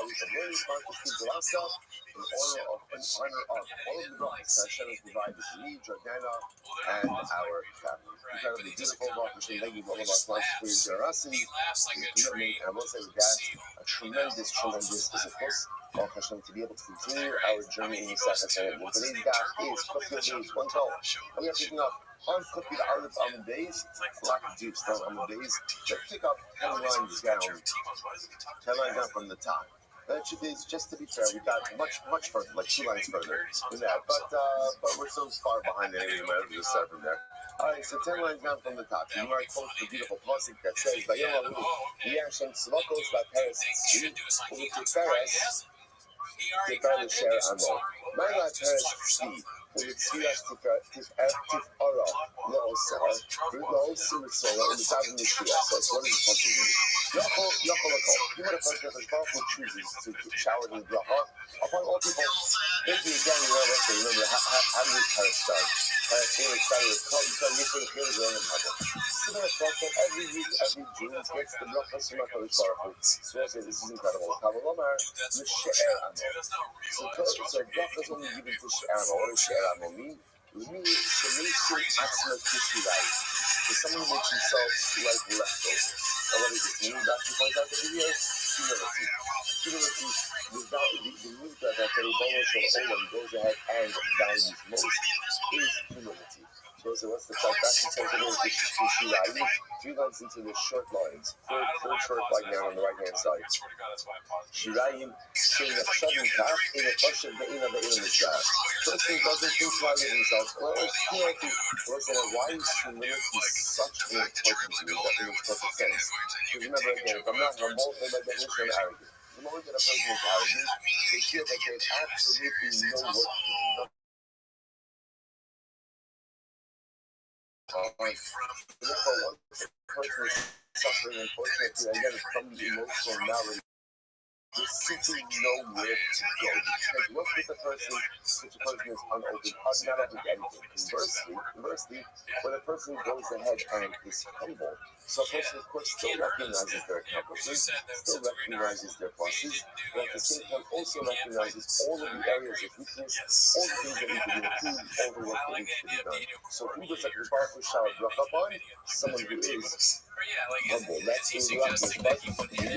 week of learning Sparkles to Lasa in honor of all of the blocks that Hashem has provided to me, Jordana, and our family. Incredibly beautiful, thank you for all of our sponsors for your generosity, your commitment, and I will say with that, a tremendous is a plus of Hashem to be able to continue our journey in the second. Today's daf is Kufya Days 112. And we are picking up on Kufya the Aleph on the days, a lot of deep stuff on the days. Let's pick up 10 lines down from the top. That should be, just to be fair, we got much further, like 2 lines further than that. But we're so far behind anyway, we might have to just start from there. Alright, so 10 lines down from the top. You might quote the beautiful pasuk that says, "Vayomahu Yashem Tzvakos Vateres Uvitiferes Tifer L'Sher Amo." My life Teres Tzvi Uvitiferes Tifara Lo'osar V'Lo'osim Sola U'Mitavim Yeshua. So what does it come to mean? Yachol. You might have heard that the Baruch chooses to shower in the bracha upon all people. Maybe again, remember how did this Teres start? Every week, every Jew gets the brachas from HaKadosh Baruch Hu. So I say this is incredible. So brachas only given to She'er. What does She'er mean? It means to make atzma kishirai. So someone makes himself like leftovers. Now what does it mean? Rashi points out every year, humility. Humility, the mitzvah that the Rebbeinu Shalom Olam goes ahead and values most is humility. So what's the fact? Rashi says it is Shirai, 3 lines into the short lines. Full short line down on the right hand side. Shirayim, saying a sudden calf in a question be'ina mitzvah. Person doesn't think highly of himself. Why is humility such an important to me? That makes perfect sense. Because remember again, if I'm not humble, then I get this and arrogant. The moment that a person is arrogant, they feel that they absolutely know what to do. Therefore, one person is suffering, unfortunately, again, from the emotional malady. You simply know where to go. Because what if the person is unopened, not open to anything? Conversely, when a person goes ahead and is humble, so a person, of course, still recognizes their accomplishments, still recognizes their pluses, but at the same time also recognizes all of the areas of weakness, all the things that need to be improved, all the work that needs to be done. So who does a Baruch Hu shower bracha upon? Someone who is humble. That's who you have to respect. You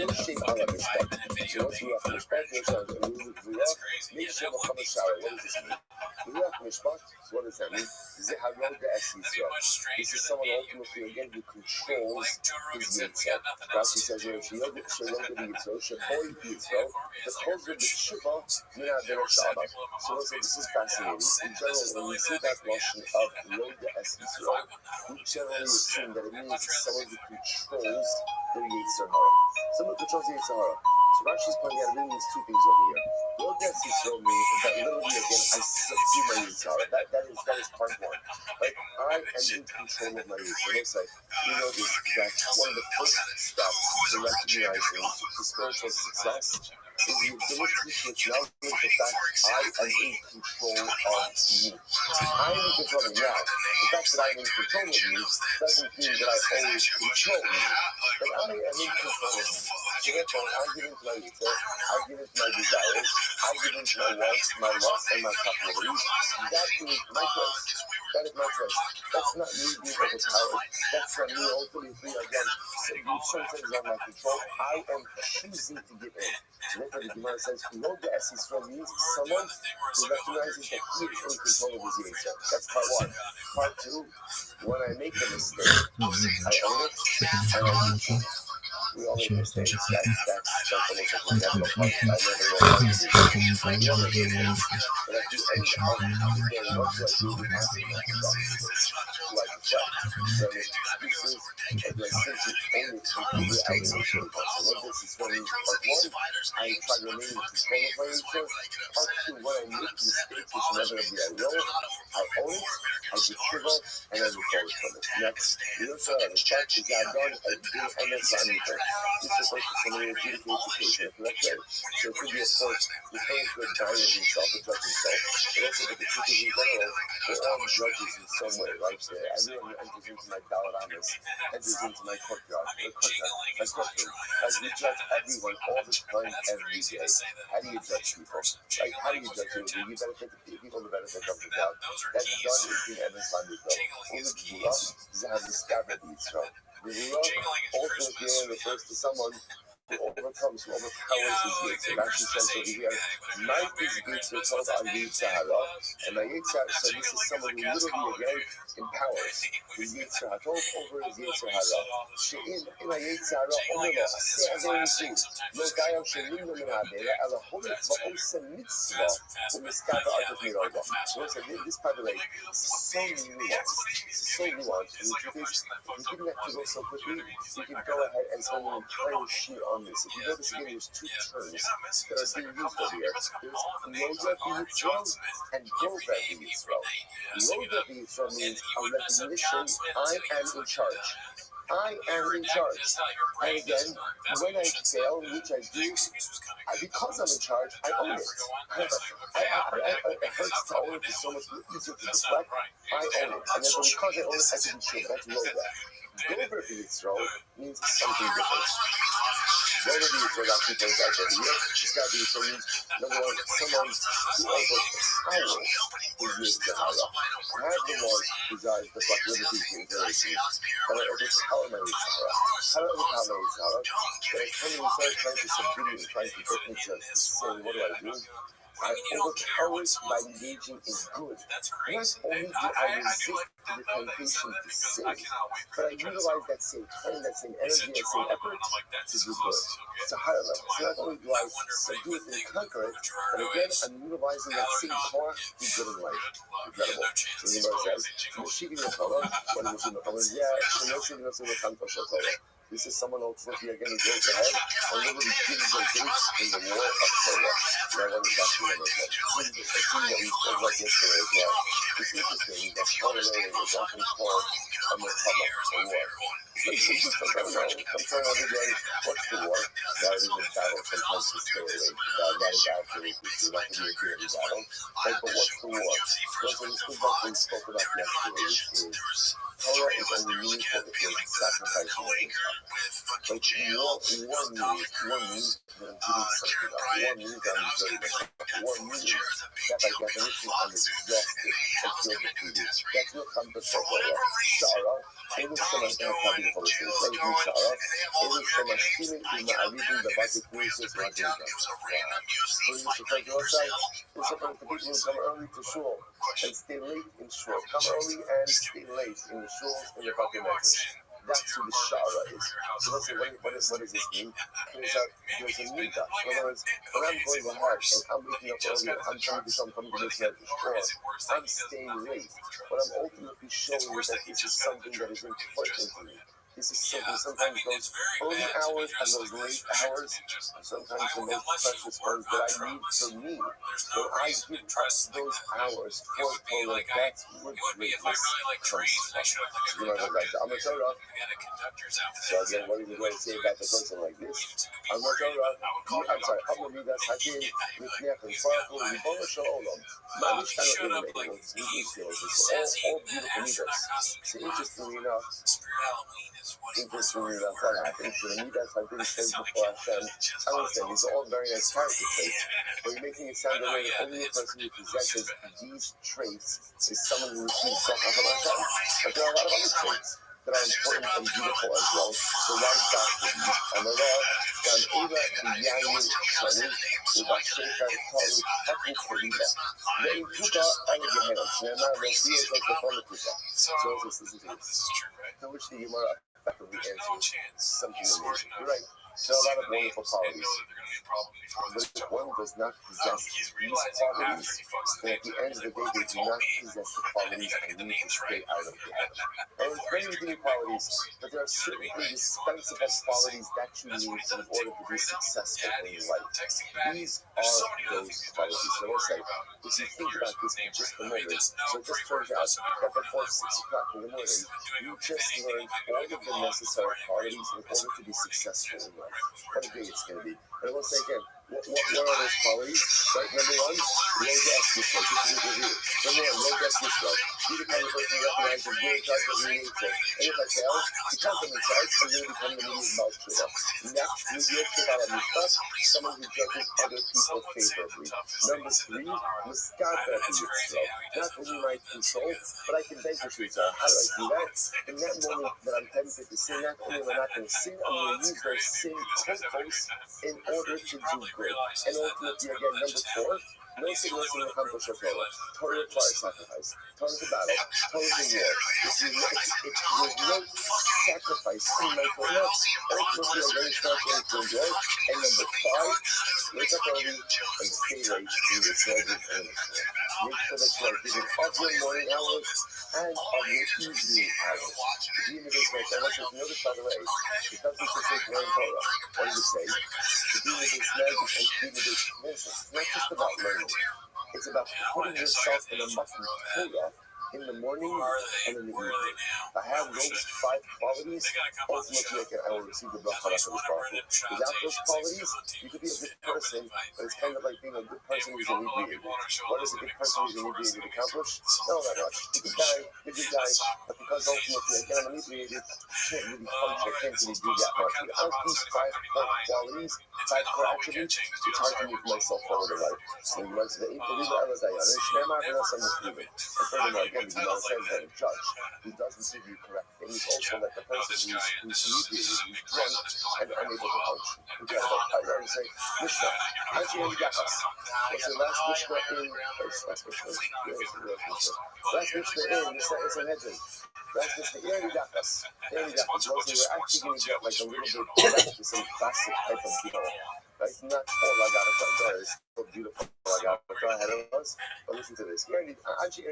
don't shape on that respect. So once you have to respect yourself, make sure to come and shower. What does this mean? You have to respect. So what does that mean? This is someone ultimately, again, who controls his mitzvah. Rashi says, the cause of the tshuva, so this is fascinating. In general, when we see that notion of Roda Es Yisrael, we generally assume that it means someone who controls the Yetzer Hara. Someone who controls the Yetzer Hara. So Rashi's pointing out, it really means 2 things over here. Roda Es Yisrael means that literally, again, I subdue my Yetzer Hara. That is part 1. Like, I am in control of my Yetzer Hara. You notice that one of the first steps to recognizing the spiritual success is the ability to acknowledge the fact I am in control of me. I am in control of me. Now, the fact that I am in control of me doesn't mean that I always control me, but I am in control of me. So therefore, I give into my Yetzer, I give into my desires, I give into my wants, my lusts, and my capabilities. That is my choice. That is my choice. That's not me being overpowered. That's not me ultimately, again, certain things are my control. I am choosing to give in. So therefore, the Gemara says, Roda Es Yisrael means someone who recognizes that he is in control of his Yetzer. That's part 1. Part 2, when I make a mistake, I own it, and I teach it. We all make mistakes. That's almost a fundamental part. I never know how to do it. But at the end of the day, what do I do? I have to make like reflect. So excuses, again, simply only completely out of the shape. So what this is when part 1, I try to remain in control of my Yetzer. Part 2, when I make mistakes, which inevitably I will, I own it, I do tshuva, and I move forward from it. Next, we also have a start to Zadon and do MS Anifer. This refers to somebody who adjudicates the case in a correct way. So it could be, of course, referring to a guide himself, a judge himself, but also that the truth is in general, we're all judges in some way, right? Everyone who enters into my Dalaramas enters into my courtyard, my courtroom. Like, we judge everyone all the time, every day. How do you judge people? Like, how do you judge people? You benefit the people, the benefit of the job. That's done in Evan's language, though. All the Gula is to have the scabbard of Yisrael. The Gula ultimately refers to someone who overcomes, who overpowers his gates. It actually says over here, my gates were told on the Yitzhara, and my Yitzhara, so this is someone who literally again empowers his Yitzhara, over his Yitzhara. She'in my Yitzhara, Omelo, Aseh Adei Lo Dayam Shelim Min Ha'adera, Ela Homet Va'osem Mitzvah, U'Miskava Artef Miroga. This, by the way, is so nuanced. And the truth is, if you didn't have to go so quickly, you can go ahead and spend an entire sheet on this. If you notice again, there's two terms that are being used over here. There's Loga B'Yitzro and Goga B'Yitzro. Loga B'Yitzro means a recognition, I am in charge. I am in charge. And again, when I fail, which I do, because I'm in charge, I own it. It hurts to own it. It's so much easier to deflect. I own it. And therefore, because I own it, I can be sure. That's Loga. Gover B'Yitzro means something different. Gover B'Yitzro actually points out over here. It's got to be means, number one, someone who overpowers his Yitzhara. I have the one who desires the liberty to inheritance, but I overpower my Yitzhara. How do I overpower my Yitzhara? That I come inside trying to subdue me and trying to get me to sin. What do? I overpower it by engaging in good. Not only do I resist the temptation to sin, but I utilize that same time, that same energy, that same effort to do good. It's a higher level. So not only do I subdue it and conquer it, but again, I'm utilizing that same power to do good in life. Incredible. So the Gemara says, this is someone ultimately again who goes ahead and literally gives the gates in the war of Torah. Now, what is that mean? This is a thing that we spoke about yesterday as well. It's interesting that Torah is often called a milchama, a war. Sometimes every day, what's the war? That is a battle. Sometimes to stay away. That is actually not to be a good battle. But what's the war? Because in this book we spoke about yesterday, which is Torah is only meaningful if there's sacrifice and things. But war means that I'm giving something up. War means that I'm exerting myself. War means that by definition I'm exhausted and feel defeated. That's what comes before Torah. Shara, it is so much happy to follow things. That is me, Shara. It is so much feeling in my reading the Bible process and I do that. So you should take your side. It's something for people who come early to shul and stay late in shul. Come early and stay late in the shuls in the Baki Medrash. That's who the Shara is. So let's say, what does this mean? There's a midah. In other words, when I'm going to heart and I'm waking up early and I'm trying to do something to make it or I'm staying late, what I'm ultimately showing is that this is something that is important to me. This is something, sometimes those early hours and those late hours are sometimes the most precious ones that I need for me. So I give up those hours for Torah. That's what greatness comes from. You know, like the Amatorah. So again, what are you going to say about the person like this? Amatorah, I'm sorry, Amamidas Hakim, Mifnech and Farful, Ribono Shalom. Manish cannot even make it. It's all beautiful midas. So interestingly enough, what happens to the midas have been said before Hashem. I understand these are all very nice character traits, but you're making it sound that only a person who possesses these traits is someone who receives bracha from Hashem. But there are a lot of other traits that are important and beautiful as well. So right back to these, and the law, and Eva Yayin Shani, with a shaker called Haku Koriba. Then Puka and Gehenna. Shema will see it like the Holy Puka. So this is it. To which the Gemara effectively answers something amazing. You're right. There are a lot of wonderful qualities. But if one does not possess these qualities, then at the end of the day, they do not possess the qualities I need to stay out of the heaven. And there's many different qualities, but there are certain indispensable qualities that you need in order to be successful in life. These are those qualities. So let's say, if you think about this for just a moment, so it just turns out that before 6 o'clock in the morning, you just learned all of the necessary qualities in order to be successful in life. What a day it's going to be. And I will say again, what are those qualities? Right, number one, ROTHSCHILD. This is what we do. Number one, ROTHSCHILD. Be the kind of person who recognizes you're in charge of what you need to. And if I fail, because I'm in charge, I'm going to become the media mouth shooter. Next, media shubal amishpat, someone who judges other people favorably. Number three, miskata yitzro. Not only my control, but I can vanquish it. How do I do that? In that moment that I'm tempted to sin, not only am I not going to sin, I'm going to use those sin tokos in order to do good. And ultimately, again, number four, no sickness in the accomplish of Torah. Torah requires sacrifice. Torah is a battle. Torah is a war. If there's no sacrifice in my Torah, ultimately I'm going to start to enjoy. And number five, wake up early and stay late in the desert and make sure that you are giving of your morning hours and of your evening hours. The demon is like, I want you to notice, by the way, it doesn't just say learn Torah. What does it say? The demon is magic and demon is wisdom. It's not just about learning. It's about putting yourself in a much Torah in the morning and in the evening. If I have those five qualities, ultimately I will receive the bracha of this bracha. Without those qualities, you could be a good person, but it's kind of like being a good person who's inebriated. What is a good person who's inebriated accomplish? No, not much. You could die, but because ultimately, again, I'm inebriated, I can't really function, I can't really do that much. Without these five qualities, five core attributes, it's hard to move myself forward in life. So you must say, believe it, and furthermore, again, the Gemara says that a judge who doesn't give you correct things also like the person who's inebriated, who's drunk, and unable to function. Okay, I learned to say, Mishnah, actually, only got us. What's the last Mishnah in? Last Mishnah in, it's a legend. Last Mishnah, he already got us. Well, so we're actually going to get like a little bit back to some classic type of Gemara. Right? Not all I got it, it's so beautiful. I got it ahead of us. But listen to this. Actually,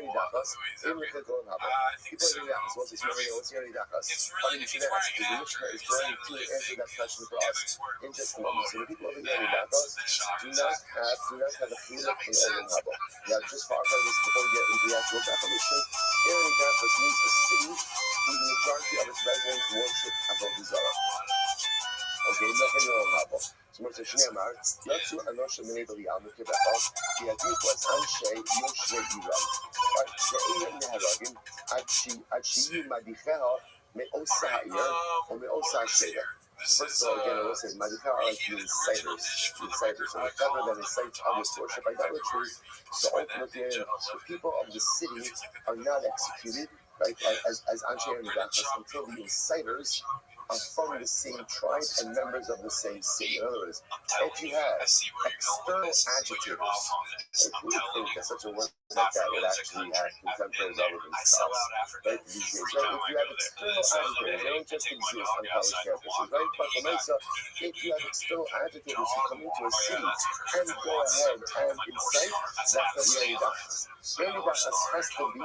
already got us. Even if they don't have it. People already got us. What's this? What's already got us? Funny you should ask. The Mishnah is going to answer that question for us in just a moment. So the people already got us do not have a feeling in Olam Haba. Now, just for our purpose, before we get into the actual definition, already got us means a city whose the majority of its residents worship Avodah Zarah. Okay, nothing in Olam Haba. So much as Shneimar, Yatsu Anosha Menebeli Amukebecha, Yadikwas Anshe Yoshve Iram. Right, the Eyan Neharagim, Adshiyu Madicheha, Me'osa Ha'ir, or Me'osa Ha'sheva. First of all, again, I will say, Madicheha are like the inciters. So the cover that incites others to worship idolatry. So ultimately, the people of the city are not executed, right, as Anshe and Gachas, until the inciters are from the same tribe and members of the same city. In other words, if you have external agitators, who would think that such a word like that would actually have contemporary relevance to us, right, these days, right? If you have external agitators, they don't just exist on college campuses, right? But if you have external agitators who come into a city and go ahead and incite, that's what the Yeridachas. Yeridachas has to be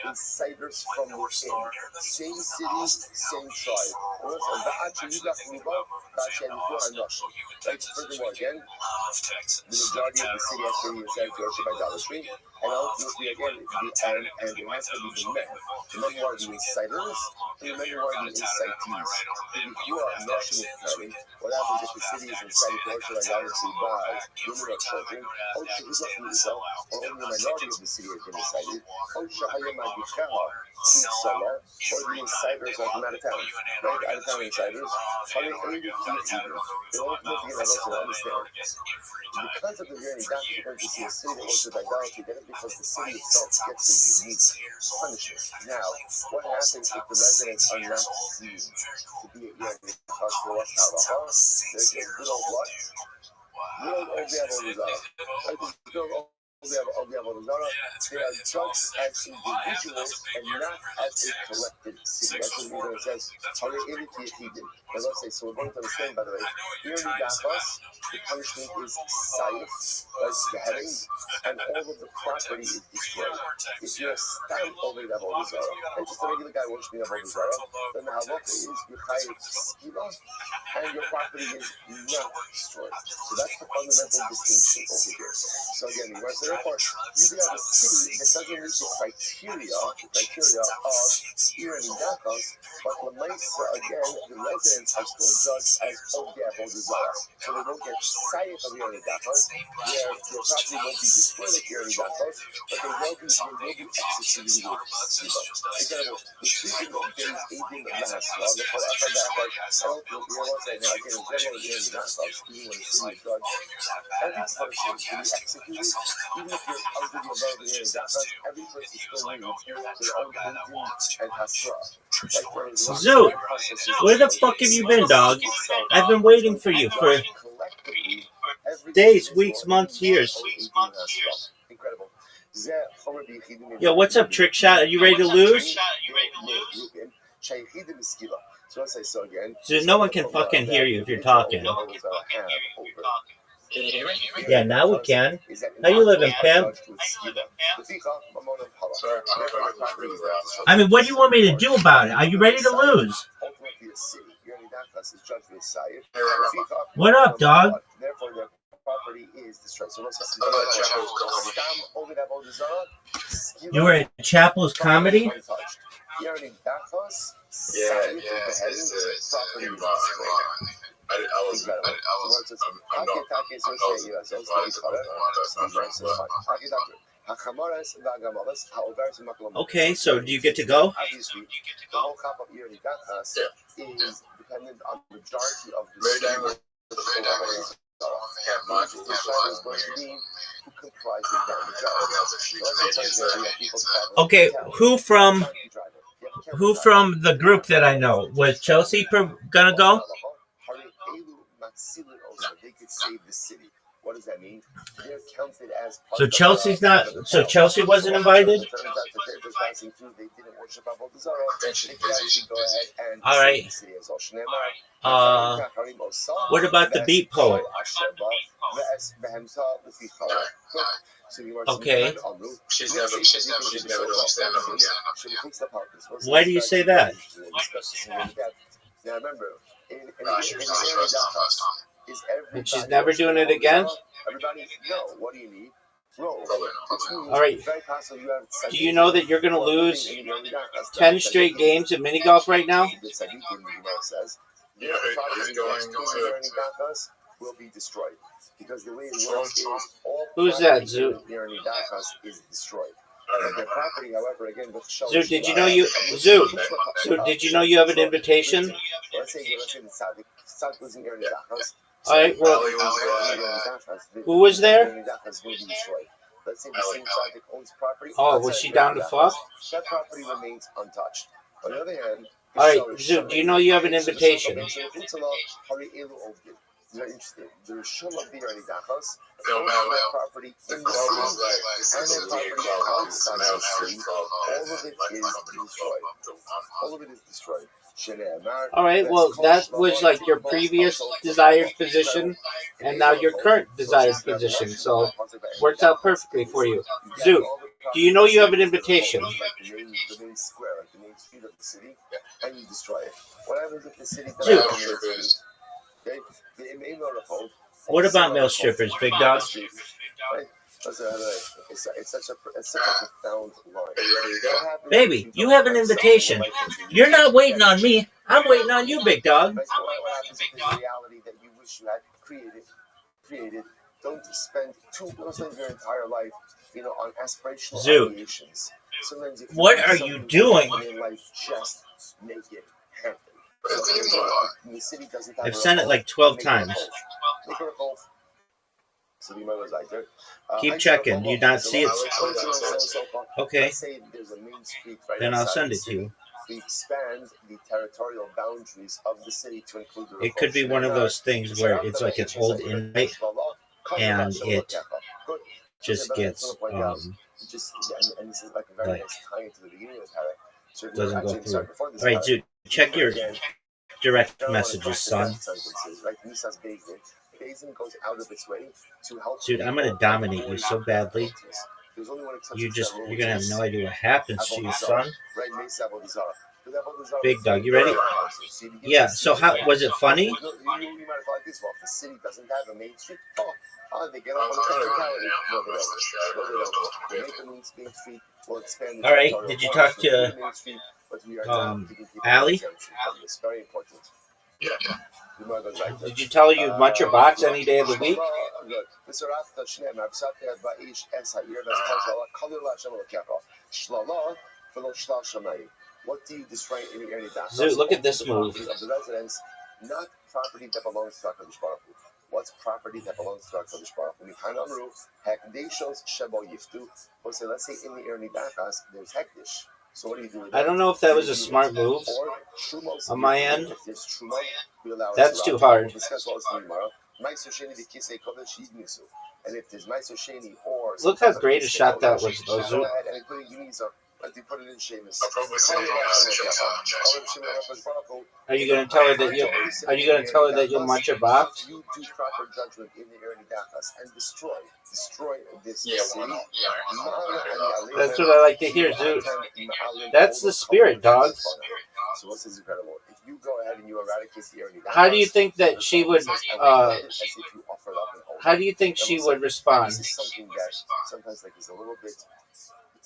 inciters from within. Same city, same tribe. Right? Furthermore, again, the majority of the city actually is said to worship idolatry, and ultimately, again, and it has to be the men. The men who are the inciters, and the men who are the incitees. If you are noshing with planning, what happens if the city is incited to worship idolatry by women or children? Or only the minority of the city has been incited. Or the inciters are from out of town. Right? Out of town insiders. They ultimately understand. Because of the very doctrine, you're going to see a city that worships idolatry. That is because the city itself gets a unique punishment. Now, what happens if the residents are not seen to be at your there's a good old what? Good old Avodah Zarah. they are judged as individuals and not as a collective city. That's what it says. Now let's say, so we're going to understand, by the way, here in Dachos, the punishment is saif, like beheading, and all of the property is destroyed. If you're a stam over the Avodah Zarah, and just a regular guy worshiping Avodah Zarah, then the halacha is you chayiv skila, and your property is not destroyed. So that's the fundamental distinction over here. So again, therefore, you can have a city that doesn't meet the criteria of here in Dachos, but the Lamaisa, again, the residents are still judged as Ovdei Avodah Zarah. So they don't get saif of here in Dachos, their property won't be destroyed here in Dachos, but they will be executed with Siva. Example, the sleeping days aging of Mahasla, therefore, after that, like, I don't feel realize right now, again, in general, here in Dachos, even when the city is judged, every person to be executed, even if you're under the above the area, every person still needs their own Indian and Hasra. Zoot, where the fuck have you been, dog? I've been waiting for you for days, weeks, months, years. Incredible. Yo, what's up, Trick Shot? Are you ready to lose? So again, no one can fucking hear you if you're talking. Can you hear me? Yeah, now we can. How you living, pimp? I mean, what do you want me to do about it? Are you ready to lose? What up, dog? You were at Chapel's Comedy? Yeah, it's I'm not. Okay, so do you get to go? Obviously, the whole cup of Irani Dachas is dependent on the majority of the Okay, who from the group that I know? Was Chelsea gonna go? They could save the city. What does that mean? They're counted as part So Chelsea's not. So Chelsea wasn't invited. They didn't worship Avodah Zarah. They could actually go ahead and all right. Save the city. What about the beat poet? Okay. She's never done stand up again. Why do you say that? Now remember, And she's never doing it again? Everybody, no. What do you need? Roll. All right. Do you know that you're going to lose 10 straight games in mini golf right now? Will be destroyed because the way it works is all. Who's that, Zoot? Is destroyed. The property, however, again, Zoot, did you know you have an invitation? Let's say the Tzaddik was in Irani Dachos. All right, well, who was there? Let's say the same Tzaddik owns property. Oh, was she down to fuck? That property remains untouched. On the other hand, all right, Zoot, do you know you have an invitation? Very interesting. The Rishon of the Irani Dachos property in the city and their property outside the city, all of it is destroyed. All right, well, that was like your previous desired position, and now your current desired position, so works out perfectly for you. Zoot, do you know you have an invitation? The main square, the main street of the city, and you destroy it. What happens if the city Zoot. What about male strippers, big dog? It's such a profound line. Baby, you have an invitation. You're not waiting on me. I'm waiting on you, big dog. What happens if the reality that you wish you had created, don't spend your entire life, on aspirational ideations. Sometimes what are you doing? In life, just make it happen. I've sent it like 12 times. Keep checking. Do you not see it? Okay. Then I'll send it to you. We expand the territorial boundaries of the city to include the It could be one of those things where it's like an old invite and it just gets just and this is like a very nice tie into the beginning of the parak. So doesn't go actually, sorry, through. before this All right, parak, dude, check your again, direct I don't want to messages, cross the son. next sentences, right? Nisas Bezdin. Bezdin goes out of its way to help. Dude, I'm gonna dominate you so badly. There's only one exception You're to that rule, gonna which have is no idea what happens to you, Avodah son. Zarah, right? Mesa Avodah Zarah. But Avodah Zarah Big is dog, very you ready? important. So you Yeah. can So see how that was it funny? you might have thought this, well, if the city doesn't have a main street, they get off on a technicality. No, they don't. They make a main street. We'll expand the All right. territorial Did you borders talk to main street, but we are not keeping people Allie? exemption from this. Very important. Yeah. Did you tell her you'd munch your box any day of the week? Good. What do you destroy in the area? Zoot, look at this move. Of the residents, not property that belongs to HaKadosh Baruch Hu. What's property that belongs to HaKadosh Baruch Hu? Mikan Amru, Hekdeshos Shebo Yiftu. So let's say in the area Dachas, there's Hekdesh. So what do you do with that? I don't know if that was a smart move on my end. That's too hard. We'll discuss all this tomorrow. And if there's Maiso Sheni or look how great a shot that was, though, go Zoot. ahead and put it in like they put it in Sheamus. I'll probably say Are you gonna tell her that you? Are you gonna tell her that you'll munch your box? You do proper judgment in the area Dachas and destroy this city. That's what I like to hear, Zoot. That's the spirit, dog. So this is incredible. If you go ahead and you eradicate the area Dachas, How do you think that she would? How do you think she would respond? This is something that sometimes like is a little bit.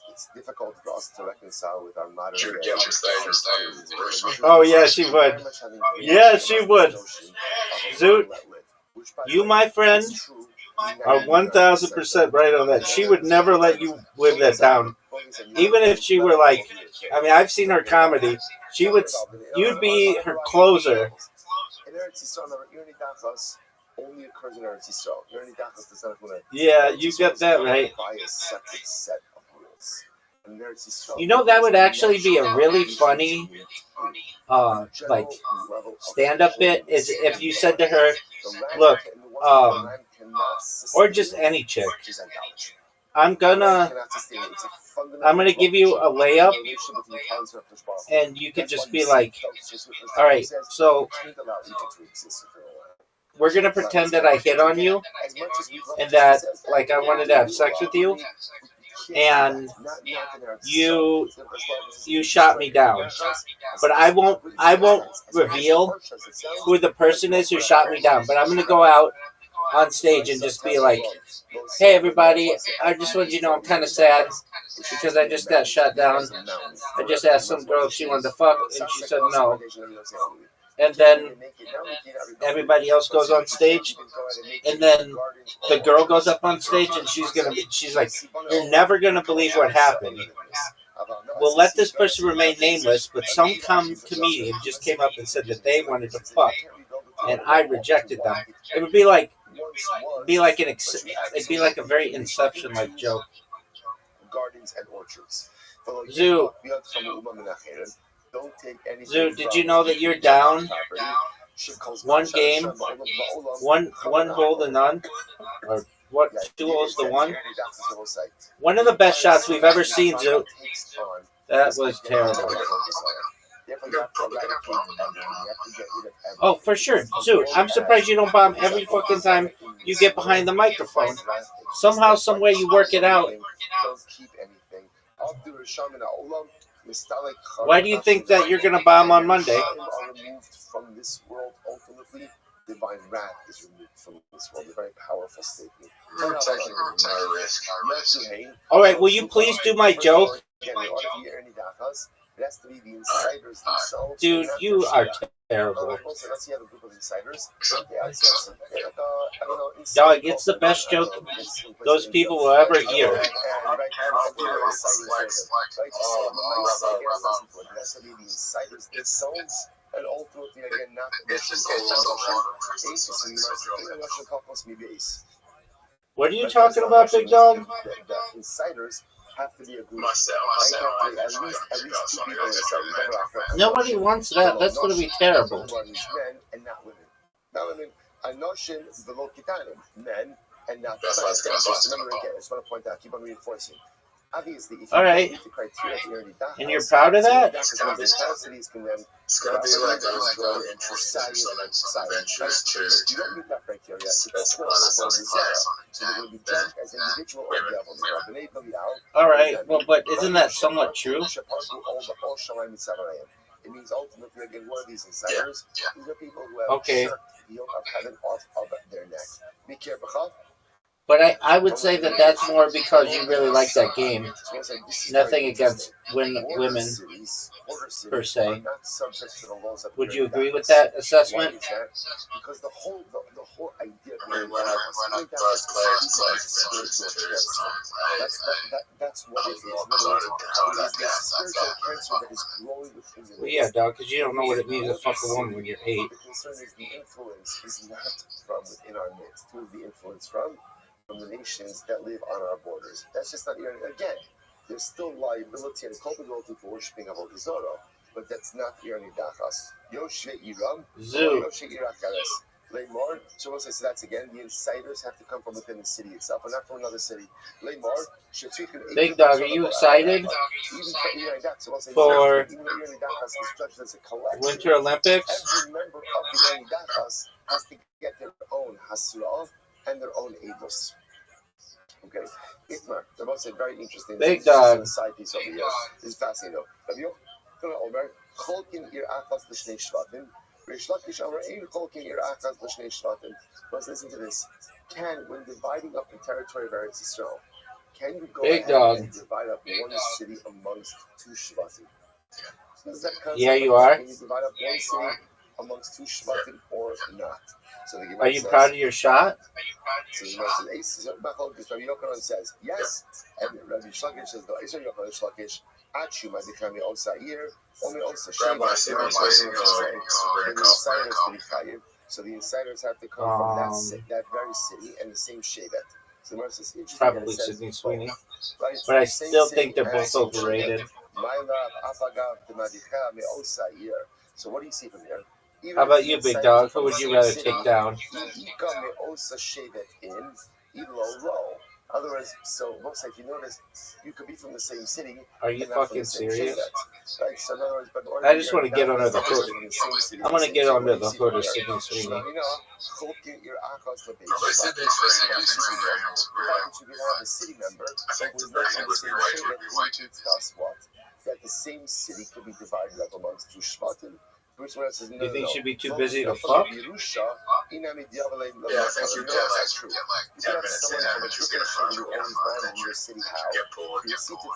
It's difficult for us to reconcile with our modern day. Oh yeah, she would. Yeah, she would. Zoot, you, my friend, are 1,000% right on that. She would never let you live that down. Even if she were like, I mean, I've seen her comedy. She would. You'd be her closer. Only occurs in Eretz Yisrael. Eretz Dachas does not want to. Yeah, you get that right. By a separate set of rules. And Eretz Yisrael, You know, that would actually be a really funny, like, stand-up bit. Is if you said to her, "Look, or just any chick, I'm gonna give you a layup, and you could just be like, all right, so we're gonna pretend that I hit on you, and that like I wanted to have sex with you, and you shot me down, but I won't reveal who the person is who shot me down. But I'm gonna go out on stage and just be like, hey everybody, I just wanted you to know I'm kind of sad because I just got shot down. I just asked some girl if she wanted to fuck, and she said no. And then everybody else goes on stage, and then the girl goes up on stage, and she's like, you're never gonna believe what happened. We'll let this person remain nameless, but some comedian just came up and said that they wanted to fuck, and I rejected them. It would be like a very Inception-like joke. Gardens and orchards. Zoo. Zoot, did you know that you're down one game, one hole to none? Or what, 2 holes to 1? One of the best shots we've ever seen, Zoot. That was terrible. Oh, for sure. Zoot, I'm surprised you don't bomb every fucking time you get behind the microphone. Somehow, some way you work it out. Why do you think that you're going to bomb on Monday? From this world, ultimately, divine wrath is removed from this world. A very powerful statement. All right, will you please do my joke? It has to be the insiders themselves. Dude, you are terrible. Let's see, have a group of insiders. Dog, it's the best joke those people will ever hear. It has to be the insiders themselves. And ultimately, again, not What are you talking about, big dog? The insiders have to be a group. At least 2 people inside. Nobody wants that. That's going to be terrible. Men and not women. Not women. Anoshim v'lo kitanim. Men and not the facts. Remember again, I just want to point out, keep on reinforcing. Obviously, if you All right. meet the criteria of Irani Dachas, And you're proud of that? It's gonna be like our interest in some ventures to if you don't meet that criteria, it's still a so they're going to be judged as individual levels. All right. Well, but isn't that somewhat true? It means ultimately, again, one of these insiders, these are people who have Okay. shirked the yoke of heaven off of their neck. Be careful. But I would say that that's more because you really like that game. Nothing against women per se. Would you agree with that assessment? Because the whole idea when I first played that's what it is. It's the spiritual cancer that is growing within you. Well, yeah, dog, because you don't know what it means to fuck a woman when you're 8. The concern is the influence is not from within our midst. Who is the influence from? From the nations that live on our borders. That's just not again. There's still liability and culpability for worshiping Avodah Zarah, but that's not Irani Dachas. Yoshe Iram, Yoshe Irakares. Leymar, so that's again, the insiders have to come from within the city itself, and not from another city. Leymar, Big dog, are you excited for Winter Olympics? Every member of the Irani Dachas has to get their own Hasra and their own Eidos. Okay, Itmar, they're both saying very interesting. Big dog. Side piece over here. This is fascinating though. Rabbi Yochanan Cholkin Ir Achas L'Shnei Shvatim. Reish Lakish Omer Ein Cholkin Ir Achas L'Shnei Shvatim. Let's listen to this. When dividing up the territory of Eretz Yisrael, can you go Big ahead dog. and divide up one city amongst two Shvatim? Yeah, you are. Can you divide up one city amongst two Shvatim or not? So the Are you proud of your shot? So the Gemara says, Rabbi Yochanan says, yes. And Rabbi Shlakish says, no, Isra Yochanan Shlakish, Achu Madikami Osair, Omi Osa Shema, so the insiders have to come from that very city and the same Shevet. So the Gemara says, Probably Sydney Sweeney. But I still think they're both overrated. So what do you see from here? How about you, big dog? Who would you rather take down? Otherwise, so most if you notice, you could be from the same city. Are you fucking serious? Right? So in other words, but I just want to get under the hood. I want to get under the hood of Sydney Sweeney. You have a city member who that the same city could be divided up amongst two shvatim. Says, you think she'd be too busy to fuck? Yeah, I think that's true.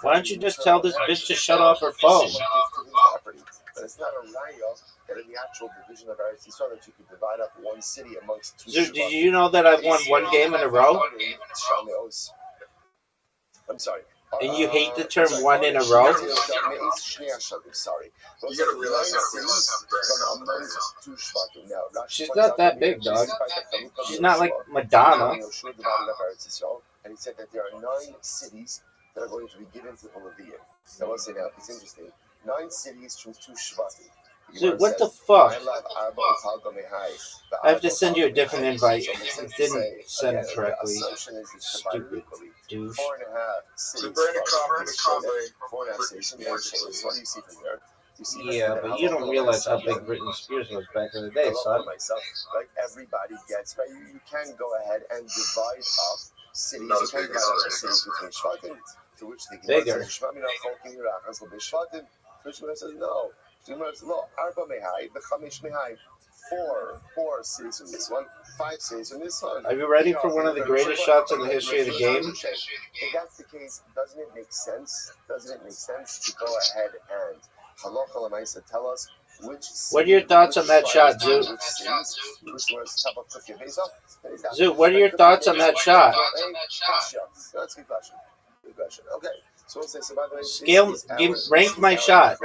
Why don't you just tell this bitch to shut off her phone? But it's not a raya that in the actual division of Eretz Yisrael that you could divide up one city amongst two. Dude, did you know that I've won one game in a row? I'm sorry. And you hate the term one in a row? I'm sorry. You gotta realize She's not that big, dog. She's not like Madonna. And he said that there are 9 cities that are going to be given to the Levium. So I want to say now, it's interesting. 9 cities from 2 Shvatim. Dude, what the fuck? I have to send you a different invite. It didn't send it correctly. Stupid douche. 4.5 cities. 4.5 cities. What do you see from there? Yeah, but you don't realize how big Britney Spears was back in the day, son. Like everybody gets, right? You can go ahead and divide up cities. You can divide up cities between Shvatim, to which they can bigger. Which says no. No, Arba Mehai, the Chamish Mehai. 4 cities from this one, 5 cities from this one. Are you ready for one of the greatest shots in the history of the game? If that's the case, doesn't it make sense? To go ahead and Halacha Lamaisa tell us which? What are your thoughts on that shot, Zoo? Zoo, what are your thoughts on that shot? That's a good question. Okay. So we'll say, so by the way, rank my shot.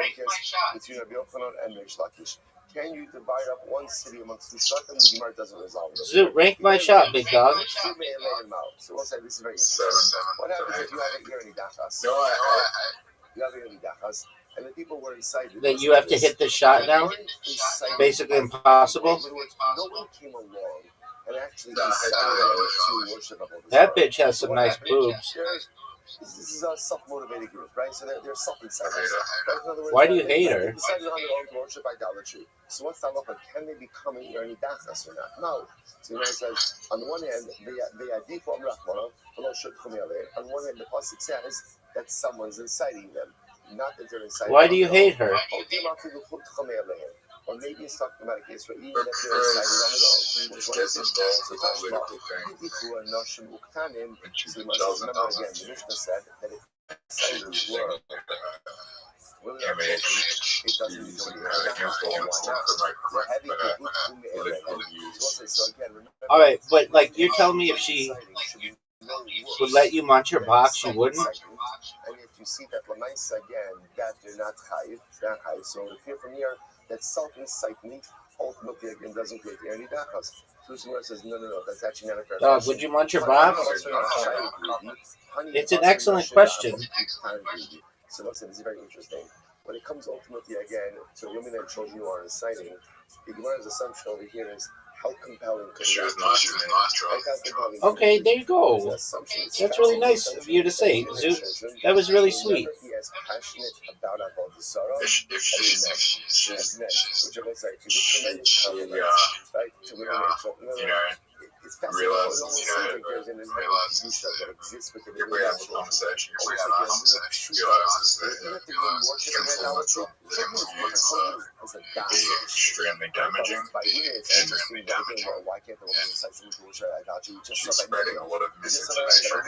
Between Rabbi Yochanan and Reish Lakish. Can you divide up one city amongst 2 shvatim? The Gemara doesn't resolve it. Zoo, rank my shot, big dog. So we'll say this is very interesting. What happens if you have a Irani Dachas? You have a Irani Dachas, and the people were incited. That you have to hit the shot now? Basically impossible. No one came along and actually inciting them to worship Avodah Zarah. That bitch has some nice boobs. This is a self-motivated group, right? So they're self-incited. Right? In other words, Why do you hate her? They decided on their own to worship idolatry. So what's the halacha? Can they become an Irani Dachas or not? No. So you know, it says, on the one hand, they are deep on Rachmana, on one hand, the pasuk says that someone's inciting them, not that they're inciting. Why do you hate her? Or maybe it's talking about a case where even that they're inciting on their own. Which one is it? So remember again, the Mishnah said that if outsiders were women or children, it doesn't become so again, remember. All right, but like you're telling me if she would let you munch her box, she wouldn't? And if you see that Lamaisa again, that they're not high, so if you're from here, that self-incitement ultimately again doesn't create any dachas. Tusmar says no, that's actually not a fair Dog, would you munch her box? It's an excellent question. So listen, this is very interesting. When it comes ultimately again to women and children who are inciting, the Gemara's assumption over here is how compelling could it be? Okay, there you go. That's really nice of you to say, Zoot. That was really sweet. He is passionate about Avodah Zarah. Which I will say is a tremendous compliment, right? To women and children. It's fascinating. It almost seems like there's an inherent kedusha that exists within the relationship. Almost like extremely damaging, why can't the woman incite someone to worship idolatry? she's spreading a lot of misinformation.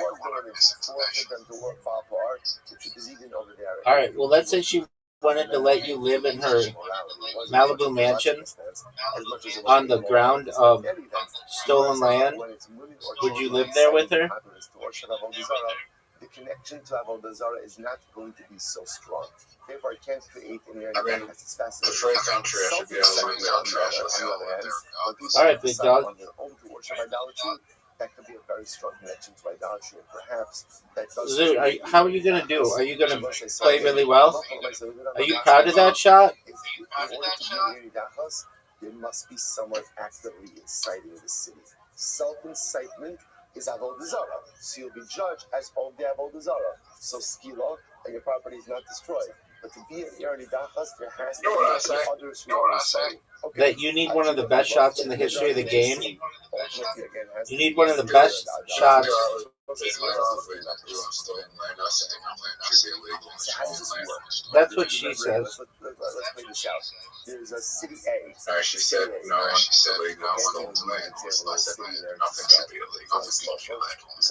All right, well, let's say she wanted to let you live in her Malibu mansion on the ground of stolen land. Would you live there with her? The connection to Avodah Zarah is not going to be so strong. Therefore, I can't create an area that's fascinating. The first country I should be able to live in, All right, big dog. That could be a very strong connection to idolatry, and perhaps that does. Zoot, how are you going to do? Are you going to play really well? Are you proud of that shot? In order to be Dachas, there must be someone actively inciting the city. Self-incitement is Avodah Zarah, so you'll be judged as all the Avodah Zarah. So skila, and your property is not destroyed. But to be an Irani Dachas, there has to be others who are inciting. Okay. That you need one of the best shots in the history of the game. You need one of the best shots. That's what she says. Let's play this out. There's a city A. She said no. She said illegal stolen land. Nothing should be illegal.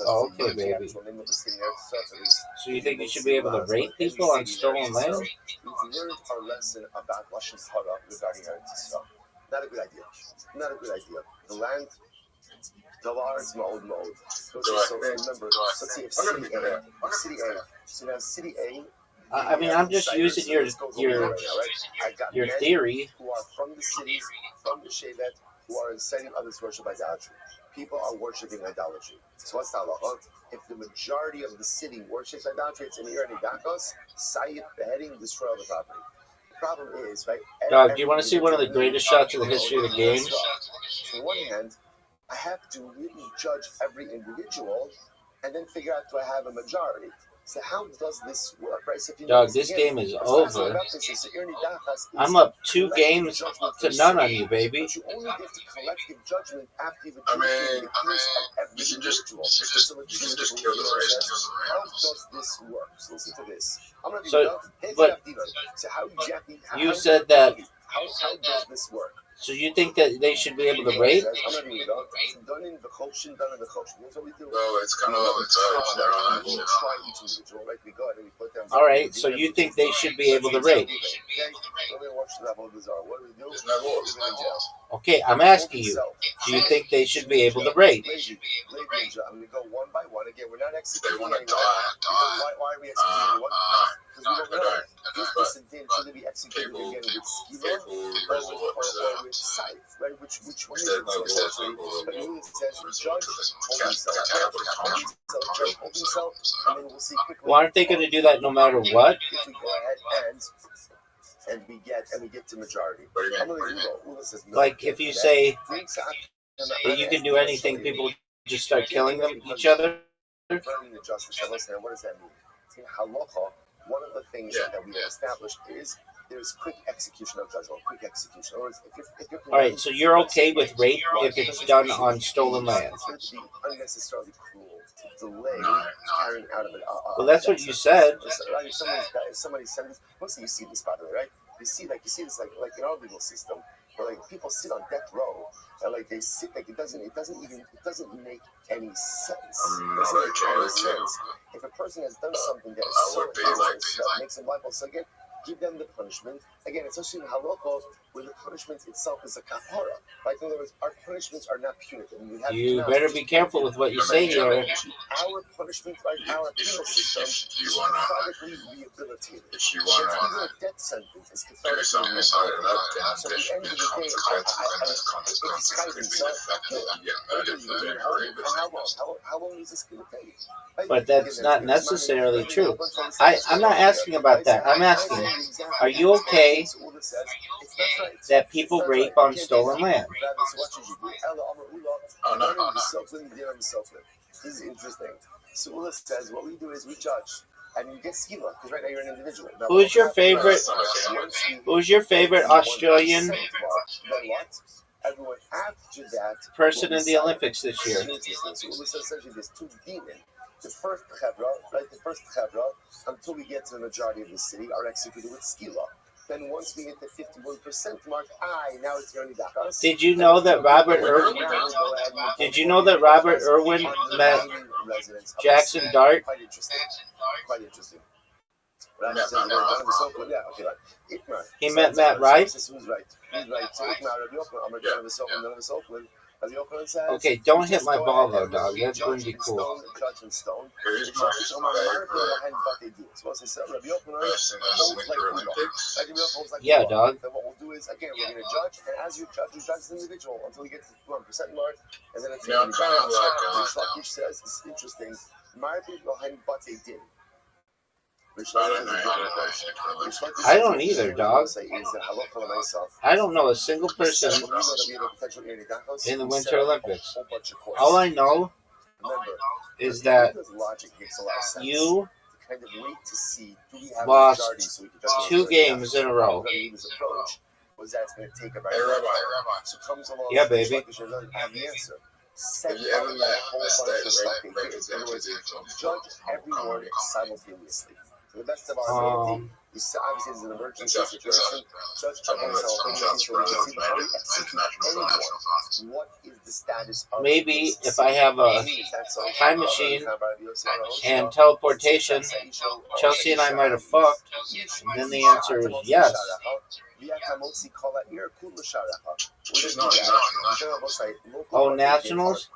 Oh, okay, baby. So you think you should be able to rape people on stolen land? We've learned our lesson about Lashon Hara regarding Eretz Yisrael. Not a good idea. Not a good idea. The land, Davar is ma'od ma'od. So remember, let's see if city A. So now city A. I mean, I'm just using your theory. Who are from the cities, from the Shevet, who are inciting others to worship idolatry. People are worshiping idolatry. So what's the halacha? If the majority of the city worships idolatry, it's an Irani Dachos, Sayyid, beheading, destroy all the property. The problem is, right? Dog, do you want to see one of the greatest shots in the history of the game? On one hand, I have to really judge every individual and then figure out, do I have a majority? So how does this work, right? So Dog, this game is over. I'm up 2 games to none on you, baby. But you only get to collective judgment after you've I you can just kill the race. How does this work? So listen to this. I'm going to So, but you said that. How does this work? So you think that they should be able to rape? Here's what we do. Well, it's kind of All right, so you think they should be able to rape? Okay, I'm asking you. Do you think they should be able to rape? I'm going to go one by one. Again, we're not executing want to anyone. Why are we executing anyone? Because we don't know. If this indeed should be executed again with skila or with sight, right? Which one is it? But it says the judge hold himself, and then we'll see quickly. Well, aren't they going to do that no matter what? If we go ahead and we get to majority. Like if you say that you can do anything, people just start killing each other? Burning the justice. And listen, what does that mean? In halacha, one of the things that we have established is there's quick execution of judgment. Quick execution. In other words, if you're All right, so you're okay with rape if it's done on stolen land? It's going to be unnecessarily cruel to delay carrying out of it. Well, that's what you said. If somebody sends, mostly you see this, by the way, right? You see this like in our legal system, where like people sit on death row and like they sit like it doesn't make any sense. If a person has done something that is so heinous that makes him liable, so again, give them the punishment. Again, especially in halakha, where the punishment itself is a kapara. Right? In other words, our punishments are not punitive. You better be careful with what you say here. Our punishment, like our penal system, is cathartically rehabilitated. Even a death sentence is cathartically rehabilitated. So at the end of the day, it's how long is this going to take? But that's not necessarily true. I'm not asking about that. I'm asking, are you okay that people rape on stolen land? This is interesting. So Ula says, what we do is we judge, and you get skila, because right now you're an individual. Now, Who's your favorite Australian everyone after that person in the Olympics this year? So Ula says essentially there's two demons. The first chevra, until we get to the majority of the city, are executed with skila. Then once we hit the 51% mark, now it's Yerni Dachas. Did you know that Robert Irwin met Jackson Dart? Quite interesting. He met Matt Rife? He's right. Okay, don't hit my ball though, dog. That's going to be cool. Yeah, dog. Then what we'll do is, again, we're going to judge, and as you judge the individual until we get to the 1% mark, and then it's going to be which says, it's interesting, I don't either, dog. I don't know a single person in the Winter Olympics. All I know is that you lost 2 games in a row. Yeah, baby. Have you ever met a state judge everyone simultaneously? To the best of our ability, obviously it's an emergency situation. Judge everyone simultaneously. What is the status of maybe if I have a time machine and teleportation, Chelsea and I might have fucked. And then the answer is yes. Oh, nationals?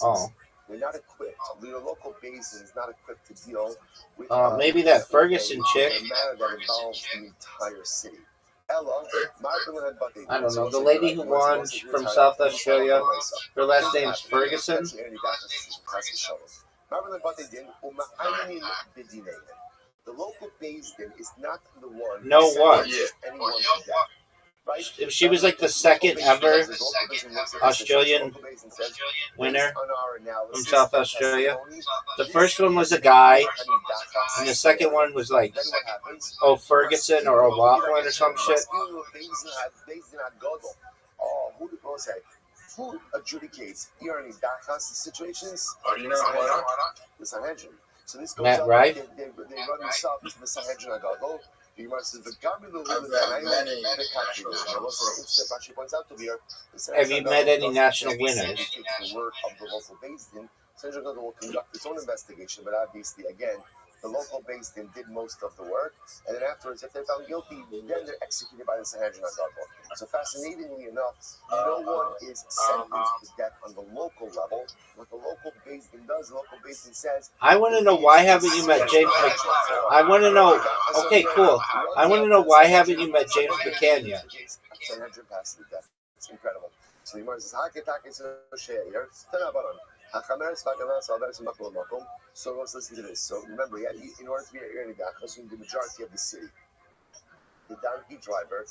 Oh. They're not equipped. Your local basin is not equipped to deal with maybe that Ferguson chick. in a manner that involves the entire city. I don't know. The lady who won from South Australia, her last name's Ferguson. The local basin is not the one. No what? Anyone to death. She was like the second ever Australian winner from South Australia. The first one was a guy, and the second one was like, Ferguson or O'Loughlin or some shit. Who adjudicates Irani Dachas situations? The Sanhedrin. So this goes Matt Rife? They run this up into the Sanhedrin Agadol. Have you met any national winners? The work of the local basin. Sanhedrin will conduct its own investigation, but obviously, again, the local basin did most of the work, and then afterwards, if they're found guilty, then they're executed by the Sanhedrin Agadol. So fascinatingly enough, no one is sentenced to death on the local level. What the local basin does, the local basin says. I want to know why haven't you met James? I want to know. Okay, cool. I want to know why haven't you met James McCann yet? Sanhedrin passed to death. It's incredible. So the Gemara says, so let's listen to this. So remember, in order to be an Irani Dachas, you need the majority of the city. The donkey driver,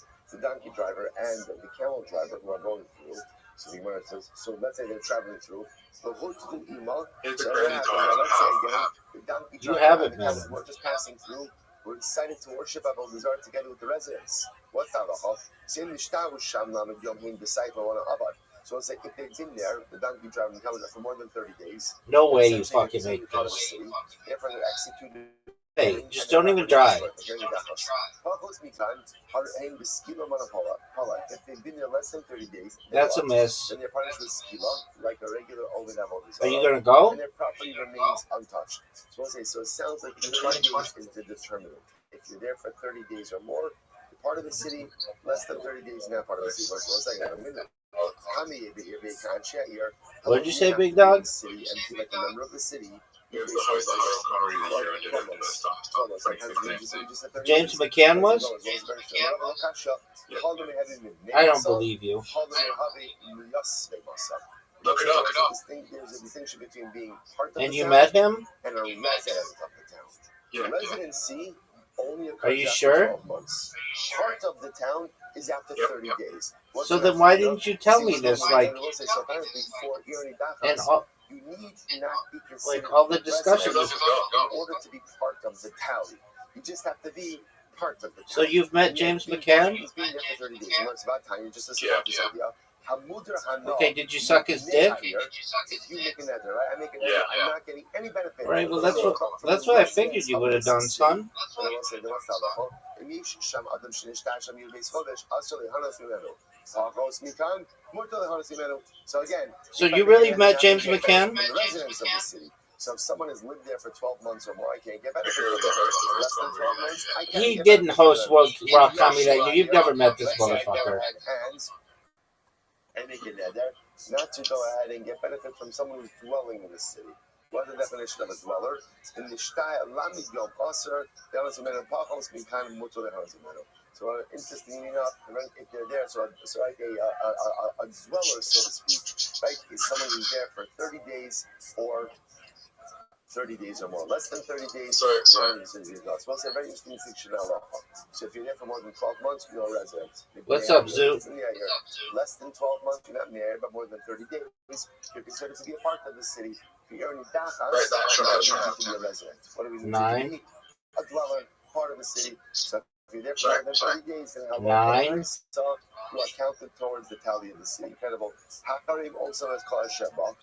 and the camel driver who are going through. So the Gemara says, so let's say they're traveling through. So It's a granny dog. let's say again, the donkey You driver haven't and the met cousin him. were just passing through. We're decided to worship Avodah Zarah together with the residents. What's that? So let's say if they've been there, the donkey driver and the cousin for more than 30 days. No way you fucking make this. Therefore, they're executed. Hey, just don't even drive. If they've been there less than 30 days, That's a miss. then they're punished with skila, like a regular Ovid Avodah. Are you gonna go? And their property remains untouched. So it sounds like the 30 days is the determinant. If you're there for 30 days or more, you're part of the city. Less than 30 days, you're not part of the city. What did you say, big dog? City and be like a member of the city. Here's the house that I already here and did it stop. James McCann was? I don't believe you. Look it up. There's a distinction between being part of And the you town met him? and a resident of the town. Yeah. Residency only occurs Are you after sure? 12 months. Part of the town is after 30 days. So then why didn't you tell me this? Like, and all, you need not be considered like all the discussion. in order to be part of the tally. You just have to be part of the town. So you've met James McCann? He's been there for 30 days. It's about time. You just listen Yeah, to this idea. Okay, did you suck his dick? If you make an ether, right? I make an Yeah, ether. I'm not getting any benefit. Right, well that's what I figured you would have done, son. So again, So you really met James McCann? The residents of the city. So if someone has lived there for 12 months or more, I can't get benefit. Sure, the host Less than 12 months, I can't He get didn't benefit. host World Rock Comedy that year. You've never met this motherfucker. And make it there, not to go ahead and get benefit from someone who's dwelling in the city. What's the definition of a dweller? In the Shtai, Lamid Yom Aser, so interestingly enough, if they're there, so like a dweller, so to speak, right, is someone who's there for 30 days or 30 days or more. Less than 30 days, Sorry. So it's a very interesting distinction. So if you're there for more than 12 months, you're a resident. What's up, Zoo? Yeah, you're less than 12 months, you're not married, but more than 30 days, you're considered to be a part of the city. If you're earning dachas, you can be a resident. What do we mean? 9. A dweller, part of the city. So if you're there for more than 30 days, then how 9. So you are counted towards the tally of the city. Incredible. Hakarim also has called Shabbat.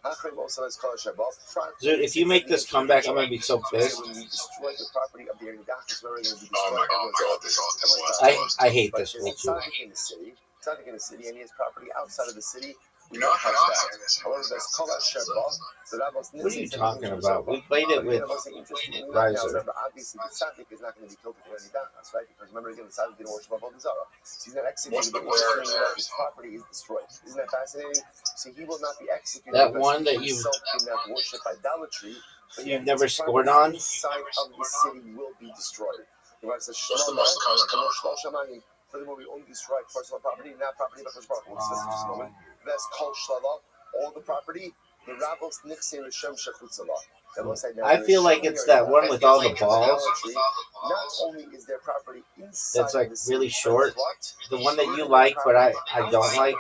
Hakarim also has called Shabbat. Dude, if you make this comeback, I'm gonna be so pissed. When we destroy the property of the Eridachas, we're going to be Oh my God, this I hate this But one if it's too. Tzaddik in the city, Tzaddik in the city, and he has property outside of the city, we You know, don't touch I that. know. However, that's called Shabbat. So that was What are you talking about? We played it with Riser. Remember, obviously, the Tzaddik is not going to be killed for any dachas, right? Because remember, again, the Tzaddik didn't worship Avodah Zarah. So he's not executed. But his property is destroyed. Isn't that fascinating? See, he will not be executed. That one that you did not worship idolatry. But you've never scored on? Inside of the city will be destroyed. The Gemara says, What's the most common furthermore, we only destroy personal property, not property of the That's called shlava. All the property, the rabbos nixir l'shem shechutzala. I feel like it's that one with all the balls. Not only is their property inside That's like the city, really short. but The one that you like, but I don't like.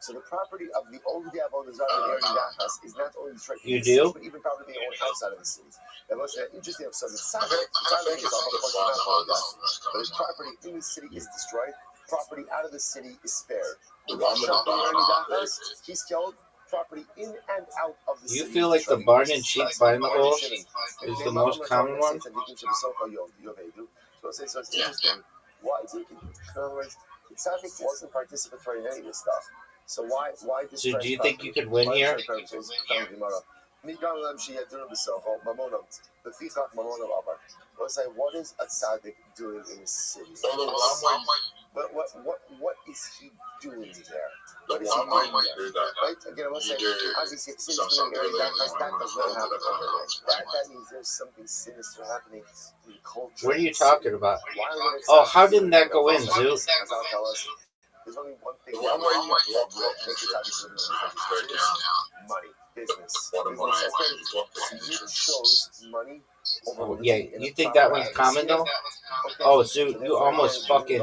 So the property of the old Avodah Zarah and Dachas is not only destroyed You in the do? city, but even property owned outside of the city. That was interesting. So the Tzaddik is of course not called that, but his property in the city is destroyed. Property out of the city is spared. The Dachas, he's killed. Property in and out of the city. You feel like the barn and sheep find the hole is the most common one? So it's interesting. Why did it? In other words, the Tzaddik wasn't participatory in any of this stuff. So why So do you think you could win here? What is a tzaddik doing in the city? But what is he doing there? What is he doing there? Right? Again, let's say, obviously, if sin is doing that does not happen. That means there's something sinister happening in culture. What are you talking about? Oh, how didn't that go in, Zoo? There's only one thing. The one way you walk money, business. Business. You chose money over Oh, yeah, you think that one's common though? Oh, Zoot, you almost fucking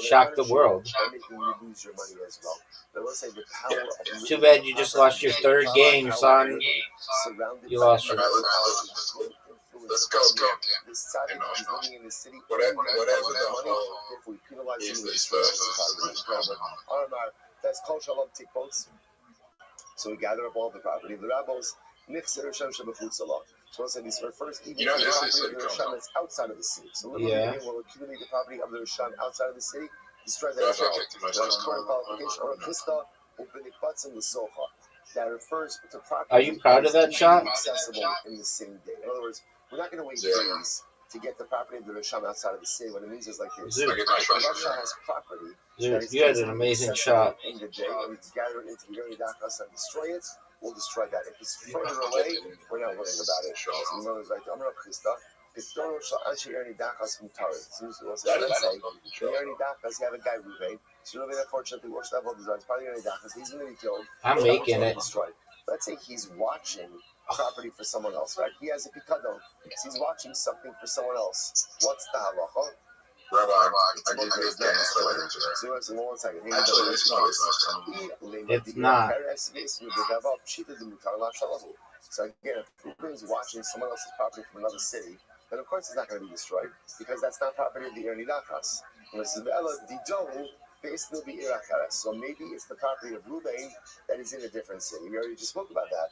shocked the world. Making you lose your money as well. But let's say the power of Too bad you just lost your third game, son. You lost your. Let's go. This tzaddik is living in the city. Whatever the whole If we penalize him, business that's called shalom tikbots. So we gather up all the property. The rabbis, so this refers even to the property of the Rishon that's outside of the city. So literally, we'll accumulate the property of the Rishon outside of the city, destroy that as well. That refers to property. Are you proud of that shot? Accessible in the same day. In other words, we're not going to wait days to get the property of the Rishon outside of the city. What it means is like this. Zoot. Russia has property. Zoot, you had an amazing shot. In the day, and we gather it into the Yoni Dakas and destroy it. We'll destroy that. If it's further away, we're not worrying about it. So in other words, like I'm not Christa. It's don't actually Yoni Dakas from Torah. So let's say Yoni Dakas, you have a guy Ruvain. So Ruvain unfortunately works that all designs. Probably Yoni Dakas. He's going to be killed. I'm making it. Destroyed. Let's say he's watching property for someone else, right? He has a pikadon. He's watching something for someone else. What's the halacha? Rabbi, I give you a dance later. So one second. Actually, it's not. It's not. So again, if Ruben's watching someone else's property from another city, then of course it's not going to be destroyed because that's not property of the Erni Dakas. So maybe it's the property of Ruben that is in a different city. We already just spoke about that.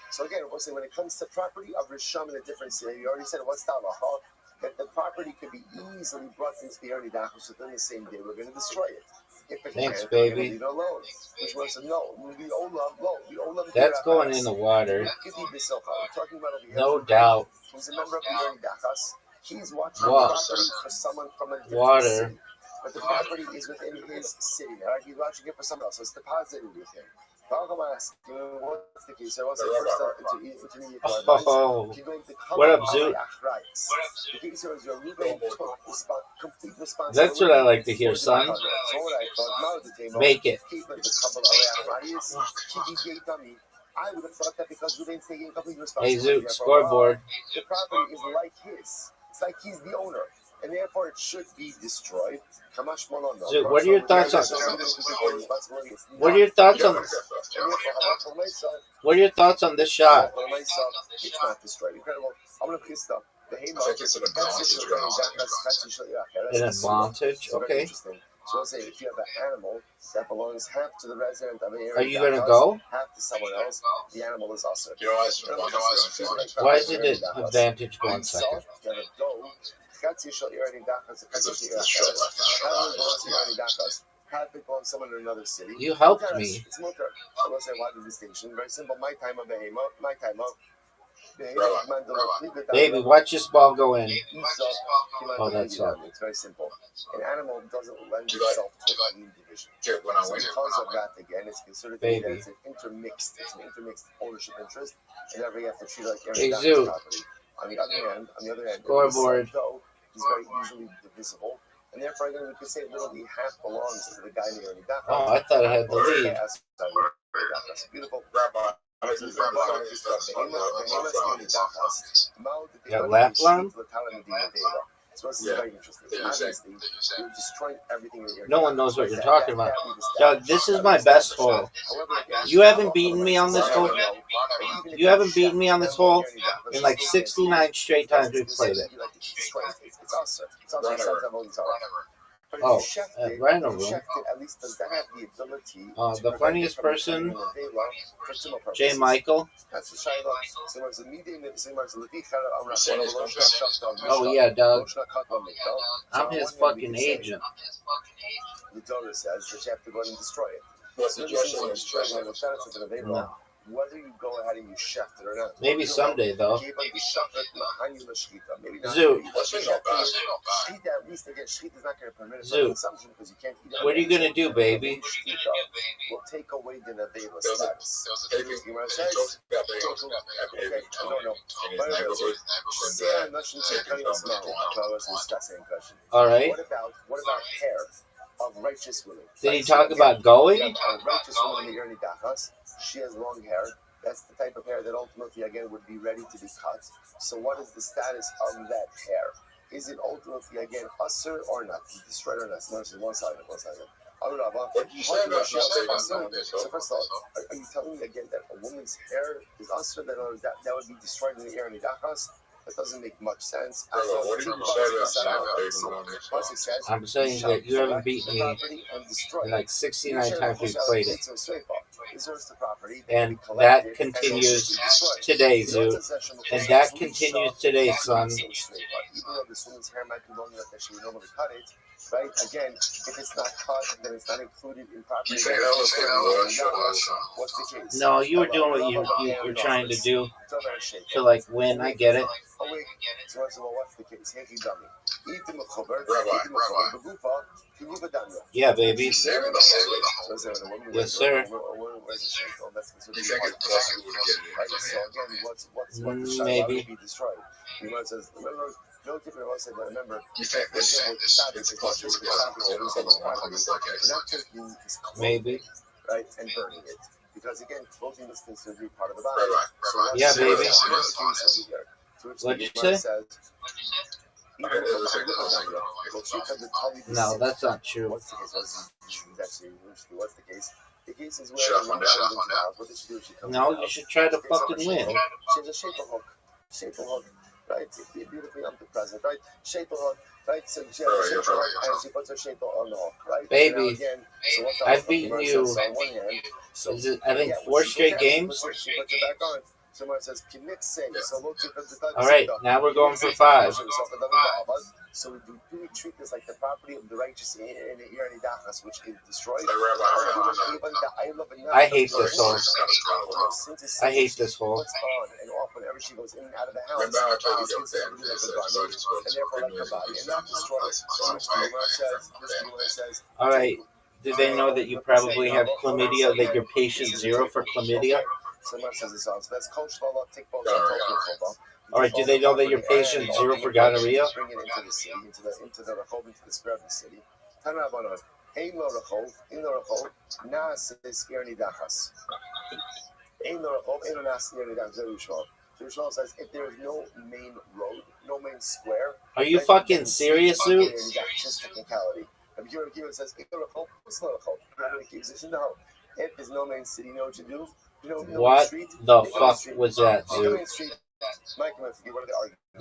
So again, we'll say when it comes to property of Risham in a different city, you already said what's the halacha? That the property could be easily brought into the Erni Dakas within the same day. We're going to destroy it. If it Thanks, can't, baby. we're leave it alone. Which one said no? That's going in the water. We're talking about over here. No doubt. He's a member of the Erni Dakas. He's watching What? property for someone from a different Water. city. But the property is within his city. All right? He's watching it for someone else. So it's deposited with him. What's the case? I was intermediate. Oh, what up, Zoot? That's what I like to hear, son. Make it. I would have thought that because Ruben's taking complete Hey, responsibility. Zoot, scoreboard. The property is like his. It's like he's the owner. And therefore it should be destroyed. Zoot, what are your thoughts on? What are your thoughts on? What are your thoughts on this shot? It's not destroyed. Incredible. I'm going to kiss the I think it's an advantage. An advantage? Okay. So let's say if you have an animal that belongs half to the resident of an area, Are you going to go? half to someone else, the animal is also. Why is it an advantage going second? Someone in another city. You helped me. It's mutter. So let's say why the distinction? Very simple. My time of behemoth, my time of Baby, watch this ball go in. Oh, that's all. It's very simple. An animal doesn't lend itself to a clean division. So because of that, again, it's considered that it's an intermixed ownership interest, and therefore you have to treat it like every property. On the other hand, Scoreboard. though, is very easily divisible, and therefore we could say literally half belongs to the guy near the Dakas. Oh, I thought I had the lead. Beautiful. Got lap line? So this is very interesting. Obviously, you're destroying everything that you're No one knows what you're talking about. Doug, this is my best hole. You haven't beaten me on this hole. You haven't beaten me on this hole in like 69 straight times we've played it. It's us, sir. Oh, Rhino Room. At least does that have the ability The funniest person, J. Michael. Oh, yeah, Doug. I'm his fucking agent. The Torah says that you have to go and destroy it. No. Whether you go ahead and you shaft it or not. Maybe someday, though. Zoot. Zoot. What are you going to do, baby? Will take away the Nevela status. All right. What about hair of righteous women? Did he talk about going? A righteous woman in the Erni Dakas. She has long hair. That's the type of hair that ultimately, again, would be ready to be cut. So what is the status of that hair? Is it ultimately, again, usher or not? Destroyed or not? No, one side. What did you say about So first of all, are you telling me again that a woman's hair is usher, that would be destroyed in the air in the dachas? That doesn't make much sense. What did you say about I'm saying that you haven't beaten me like 69 times we played it. And that continues today, Zoo. And that continues today, son. Even though this woman's hair might be long enough that she would normally cut it, right? Again, if it's not cut, then it's not included in property. What's the case? No, you were doing what you were trying to do to like win. I get it. So what's the case? Yeah, baby. You say with the Yes, sir. You think it's possible to get it? So again, what's the Maybe. be destroyed? Says, remember, no different. I said, remember, You think it's possible to get it? not taking his clothes, Maybe. right, and burning it. Because again, clothing is considered to be part of the body. Right. Yeah, baby. What'd What'd you say? No, that's not true. What's the case? The case is where Shut up on that. what did she do? She comes No, out. you should try to fucking win. She has a shaper hook. Right? Beautifully omnipresent, right? Shaper hook, right? So she has a shaper hook and she puts her shaper on the hook, right? Baby, again, so I've beaten you. Is it, I think, 4 straight games? She puts it back on. Someone says, All right, now we're going for 5. So do we treat this like the property of the righteous in the Irani Dachas, which is destroyed? I hate this hole. I hate this hole. And off whenever she goes in and out of the house, it's and therefore like her body, and not destroyed. Says, All right. Do they know that you probably have chlamydia, that you're patient 0 for chlamydia? Someone says it's on. So that's Coach Lala, Tick Ball, All right. Do they know that you're patient 0 for gonorrhea? Bring it into the city, into the Rachov, into the square of the city. Tanabanon, Ein lo Rachov, in lo Rachov, Nas is Irni Dachas. Ein lo Rachov, Ein lo Nas Irni Dachas. So Yishmael says if there is no main road, no main square. Are you fucking serious, Sue? Just technicality. It says if there's no main city, you know what you do? What the fuck was that, Zoo?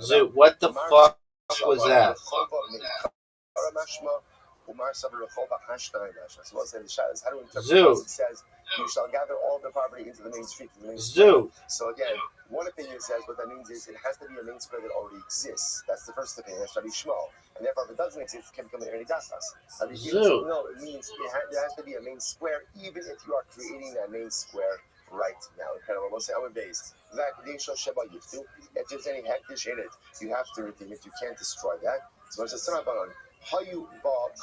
Zoo, what the fuck was that? Zoo. It says you shall gather all the property into the main street. Zoo. So again, one opinion says what that means is it has to be a main square that already exists. That's the first opinion. That's Rabbi Shmuel. And therefore, if it doesn't exist, it can become an Ernie Dasas. Zoo. No, it means there has to be a main square, even if you are creating that main square right now. Kind of, we'll say, I'm a base. If there's any hektish in it, you have to redeem it. You can't destroy that. So it's a how you bought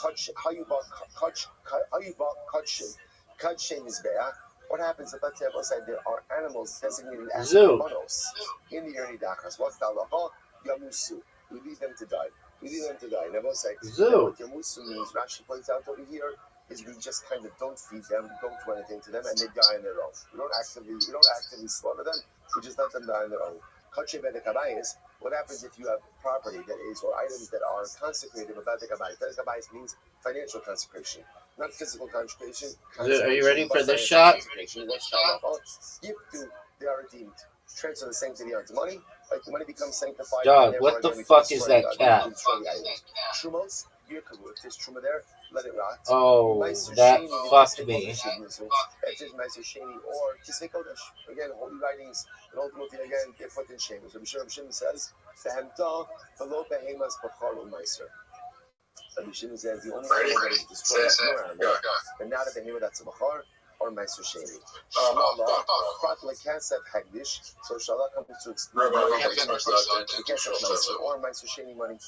Kadshin is be'ah. What happens if, let's say, outside there are animals designated as monos in the Ernie Dachas? What's the halacha? Yamusu. We leave them to die. Never say. What Yamusu means, Rashi points out over here, is we just kind of don't feed them, don't do anything to them, and they die on their own. We don't actively slaughter them. We just let them die on their own. Kadshin be'ekabayis. What happens if you have property that is, or items that are consecrated without the kabayis? The kabayis means financial consecration. Not physical consecration. Are you ready for this shot? They are redeemed. Transfer the sanctity onto money. Like the money becomes sanctified. Dog, what the fuck is that cat? Trumos, if there's truma there, let it rot. Oh, that fucked me. Or just say Kodesh. Again, holy writings, and ultimately, again, they're put in shame. So Rabbi Shimon says, Behemta, below behemas, bachar u'maiser. Rabbi Shimon says, the only animal that is destroyed is no animal, but not a behemah that's a bachar, or maiser sheni. Prat can't have hagdish, so Shalach comes to explain or maiser sheni money.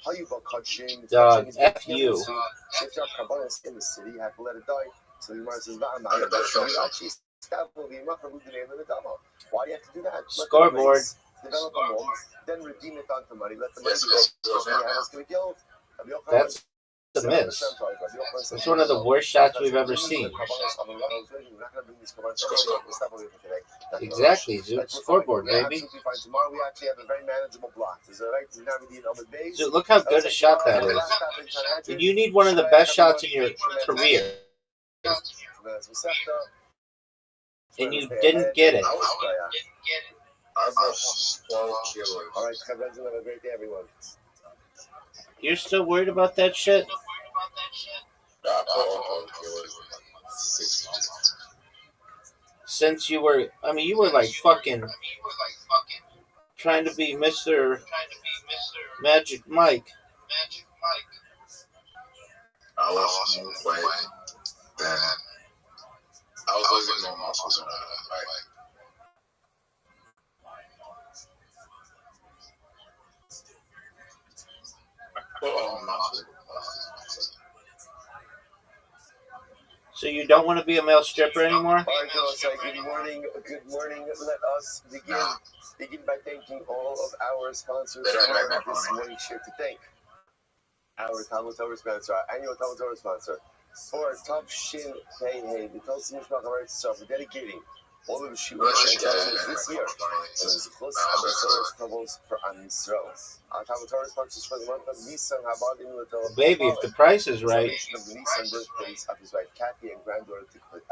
How you bought Kadshin? Dog, F you. If you have carbonos in the city, you have to let it die. So the Gemara says, why do you have to do that? Scoreboard. Develop a home, then redeem it onto money. Let the money go. The animals can be killed. That's a miss. It's one of the worst shots we've ever seen. Exactly, Zoot. Scoreboard, baby. Tomorrow we actually have a very manageable block. Is that right? We're not really on the base. Zoot, look how good a shot that is. And you need one of the best shots in your career. And you didn't get it. All right, have a great day, everyone. You're still worried about that shit? Since you were, you were like fucking trying to be Mr. Magic Mike. I was like, then I was losing more muscles in my fight. So you don't want to be a male stripper anymore? All right, so good morning. Good morning. Let us begin by thanking all of our sponsors for this morning's show. To thank our Talmud Torah sponsor, our annual Talmud Torah sponsor, for Top Shin Pei Hey, the Tulsi Mishpach of Eretz for dedicating all of the Shiva this year. And it was close of the Torah's troubles for Am Yisrael. Our Talmud Torah sponsors for the month of Nisan Habad in the baby, if the price is right. Of the Nisan birthplace of his wife Kathy and granddaughter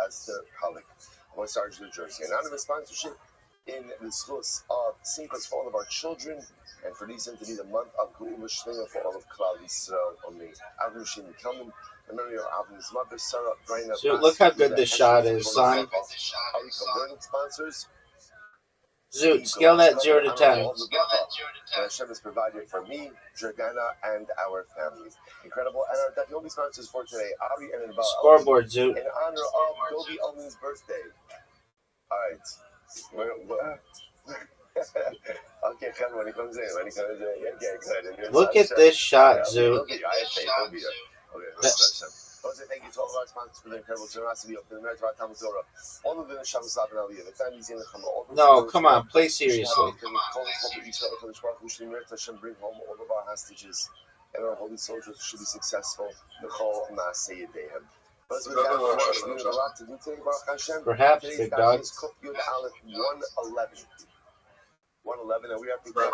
Esther Halleck of West Orange, New Jersey. Anonymous sponsorship in the schools of Simchas for all of our children, and for Nisan to be the month of Geula Shleima for all of Klal Yisrael. Only Avram Shin Kelman. So look how good this shot is, son. Zoot, scale that 0 to 10. Hashem has provided for me, Jordana, and our families. Incredible. And our Dati sponsors for today, Ari and Rabbi. Scoreboard, Zoot. In honor of Dovi Elman's birthday. All right. Okay, come when he comes in. Okay, good. Look at this shot, Zoot. Also, thank you to all of our sponsors for their incredible generosity of the Merit of our Talmud Torah. All of the Shabbos Lav and Aliyah, the families in the Chama. No, come on, play seriously. Bring home all of our hostages, and our holy soldiers should be successful. Nechol Maaseh Yedehem. We have a lot to do today, Baruch Hashem. Perhaps, big dog. 111, and we have to go on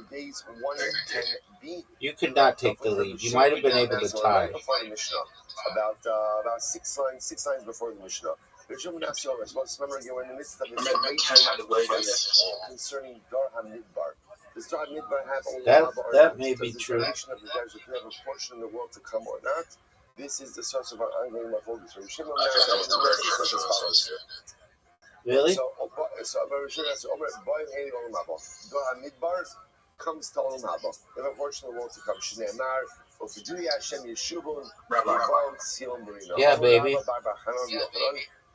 the days 110b. You could not take the lead. You might have been able to tie. About six lines before the Mishnah. Remember again, we're in the midst of this concerning Dar HaMidbar. Does Dar HaMidbar have only that may be true. Of the desert have a portion of the world to come or not? This is the source of our ongoing focus. Really? So Midbar comes to Olam Haba. They have a portion of the world to come. Shneimar, Ofidui Hashem Yeshubun, Sion Barino. Yeah, baby.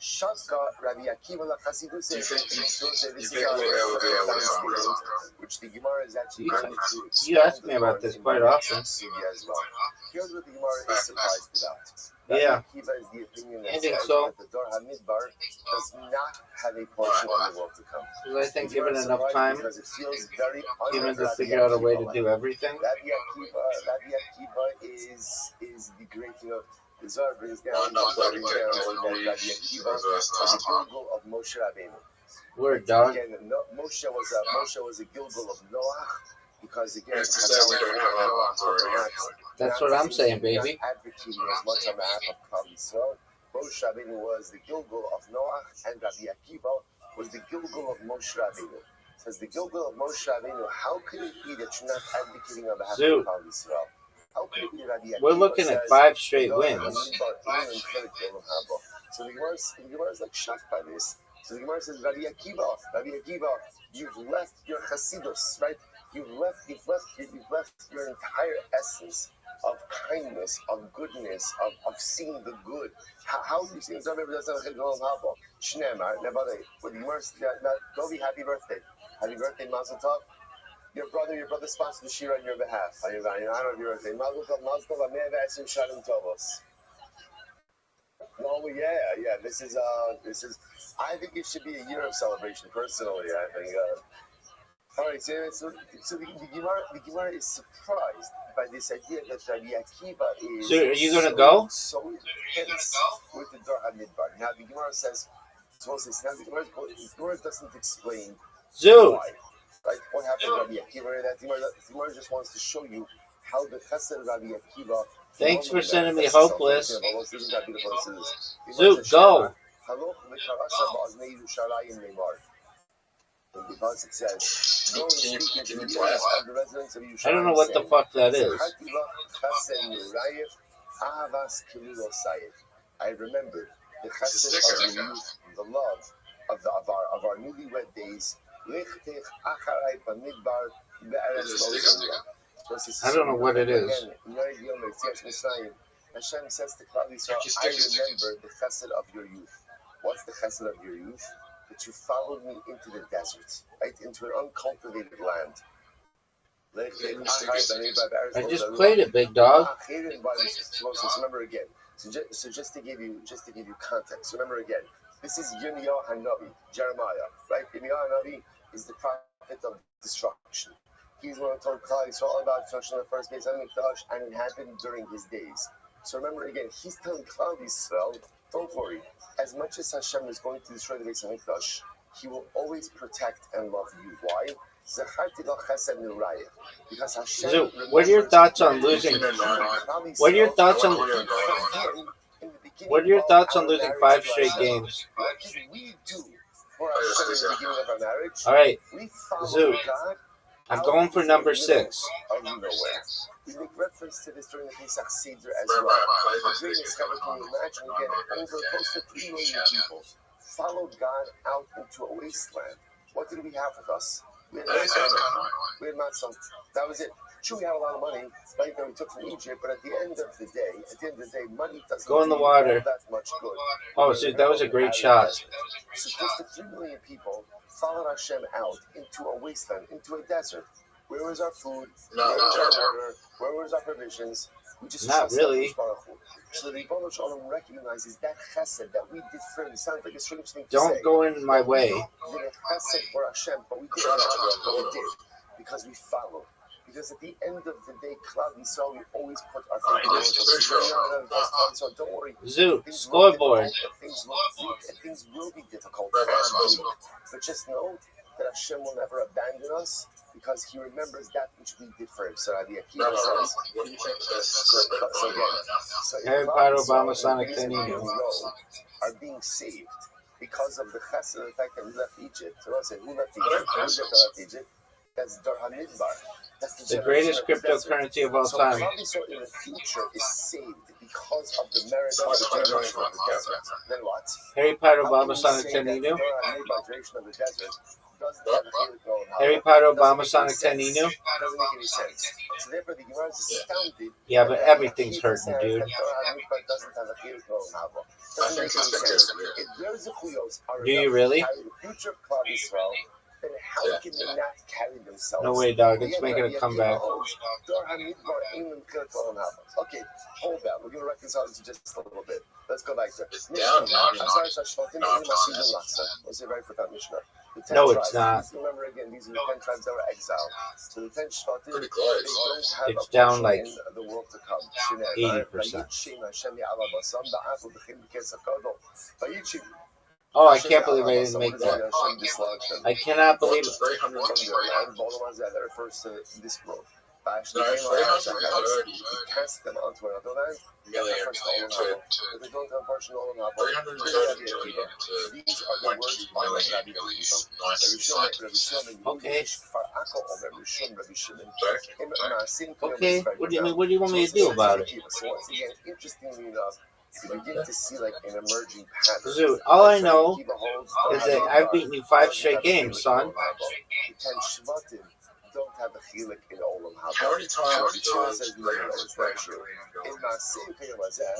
Shaka Rabbi Akiva LaChasidus, which the Gemara is actually going to. You ask me about this quite often. Here's what the Gemara is surprised about. Yeah. Akiva is the opinion that I think says so. that the Dar HaMidbar does not have a portion of the world to come. Because I think given enough time, because it feels very given to figure out a way to do everything. Rabbi Akiva is the great, the Zohar brings down that Rabbi Akiva is the Gilgal of Moshe Rabbeinu. Word, dog. Again, Moshe was a Gilgal of Noach, because again, that's what I'm saying, baby. Advocating as much on behalf of Klal Yisrael. Moshe Rabbeinu was the Gilgal of Noach, and Rabbi Akiva was the Gilgal of Moshe Rabbeinu. Says the Gilgal of Moshe Rabbeinu, how could it be that you're not advocating on behalf of Klal Yisrael? How could it be Rabbi Akiva? We're looking at 5 straight wins. So the Gemara is like shocked by this. So the Gemara says, Rabbi Akiva, you've left your Chasidus, right? You've left your entire essence of kindness, of goodness, of seeing the good. How do you see Shneimar, with the Gemara, Dovi, happy birthday. Happy birthday, Mazel Tov. Your brother sponsored the Shira on your behalf. On honor of your birthday. Mazel Tov, Ameh V'Esim Shalom Tovos. Oh yeah. This is. I think it should be a year of celebration. Personally, I think. All right, so the Gemara is surprised by this idea that Rabbi Akiva is So are you gonna go? so intense with the Dor HaMidbar. Now the Gemara says, the Gemara doesn't explain Zoot. why. Right? What happened to Rabbi Akiva? That the Gemara just wants to show you how the Chesed Rabbi Akiva. Thanks for sending me hopeless. Zoot, go. Because it says, go and speak into the ears of the residents of Yerushalayim. I don't know what the fuck that is. I remember the chesed of the youth, the love of our newlywed days. I don't know what it is. Hashem says to Klal Yisrael, I remember the chesed of your youth. What's the chesed of your youth? That you followed me into the desert, right? Into an uncultivated land. I just played it, big dog. So remember again. So just to give you context. Remember again. This is Yirmiyahu Hanavi, Jeremiah, right? Yirmiyahu Hanavi is the prophet of destruction. He's the one who told Klal Yisrael about destruction of the first base of Mikdash, and it happened during his days. So remember again, he's telling Klal Yisrael, don't worry. As much as Hashem is going to destroy the base of Mikdash, He will always protect and love you. Why? Because Hashem. Zoot, what are your thoughts on losing? What are your thoughts on? What are your thoughts on losing 5 straight games? What did we do for Hashem in the beginning of our marriage? All right, We followed Zoot. God. I'm going for number 6. Out of nowhere. We make reference to this during the Pesach Seder as well. During this time, can you imagine again, over close to 3 million people followed God out into a wasteland. What did we have with us? We had matzah. That was it. Sure, we had a lot of money, like that we took from Egypt, but at the end of the day, money doesn't Go in the do water. that much good. Oh, Zoot, that was a great shot. So close to 3 million people followed Hashem out into a wasteland, into a desert. Where was our food? Where was our water? Where was our provisions? We just Not really. So the Rebbe Shalom recognizes that chesed that we did for him. Sounds like a strange thing to Don't say. go in my way. We did chesed for Hashem, but we did because we followed. Because at the end of the day, Klal Yisrael, we always put our faith in God. So don't worry. Zoot, scoreboard. Things will be difficult. But just know that Hashem will never abandon us because He remembers that which we did for Him. So Rabbi Akiva says, What do you think? so Harry Potter, Obama, Sonic, the Tenino. are being saved because of the chesed, the fact that we left Egypt. So I said, who left Egypt? That's Dor HaMidbar. That's The greatest cryptocurrency of all time. So Klal Yisrael in the future is saved because of the merit of the generation of the desert. Then what? Harry Potter, How Obama, can we Sonic, say that the Tenino. Dor HaMidbar generation of the desert doesn't have a feeling going on? Harry Potter, Doesn't Obama, make Sonic, any sense. Tenino. Doesn't make any sense. So therefore, the Gemara is astounded. Yeah, but that everything's Akiva hurting, says dude. that Dor HaMidbar doesn't have a feeling going on. Doesn't make any sense. If there's a chuyos are Do you enough really? to carry the future of Klal Yisrael, then how can they not carry themselves? No way, dog. It's making a comeback. Okay, hold that. We're going to reconcile this just a little bit. Let's go back there. It's down now. Was it right for that Mishnah? No, it's not. Remember again, these are the 10 tribes that were exiled. So the 10 Shvatim, Pretty close. they don't have It's a down portion like in the world to come. 80%. Oh, I can't believe I didn't make that. I cannot believe it. That refers to this world. Actually, cast them onto another land. But they don't have portion of Olam Haba. These are the words by Rabbi Okay. Okay. Okay, what do you want me to do about it? So once again, interestingly enough, you begin to see like an emerging pattern. Zoot, all I know is that I've beaten you 5 straight games, son. The 10 Shvatim don't have a chilik in Olam Haba. How many times did you It's not true. In Maaseh Kiyamazah,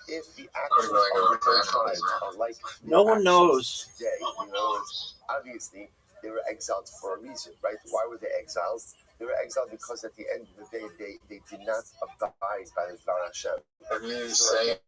if the actions of the 10 tribes are like No one knows. today, obviously they were exiled for a reason, right? Why were they exiled? They were exiled because at the end of the day, they did not abide by the Dvar Hashem. So they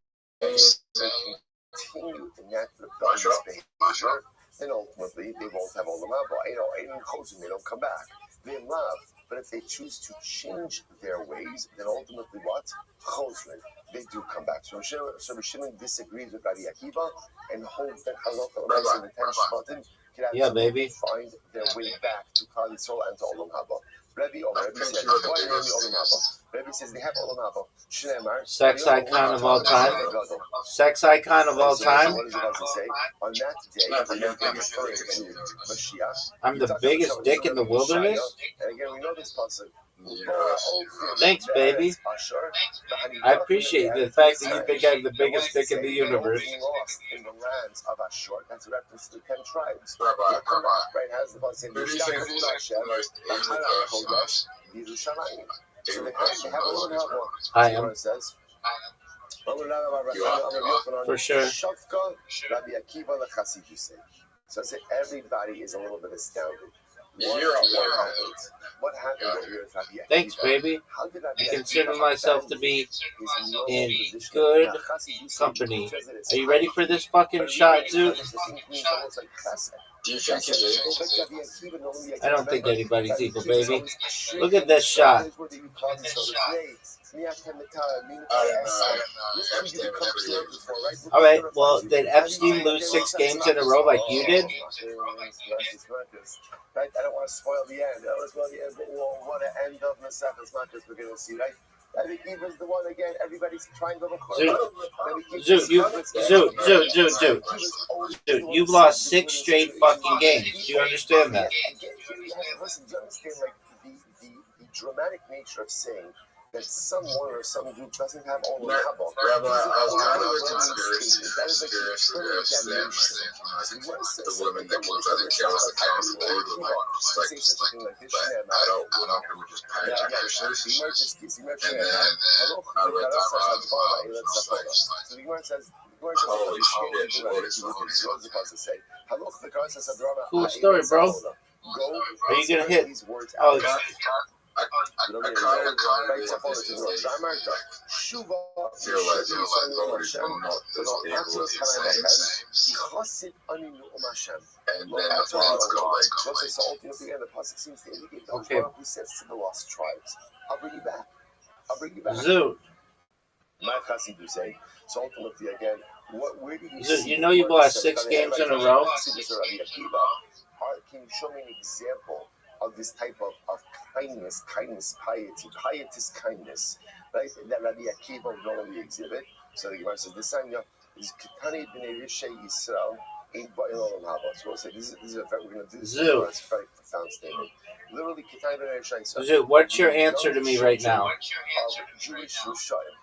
continue in that rebellious behavior. and ultimately they won't have Olam Haba. In Chosim, they don't come back. They love, but if they choose to change their ways, then ultimately what? Chosrin, they do come back. So Rabbi Shimon disagrees with Rabbi Akiva and holds that halacha of the 10 Shvatim can absolutely find their way back to Klal Yisrael and to Olam Haba. Rabbi says, why do they Olam Haba? Rabbi says they have Olam Haba. Sex icon of all time. Sex icon of all time. What is it about to say? On that day, I'm the biggest dick in the wilderness. And again, we know this pasuk. Thanks, baby. I appreciate the fact that you think I'm the biggest dick in the universe. Lost in the lands of Ashur. That's a reference to the 10 tribes. Rabbi, right? Has the pasuk. So they have a little help. I am. Says. For sure. So I say everybody is a little bit astounded. What happened here with Rabbi Akiva? Thanks, baby. How did Rabbi I Akiva consider myself to be in good company. Are you ready for this fucking shot, Zoot? Do you think he's evil? I don't think anybody's evil, baby. Look at this shot. All right, well, did Epstein lose 6 games in a row like you did? Right? I don't want to spoil the end. I don't want to spoil the end, but what an end of Maseches Makkos we're going to see, right? Rabbi Akiva's the one again. Everybody's trying to go Zoot, you've lost 6 straight fucking games. Do you understand that? Listen, do you understand, like, the dramatic nature of saying that someone or some group doesn't have Olam Haba? Rabbi, I was kind of a conspiracy the women that came to the chaos that counts the labor law. Like, I don't want to just pay Christians. And then I read that about so the Gemara says, holy shit, what is Cool story, bro. Are you gonna hit? Oh, I kind of feel like nobody's going up this evil is insane. And then the God's go like, okay. Who says to the lost tribes, I'll bring you back. Zoot. My Chassid, you say. So ultimately, again, where do you Zoot, see? you know you've lost 6 games in a row? Can you show me an example of this type of kindness, pietous kindness, right? That Rabbi Akiva would normally exhibit. So the Gemara says, "This time, is Ketani b'nei Rishei Yisrael ain't ba'il olam haba." So we'll say this is a very, we're going to do this. It's a very profound statement. Literally, Ketani b'nei Rishei Yisrael. Zoot, what's your answer to me right now? Of Jewish Rishayim,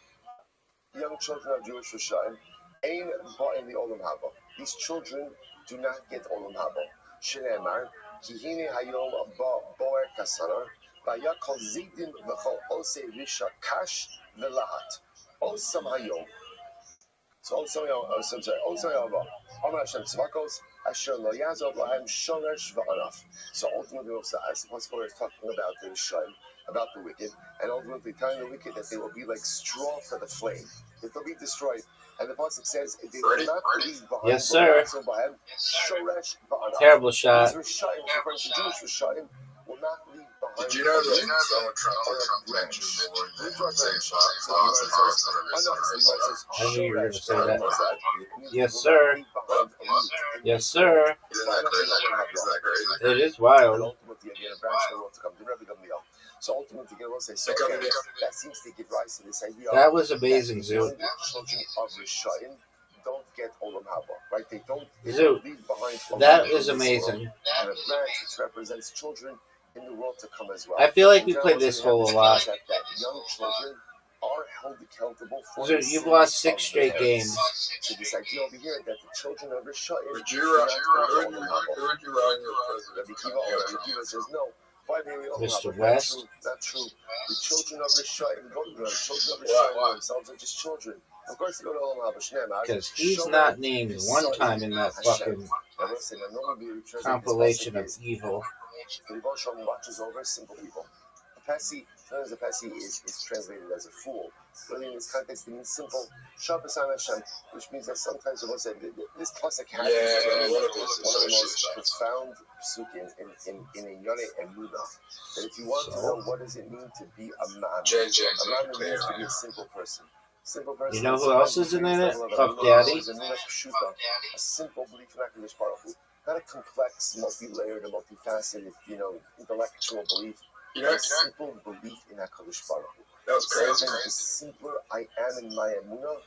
young children of Jewish Rishayim, ain't ba'il the olam haba. These children do not get olam haba. Shneimar. Kihine hayom boer kasana, vayakol zidin v'chol ose risha kash v'lahat. Osam hayom. So osam hayom. Amar Hashem tzvakos asher lo yazov lahem shoresh v'anaf. So ultimately, also, as the Pasuk is talking about the Rishayim, about the wicked, and ultimately telling the wicked that they will be like straw for the flame, that they'll be destroyed. And the Pasuk says, they will not leave behind. Yes, sir. Terrible shot. These Jewish Rishayim will not leave behind. Did you know that Donald Trump mentioned more than saying thoughts and hearts that I knew you were going to say that. Yes, sir. Yes, sir. Isn't that crazy? It is wild. Ultimately, again, a branch of the world to come. So ultimately, we'll say, so again, that seems to give rise to this idea. That was amazing, Zoot. Children of Rishayim don't get Olam Haba, right? They don't Zoot, leave behind. that is amazing. And a branch which represents children in the world to come as well. I feel like we played this whole a lot. That young children are held accountable for. Zoot, you've lost 6 straight games. So this idea over here that the children of Rishayim would you run your president? Rabbi Akiva says no. Mr. West. Not true. The children of Rishayim go to the children of Rishayim themselves are just children. Of course, they go to Olam Haba. Because he's not named one time in that fucking compilation of evil. The devotion watches over simple people. Passi, Sometimes the Pasi is translated as a fool. Really, in this context, it means simple. Shabbos Hashem, which means that sometimes the most this pasuk happens to be one of the most profound psukim in a Yoneh Emunah. That if you want to know what does it mean to be a man means to be a simple person. Simple person. You know who else is in it? Puff Daddy. A simple belief in HaKadosh Baruch Hu. Not a complex, multi-layered, and multifaceted, intellectual belief. A simple belief in HaKadosh Baruch Hu. That was crazy. The simpler I am in my emunah,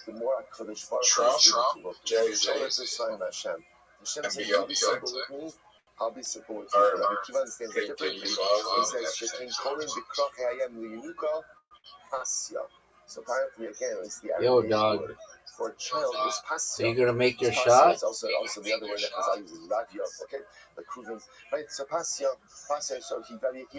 the more HaKadosh Baruch Hu is able to work with me. Hashem says, you be simple with me, I'll be simple with you. Rabbi Kiva understands it differently. He says, Shekin kolim b'krach hayam li'yunuka pasya. So apparently, again, it's the Arabic word for a child is pasya. So you're gonna make your shot? It's also the other word that Chazal uses, radya, okay? The Kruvim. Right, so pasya, so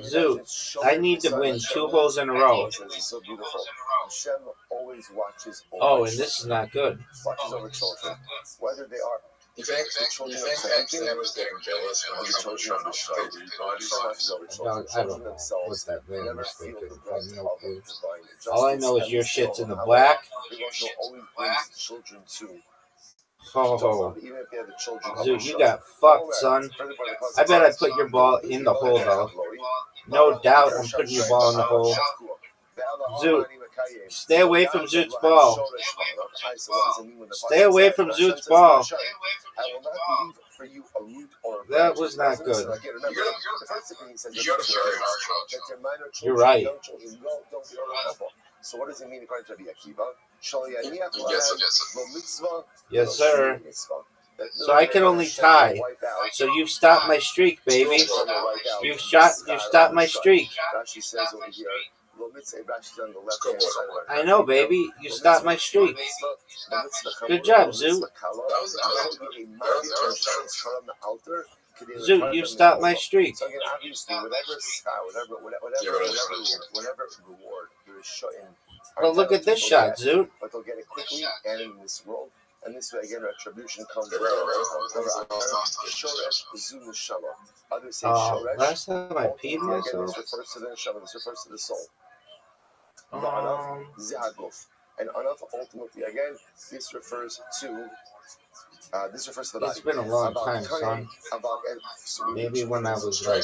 Zoo, I need to win 2 holes in a row. It's so beautiful. Hashem always watches over Oh, and this is not good. watches over children, whether they are You think the children of Sam was getting jealous or when the children of the show. Hashem watches over children. I don't Children know themselves what that random never mistake feel is. the I have brunt no of clue. divine justice. All I know is And your they shit's still in the have black. because they'll always brings the children to. Oh, Even if they're the children of Zoo, the you show. got fucked, son. I bet I put your ball in the hole, though. No doubt I'm putting your ball in the hole. Zoo, stay away from Zoot's ball. Stay away from Zoot's ball. I will not leave for you a root or a That was not good. The first thing he says is that your minor children, You're right. young children, don't be unhelpful. So what does it mean according to Rabbi Akiva? Yes, sir. So I can only tie. So you've stopped my streak, baby. You've stopped my streak. Rashi says over here, Rashi's on the left hand side. I know, baby. You stopped my streak. Good job, Zoo. Zoo, you stopped my streak. So again, obviously, whatever reward there is shut in. Well, look at this shot, Zoo. But they'll get it quickly and in this world. And this way, again, retribution comes. Others say shoresh. Last time I peed Again, myself. this refers to the neshama. This refers to the soul. And anaf, ultimately, again, this refers to the body. It's been a long time, son. Maybe when I was like,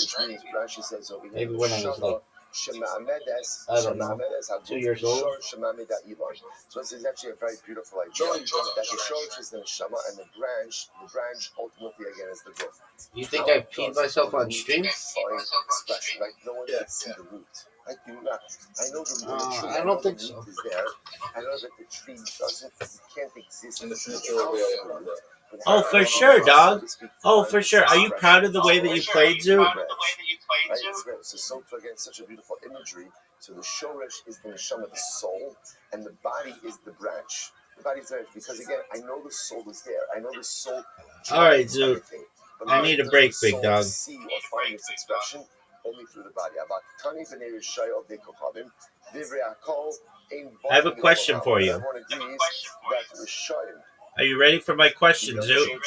maybe when I was like, I don't know, 2 years old. So this is actually a very beautiful idea. That the shoresh is the neshama, and the branch ultimately again is the growth. You think I peed myself on stream? Expression, like no one can see the root. I do not. I know the tree. I don't think so. Is there. I know that the tree can't exist In the future, Oh, for sure, dog. Oh, for sure. Are you proud of the way that you played, Zoo? So again, such a beautiful imagery. So the shoresh is the neshama, the soul, and the body is the branch. The body is the branch because again, I know the soul is there. I know the soul. All right, Zoo. I need a break, big dog. See or find this expression only through the body. I have a question for you. Are you ready for my question, Zoo?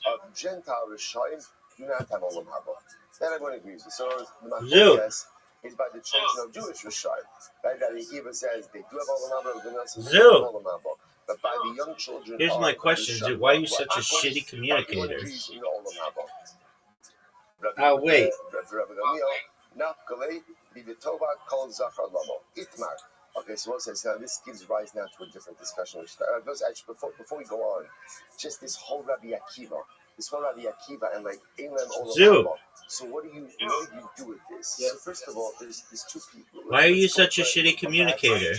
Of Gentile Rishayim do not have Olam Haba. That everyone agrees with. So the Zoo. is by the children of Jewish Rishayim. Right? That Akiva says they do have Olam Haba, but not Zoo. Olam Haba. But by the young children. Here's my question, Zoo. Why are you such a shitty communicator? Oh, wait. Okay, so what says now this gives rise now to a different discussion. Which actually before we go on, just this whole Rabbi Akiva, and like Zoo. So what do you do with this? So first of all, there's two people. Why are you such a shitty communicator?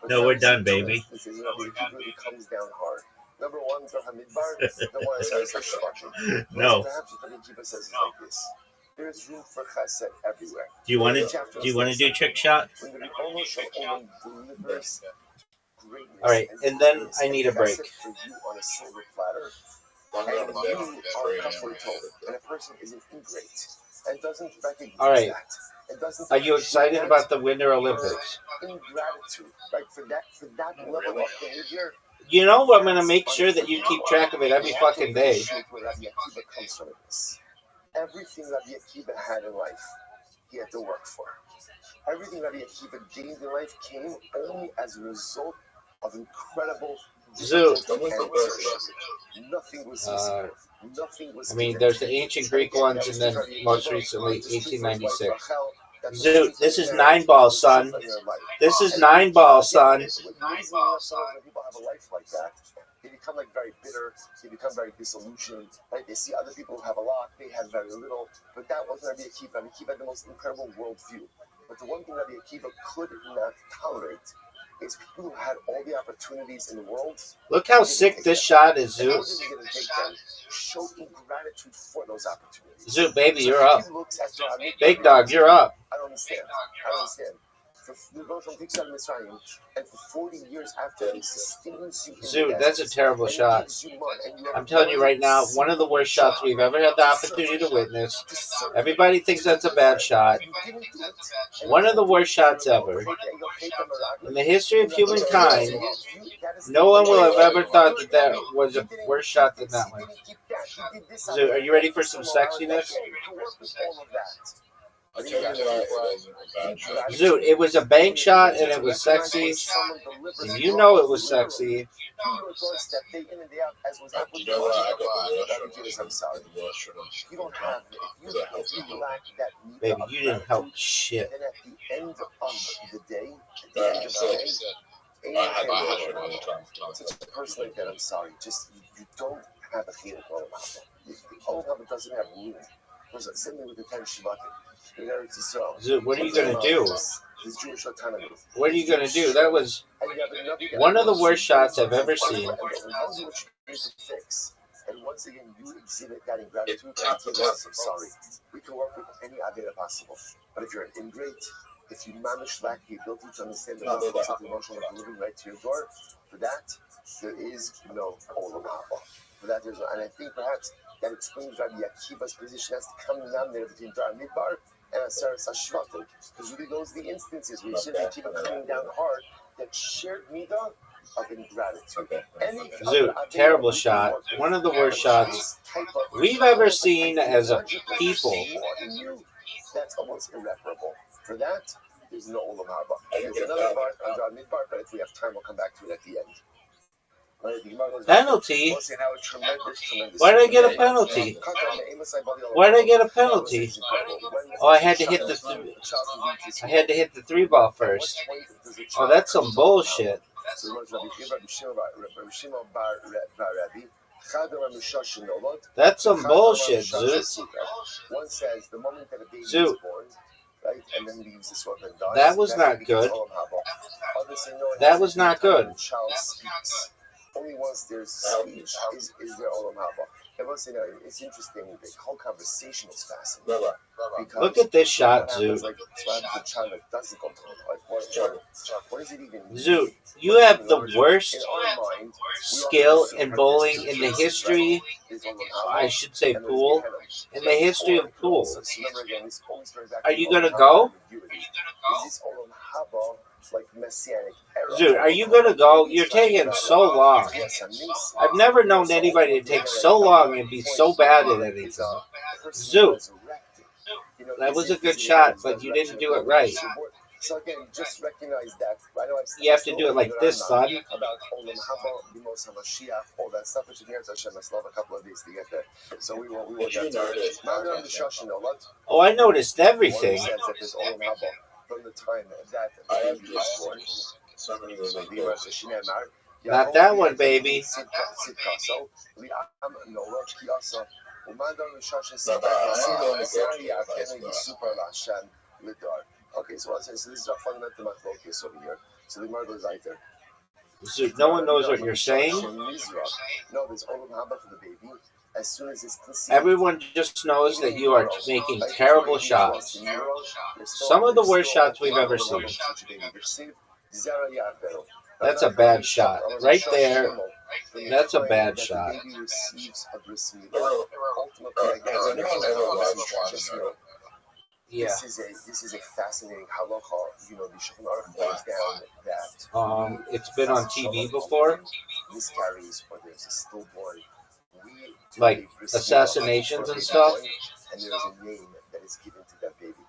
No, we're done, baby. It comes down hard. Number one, the one says No. Perhaps what Akiva says is like this. There's room for chesed everywhere. Do you want to do a trick shot? All right, and then I need a break. On a silver platter, and you are comfortably told, and a person isn't ingrate and doesn't recognize All right. that. And doesn't Are you excited about the Winter Olympics? Ingratitude, like for that level of behavior. You know I'm going to make sure that you keep track of it every fucking day. Everything Rabbi Akiva had in life, he had to work for. Everything Rabbi Akiva gained in life came only as a result of incredible Zoot. Nothing was easy. Nothing was I mean, there's the ancient Greek ones, and then most recently, 1896. Zoot, this is 9-ball, son. This is 9-ball, son. When people have a life like that, they become like very bitter. They become very disillusioned. Right? They see other people who have a lot. They have very little. But that wasn't Rabbi Akiva. Rabbi Akiva had the most incredible worldview. But the one thing Rabbi Akiva could not tolerate is people who had all the opportunities in the world. Look how sick this shot is, Zoot. Show gratitude for those opportunities. Zoot, baby, you're up. Big dog, you're up. I don't understand. You go from Pixar to Mitzrayim, and for 40 years after, he sustains you. Zoot, that's a terrible shot. I'm telling you right now, one of the worst shots we've ever had the opportunity to witness. Everybody thinks that's a bad shot. One of the worst shots ever. In the history of humankind, no one will have ever thought that that was a worse shot than that one. Zoot, are you ready for some sexiness? Zoot, it was a bank shot and it was sexy. And you know it was sexy. Baby, you didn't help shit. Such a person like that, I'm sorry. Just you don't have a feeling for the Olam Haba doesn't have room. Same thing with the 10 Shvatim. Zoot, what are you going to do? What are you going to do? That was one of the worst shots I've ever seen. And once again, you exhibit that ingratitude. I'm sorry. We can work with any idea possible. But if you're an ingrate, if you lack the ability to understand the concepts of emotional living right to your door, for that, there is no Olam Haba. For that, there's no, and I think perhaps that explains Rabbi Akiva's position as to come down there between Dar Midbar and Aseres HaShvatim. Because really those are the instances where you see Rabbi Akiva coming down hard, that shared midah of ingratitude. Zoot, terrible shot. One of the worst shots we've ever seen as a people. That's almost irreparable. For that, there's no Olam Haba. There's another part on Dar Midbar, but if we have time, we'll come back to it at the end. Penalty? Why did I get a penalty? Why did I get a penalty? Oh, I had to hit the 3-ball first. Oh, that's some bullshit. That's some bullshit, Zoot. Zoot. That was not good. That was not good. Only once there's speech is there Olam Haba. It's interesting. The whole conversation is fascinating. Look at this shot, Zoot. Zoot, you have the worst skill in bowling in the history, I should say pool, in the history of pool. Are you going to go? Zoot, are you going to go? You're taking so long. I've never known anybody to take so long and be so bad at anything. Zoot, that was a good shot, but you didn't do it right. So again, just recognize that. You have to do it like this, son. About Olam Haba, Bimos HaMashiach, all that stuff, which again, Hashem has loved a couple of days to get there. So we will get to it. Oh, I noticed everything. From the time that the baby was born, not that one, baby. Okay, so this is a fundamental focus over here. So the Gemara goes right there. So no one knows what you're saying? No, there's Olam Haba for the baby. As soon as it's conceived, everyone just knows that you are making terrible shots. Some of the worst shots we've ever seen. That's a bad shot. Right there. That's a bad shot. Yeah. This is a fascinating halacha. You know, the Shulchan Aruch lays down that it's been on TV before. Miscarries or there's a stillborn. Like assassinations and stuff. and there is a name that is given to that baby.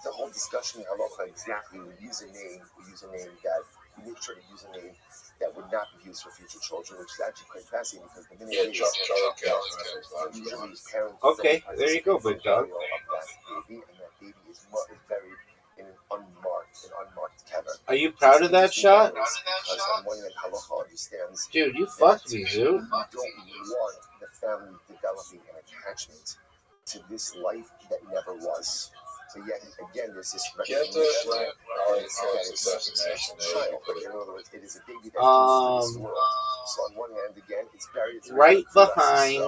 The whole discussion in halacha exactly, we use a name that, we make sure to use a name that would not be used for future children, which is actually quite fascinating because the minute usually parents Okay, there you go, big dog. of that baby, and that baby is buried in an unmarked kever. Are you proud of that shot? Because on one hand, halacha understands, dude, you fucked me, Zoo. You don't want the family developing an attachment to this life that never was. So yet again, there's this recognition that it's a child. But in other words, it is a baby that comes to this world. So on one hand, again, it's buried right behind,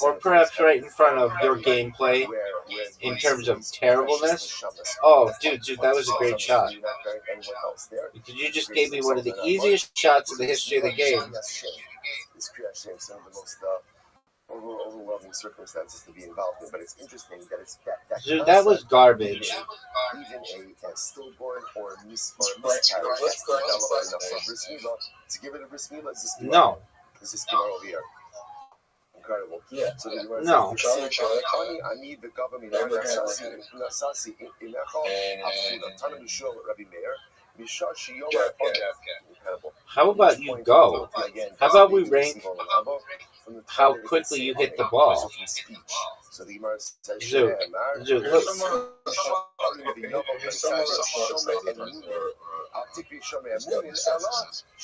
or perhaps right in front of your gameplay in terms of terribleness. Oh, dude, that was a great shot. Because you just gave me one of the easiest shots in the history of the game. This creates some of the most overwhelming circumstances to be involved in, but it's interesting that it's that Dude, that was garbage. Even a stillborn or a miscarriage has to develop enough for bris milah. To give it a bris milah, is this no. Is this over here? Incredible. Yeah. So no. I need the government. How about you go? How about we rank how quickly you hit the ball? Zoo, look.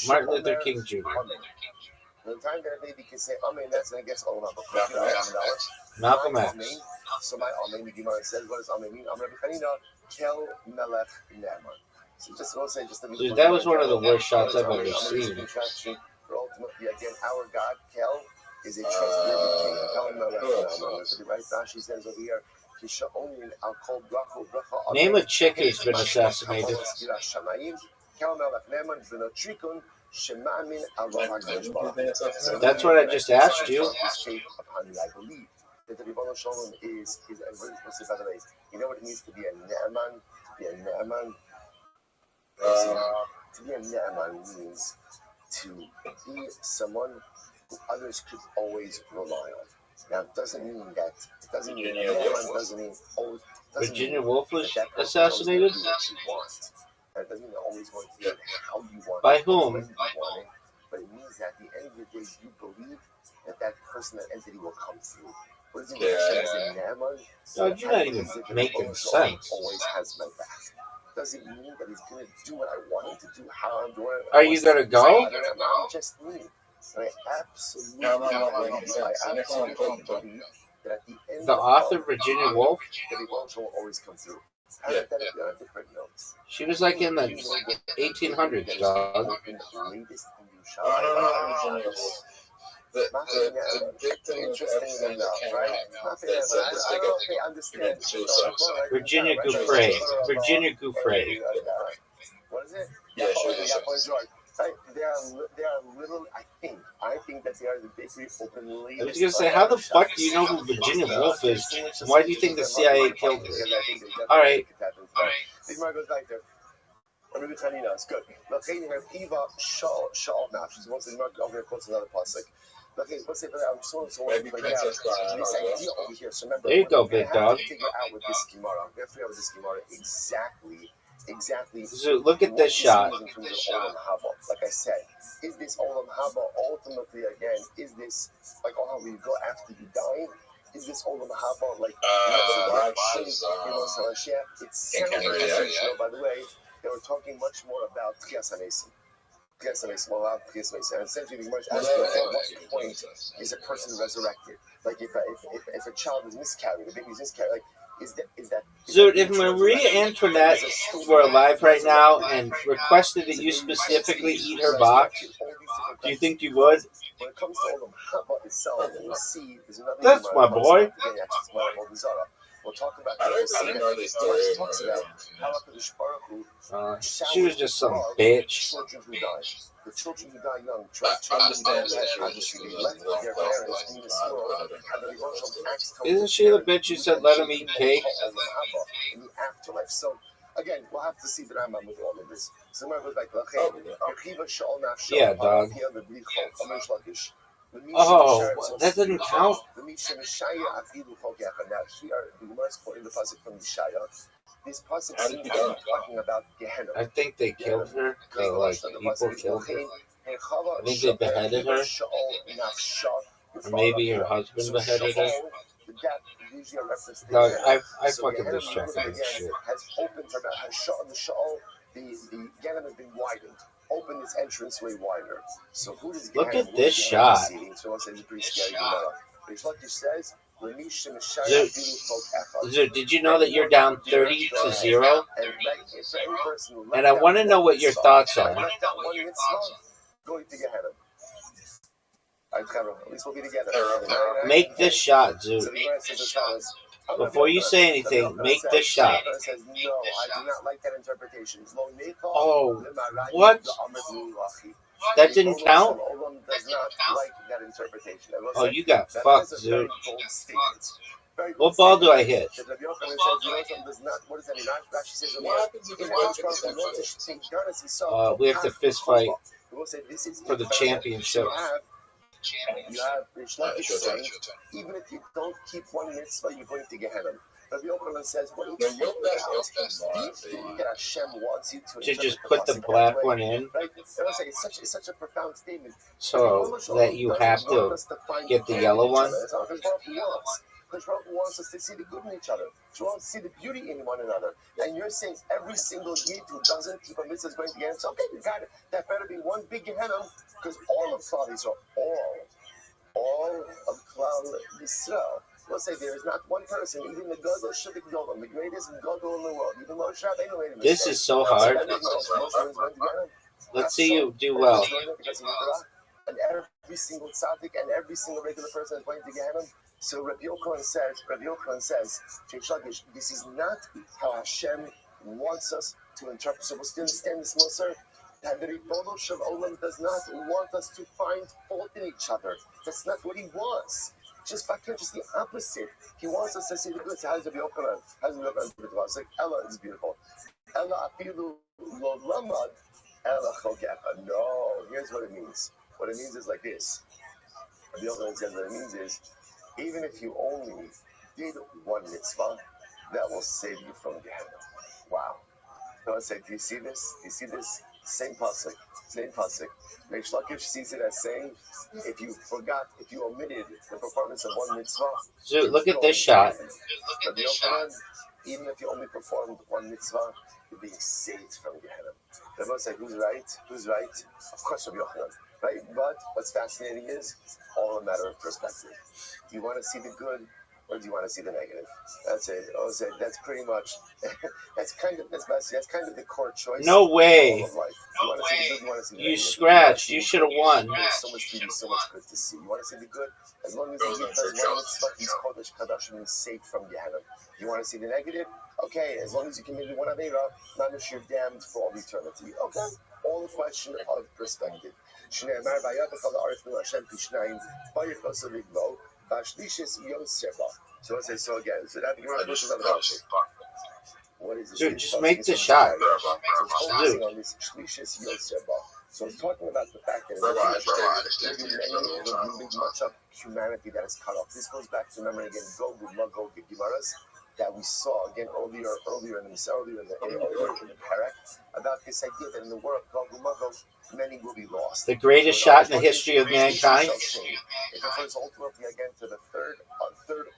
Martin Luther King Jr. The time that a baby can say amen, that's when it gets old. Malcolm X. So my amen, the Gemara says, what does amen mean? Rabbi Chanina, kel melech ne'eman. So just want to say, dude, that was one of the worst shots I've ever seen. Ultimately, again, our God, Kel, is a trustworthy king. Kel melech ne'eman. Right? Rashi says over here, name a chick who's been assassinated. That's what I just asked you. That the Ribbon Shalom is everybody's supposed to say, by the way, you know what it means to be a ne'eman? To be a ne'eman? To be a ne'eman means to be someone who others could always rely on. Now, it doesn't mean that. It doesn't mean ne'eman doesn't mean always. Virginia Woolf was assassinated? That doesn't mean they're always going to do it how you want it. By whom? When you want it. But it means that at the end of the day, you believe that person, that entity will come through. What does it mean? God, you're not even making sense. Always has my back. Does it mean that he's going to do what I want him to do, how I'm doing it? Are you going to go? I'm just me. I absolutely believe that at the end the author, Virginia Woolf? The Ribbon will always come through. She was like in the 1800s, dog. The interesting enough, right? Virginia Gouffre. Virginia Gouffre. What is it? Yeah, right? They are little. I think that they are the bakery openly. I was gonna say, how the fuck do you know who Virginia Woolf is? Why do you think the CIA killed her? All right. Big Mar goes back there. Rabbi Chanina, it's good. Eva Shaul now. She's once in Mark over here quotes another pasuk. Okay, let's say that I'm so this idea over here. So remember, there you go, big dog. Figure out with this Gemara. We have to figure out with this Gemara exactly. So look at this shot. Like I said, is this Olam Haba ultimately again? Is this like how we go after you die? Is this Olam Haba like it's by the way, they were talking much more about Tchias HaNesim. And essentially, the Gemara is asking at what point is a person resurrected? Like if a child is miscarried, a baby is miscarried, like is that? So if Maria Antoinette were alive right now and requested that you specifically eat her box, do you think you would? When it comes to Olam Haba itself, you see there's another. That's my boy. We'll talk about that. Talks about how HaKadosh Baruch Hu she was just some bitch. Children who die. The children who die young, Isn't she the bitch who said let him eat cake? In the afterlife. So again, we'll have to see the Rambam with all of this. So goes like, yeah, dog. Oh, that doesn't count. Now, here, the Gemara is quoting the pasuk from Yeshaya. This pasuk seems to be talking about Gehenna. I think they killed her. Like people killed her. I think they beheaded her. Or maybe her husband beheaded her. Dog, I fucking lose track of this shit. Has opened her mouth. The Gehenna has been widened. Opened its entranceway wider. So who does Look Gehenna? at this shot. So it's a pretty scary Gemara. But it's like it says. Dude, did you know that you're down 30-0? And I want to know what your thoughts are. Going to Gehenna. At least we'll be together. Make this shot, Dude. Before you say anything, make this shot. Says, no, I do not like that interpretation. Oh, what? That didn't count? Does not like that interpretation. Oh, you got fucked, Dude. What ball do I hit? We have to fist fight for the championship. You have Rish Lakish saying, even if you don't keep one mitzvah, you're going to Gehenna. Rabbi Yochanan says, what do you think that Hashem wants you to just put the black one in? Right? It's such a profound statement. So that you have to get the yellow one? Because Rabbi wants us to see the good in each other. He wants to see the beauty in one another. And you're saying every single Yid who doesn't keep a mitzvah is going to Gehenna. It's okay, you got it. That better be one big Gehenna, because all of Klal Yisrael, all of Klal Yisrael, we'll say there is not one person, even the Gadol Shavik Golam, the greatest Gadol in the world, even Moshe Rabbeinu. This is so hard. Let's see you do well. And every single tzaddik and every single regular person is going to Gehenna. So Rabbi Yochanan says, this is not how Hashem wants us to interpret. So we'll still understand this, Moser, that the Ribono Shel Olam does not want us to find fault in each other. That's not what he wants. Just the opposite. He wants us to see the good. So how's Rabbi Yochanan? It's like Ella is beautiful. Ella afilu lo lamad Ella chogecha. No, here's what it means. What it means is like this. Rabbi Yochanan says what it means is, even if you only did one mitzvah, that will save you from Gehenna. Wow. So I say, do you see this? Do you see this? Same pasuk. Reish Lakish sees it as saying, if you omitted the performance of one mitzvah, Dude, look at this shot. Rabbi Yochanan, even if you only performed one mitzvah, you're being saved from Gehenna. Everyone say, who's right? Of course, Rabbi Yochanan. Right? But what's fascinating is all a matter of perspective. Do you want to see the good, or do you want to see the negative? That's it. That's pretty much. That's kind of the core choice. No way. Of life. You want to see the good, you want to see the You negative. scratched. You should have won. There's so much beauty, so much good to see. You want to see the good? As long as he does one mitzvah, he's Kodesh Kadosh, means saved from Gehenna. You want to see the negative? Okay, as long as you can maybe one Aveira, not if you're damned for all eternity. Okay, all a question of perspective. So that what is this? Dude, just make the shot. Dude. So it's talking about the fact that in the future, much of humanity that is cut off. This goes back to, remember again, Gog Gemaras that we saw again earlier in the parak about this idea that in the world Gog many will be lost. The greatest shot in the history of mankind. It refers ultimately again to the third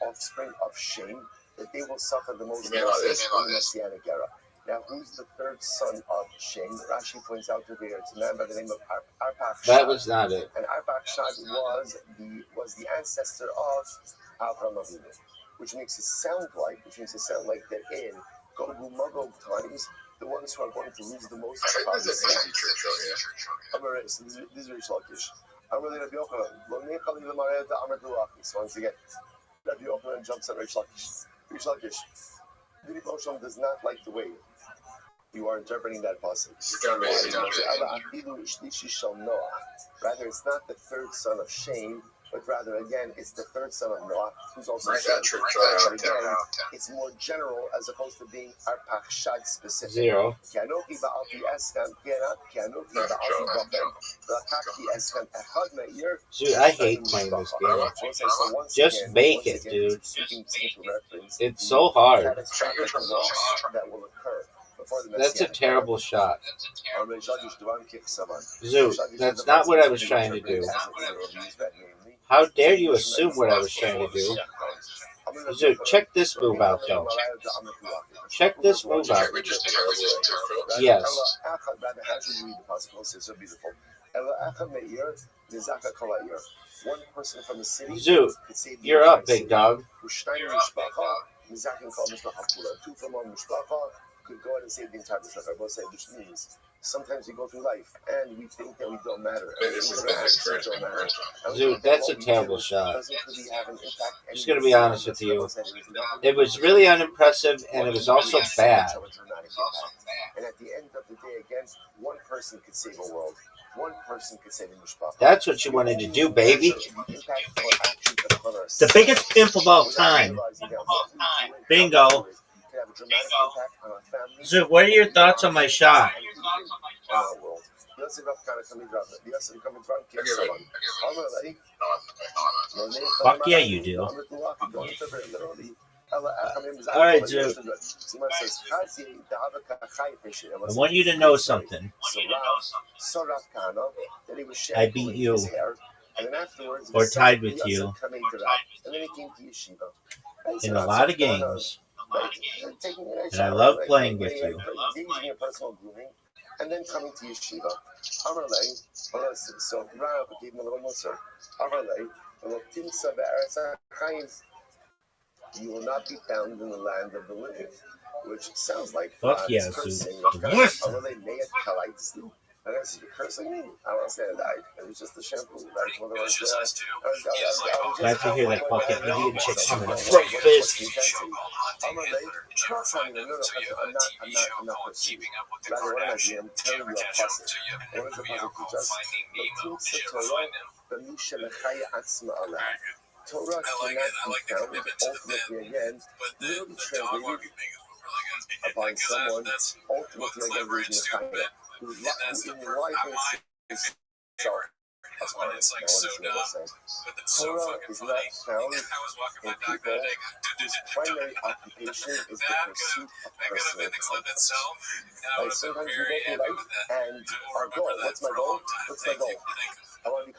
offspring of Shem, that they will suffer the most losses in the Messianic era. Now, who's the third son of Shem? Rashi points out to there, it's a man by the name of Arpachshad. That was not it. And Arpachshad was the ancestor of Avraham Avinu, which makes it sound like that in Gog Magog times, the ones who are going to lose the most are the sons. This is Reish Lakish. I'm really Rabbi Yochanan. So once again, Rabbi Yochanan jumps on Reish Lakish. Reish Lakish. The Rebbe does not like the way you are interpreting that passage. Rather, it's not the third son of Shem but rather, again, it's the third son of Noah, who's also Right, Shem. that trick But again, it's more general as opposed to being Arpachshad specific. 0. Kianochi ba'alti eskan, Kianochi ba'alti bachem, Lakachti eskan echad me'ir. Dude, I hate playing this game. Just make it, dude. It's so hard. That will occur. That's a terrible shot. Zoo, that's not what I was trying to do. How dare you assume what I was trying to do? Zoo, check this move out, though. Check this move out. Yes. One person from the city. Zoo, you're up, big dog. Two from our mishpacha could go ahead and save the entire mishpacha. Both say, which means sometimes we go through life and we think that we don't matter. Dude, that's a terrible shot. I'm just gonna be honest with you. It was really unimpressive, and it was also bad. And at the end of the day, again, one person could save a world. One person could save a mishpacha. That's what you wanted to do, baby. The biggest pimp of all time. Bingo. So, what are your thoughts on my shot? Fuck yeah, you do. Alright, Drew. I want you to know something. I beat you. Or tied with you. In a lot of games. And I love playing with you. And then coming to yeshiva. So Rabbi gave him a little musar. You will not be found in the land of the living, which sounds like fuck yeah, cursing. I guess you're cursing me. I don't understand that. It was just the shampoo. Glad to hear that fucking Indian chick coming up. Throat fist. I'm not cursing. Rather, what am I doing? I'm telling you a puzzle. What is the puzzle teach us? Torah cannot be found ultimately again, literally translated upon someone, ultimately again reading the Torah, who's in life himself. Torah is not found in people whose primary occupation is the pursuit of personal comfort. Like sometimes we go through life and our goal, what's my goal? I want to be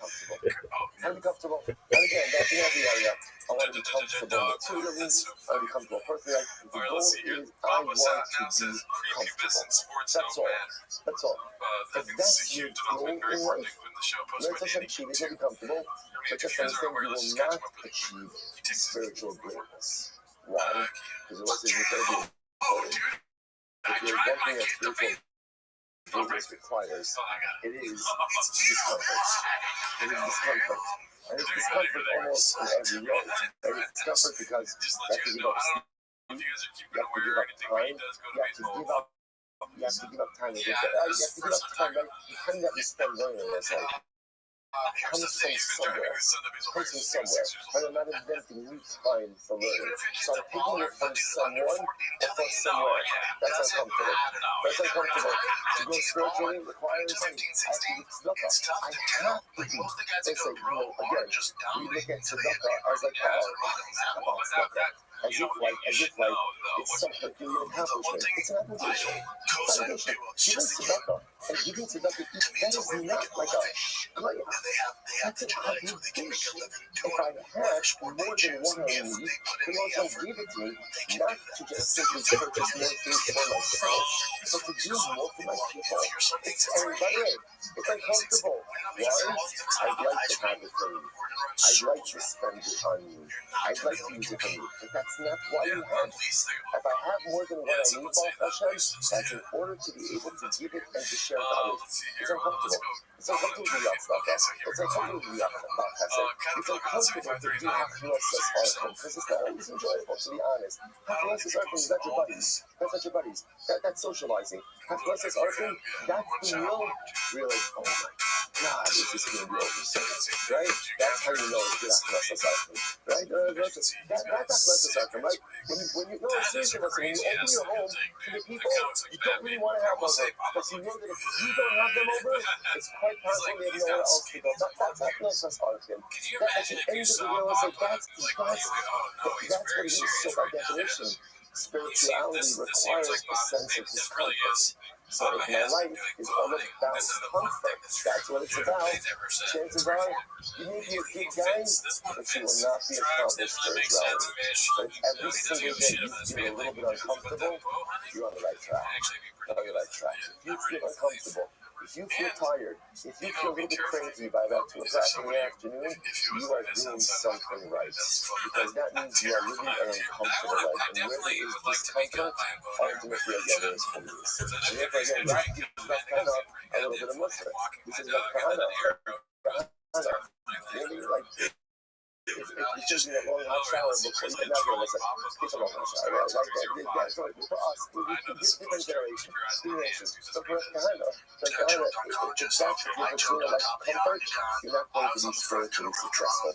comfortable. And again, that's in every area. I want to be comfortable materially. I want to be comfortable personally. The goal is I want to be comfortable. That's all. If that's your goal in life, let's just achieve it to be comfortable. But just understand you will not achieve spiritual greatness. Why? Because it wasn't incredibly important. If you're working at spiritual greatness requires, it is discomfort. And it's discomfort almost in every way. And it's discomfort because you have to give up sleep, you have to give up time, you have to give up time to get there. You have to give up time, right? The time that we spend learning is like, comes from somewhere. I'm not inventing new time for learning. So I'm taking it from someone or from somewhere. That's uncomfortable. To go spiritually requires I have to do tzedakah. I have to do. They say, again, we look at tzedakah as like, about tzedakah. As if like it's something you accomplishment. It's an accomplishment. Giving tzedakah and giving tzedakah, that is not like a play. That's an obligation. If I have more than one I need, the Lord will give it to me, not to just simply purchase more things for myself, but to do more for my people. And by the way, it's uncomfortable. Why? I'd like to have it for you. I'd like to spend it on you. I'd like to use it for you. But that's not why you have it. If I have more than what I need, that's in order to be able to give it and to share with others. It's uncomfortable. It's uncomfortable to be stuff. It's uncomfortable to be about passing. It's uncomfortable to do Hafnasas Archon because it's not always enjoyable, to be honest. Hafnasas Archon is not your buddies. That's not your buddies. That's socializing. Hafnasas Archon, that's the real, oh my God. God is this going to be oversold, right? That's how you know it's not necessary, right? That's necessary, right? When you know, seriously, listen, when you open your home to the people you don't really want to have over, because you know that if you don't have them over, it's quite possible they have nowhere else to go. That's not necessary. That at the end of the day, I say that's what it is. So by definition, spirituality requires a sense of discomfort. So if my life is all about comfort, that's what it's about. Chances are you may be a good guy, but you will not be accomplished spirituality. But if every single day you feel a little bit uncomfortable, you're on the right track. You're on the right track. If you feel uncomfortable, if you feel tired, if you feel a little bit crazy by about 2 o'clock in the afternoon, you are doing something right. Because that means you are living an uncomfortable life. And where there is discomfort, ultimately again there is holiness. And therefore again, this is not kind of a little bit of Muslim. This is not kind of really like it's just a long hot shower before you not going to listen. It's a long hot shower. Like that. So for us, we different generations. So for us, if that's what you're pursuing like comfort, you're not going to be spiritually successful.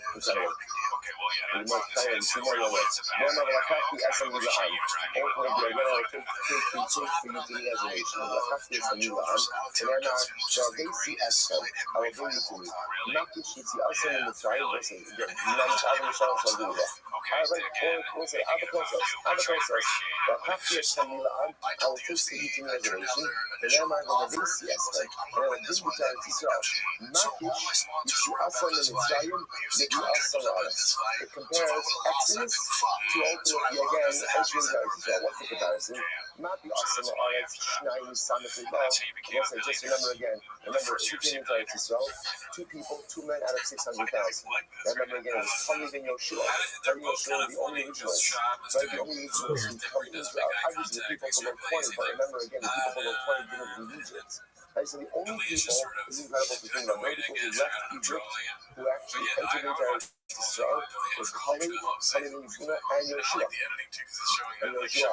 It compares Exodus to ultimately again entering Israel. What's the comparison? Not the awesome Aretz Shnayim Samachim. Yes, I just remember again. Remember, if you came into Israel, 2 people, 2 men out of 600,000. Remember again, it was Talmud and Yoshua. Talmud and Yoshua were the only originals. Right? The only originals who come to Israel. Obviously, the people below 20, but remember again, the people below 20 didn't leave Egypt. Right? So the only people, this is incredible to think about, the only people who left Egypt, who actually entered into Israel, was Kali, Yifuna, and Yoshua. And Yoshua.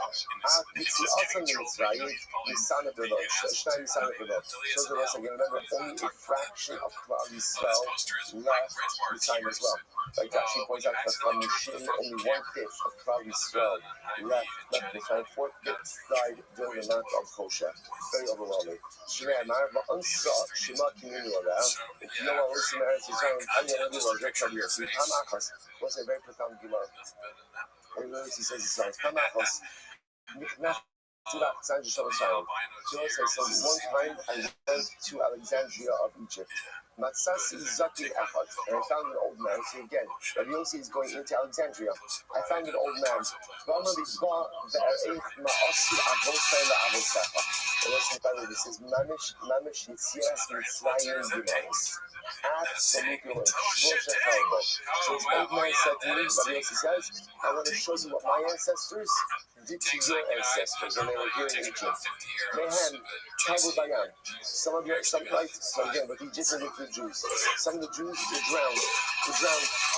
Mitzi Atzan Mitzrayim, Nisan of Velo, Shnai Nisan of Velo. Shows us again, remember, only a fraction of Klal Yisrael left Mitzrayim as well. Like Rashi points out that from Mishin, only 1/5 of Klal Yisrael left Mitzrayim. 4/5 died during the month of Kosher. Very overwhelming. Shemai Amar, Ba'ansa, Shema Kiminu Ora. If you know what Listen Eretz Yisrael, Anya Rabbi was very clear. Hamachos was a very profound Gemara. He says it's like Hamachos. So one time I went to Alexandria of Egypt. Matsasi Zaki Echad, and I found an old man. So again, Rabbi Yossi is going into Alexandria. I found an old man. This is Mamish Yitzias Mitzrayim Gimanis. Absolutely. So this old man said to me, Rabbi Yossi says, I want to show you what my ancestors did to your ancestors when they were here in Egypt. Mehan, Tabu Bayan. Some of your, some like, so again, but the Egyptians were the Jews. Some of the Jews were drowned.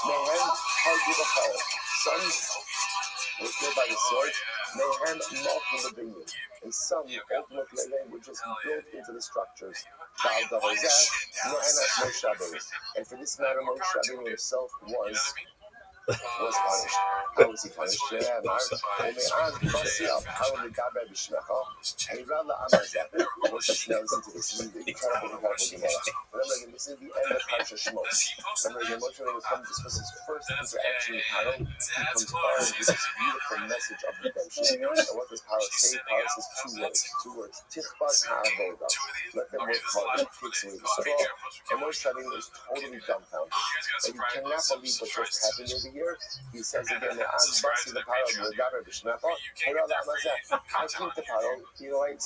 Mehan, Hargu B'Chayah. Some were killed by the sword. Mehan, Malchum B'Binyin. And some, ultimately, again, were just built into the structures. And for this matter, Moshe Rabbeinu himself was punished. How was he punished? This is the incredible Gemara. Remember, this is the end of Parsha Shemot. Remember, Moshe Rabbeinu, this was his first interaction with Paro. He comes armed with this beautiful message of redemption. And what does Paro say? Paro says 2 words. Tichbat ha'avoda. Let them work hard. It takes away the straw. And Moshe Rabbeinu is totally dumbfounded. And you cannot believe what just happened over here. He says again, I came to Paro, speaking in your name. I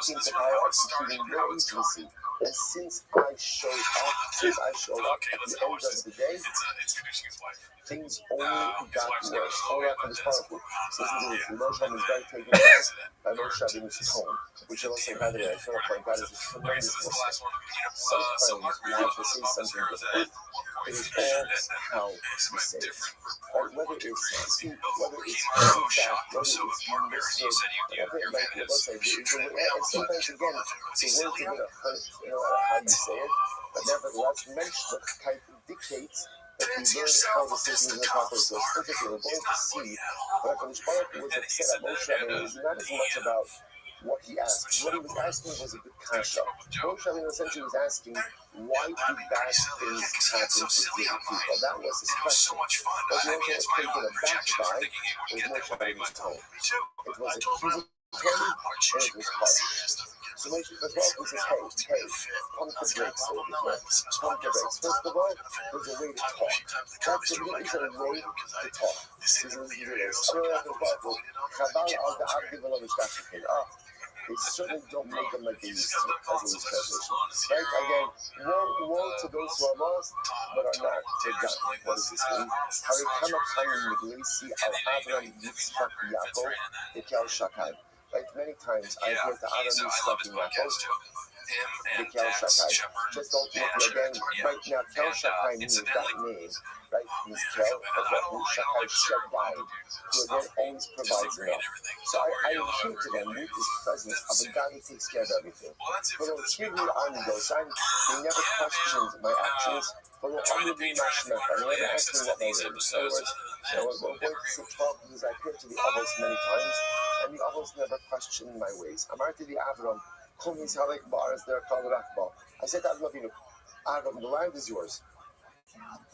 came to Paro executing your agency. And since I showed up at the end of the day, things only got worse. All after this powerful. So listen to this. Moshe Rabbeinu is very taken back by Moshe Rabbeinu's tone, which I will say, by the way, I feel like that is a tremendous mistake. Sometimes we have to say something different. It is all how you say it. Right? Whether it's soup, whether it's feedback, whether it's mitzvah, whatever it might be. And sometimes, again, the words are going to hurt, no matter how you say it. But nevertheless, menschlich type dictates that we learn how to say things in the proper way. So specifically, we're going to see that HaKadosh Baruch Hu was upset at Moshe Rabbeinu is not as much about what he asked. Because what he was asking was a good kasha. Moshe Rabbeinu essentially was asking, why do bad things happen to good people? That was his question. But he also was taken aback by was Moshe Rabbeinu's tone. It was accusatory and it was harsh. So Moshe Rabbeinu says, hey, pump the brakes a little bit more. Pump the brakes. First of all, there's a way to talk. That's a way to talk. They certainly don't make them like they used to, as it was translation. Right? Again, woe to those who are lost, but are not forgotten. What does this mean? Right? Many times I've heard the Adam Yitzchak and Yaakov, the Kel Shakai. Just don't look again. Right now, Kel Shakai means that name. Right? Means Kel, but Shakai shed died, who again always provides enough. So I appeal to them with this presence of a God who takes care of everything. For the Kiri Amidosan, they never questioned my actions. For the Amudi Mashmech, they never asked me what my name is. In other words, we're going to sit 12 because I appeared to the others many times, and the others never questioned my ways. Amarti the Avram. I said to Avram, the land is yours.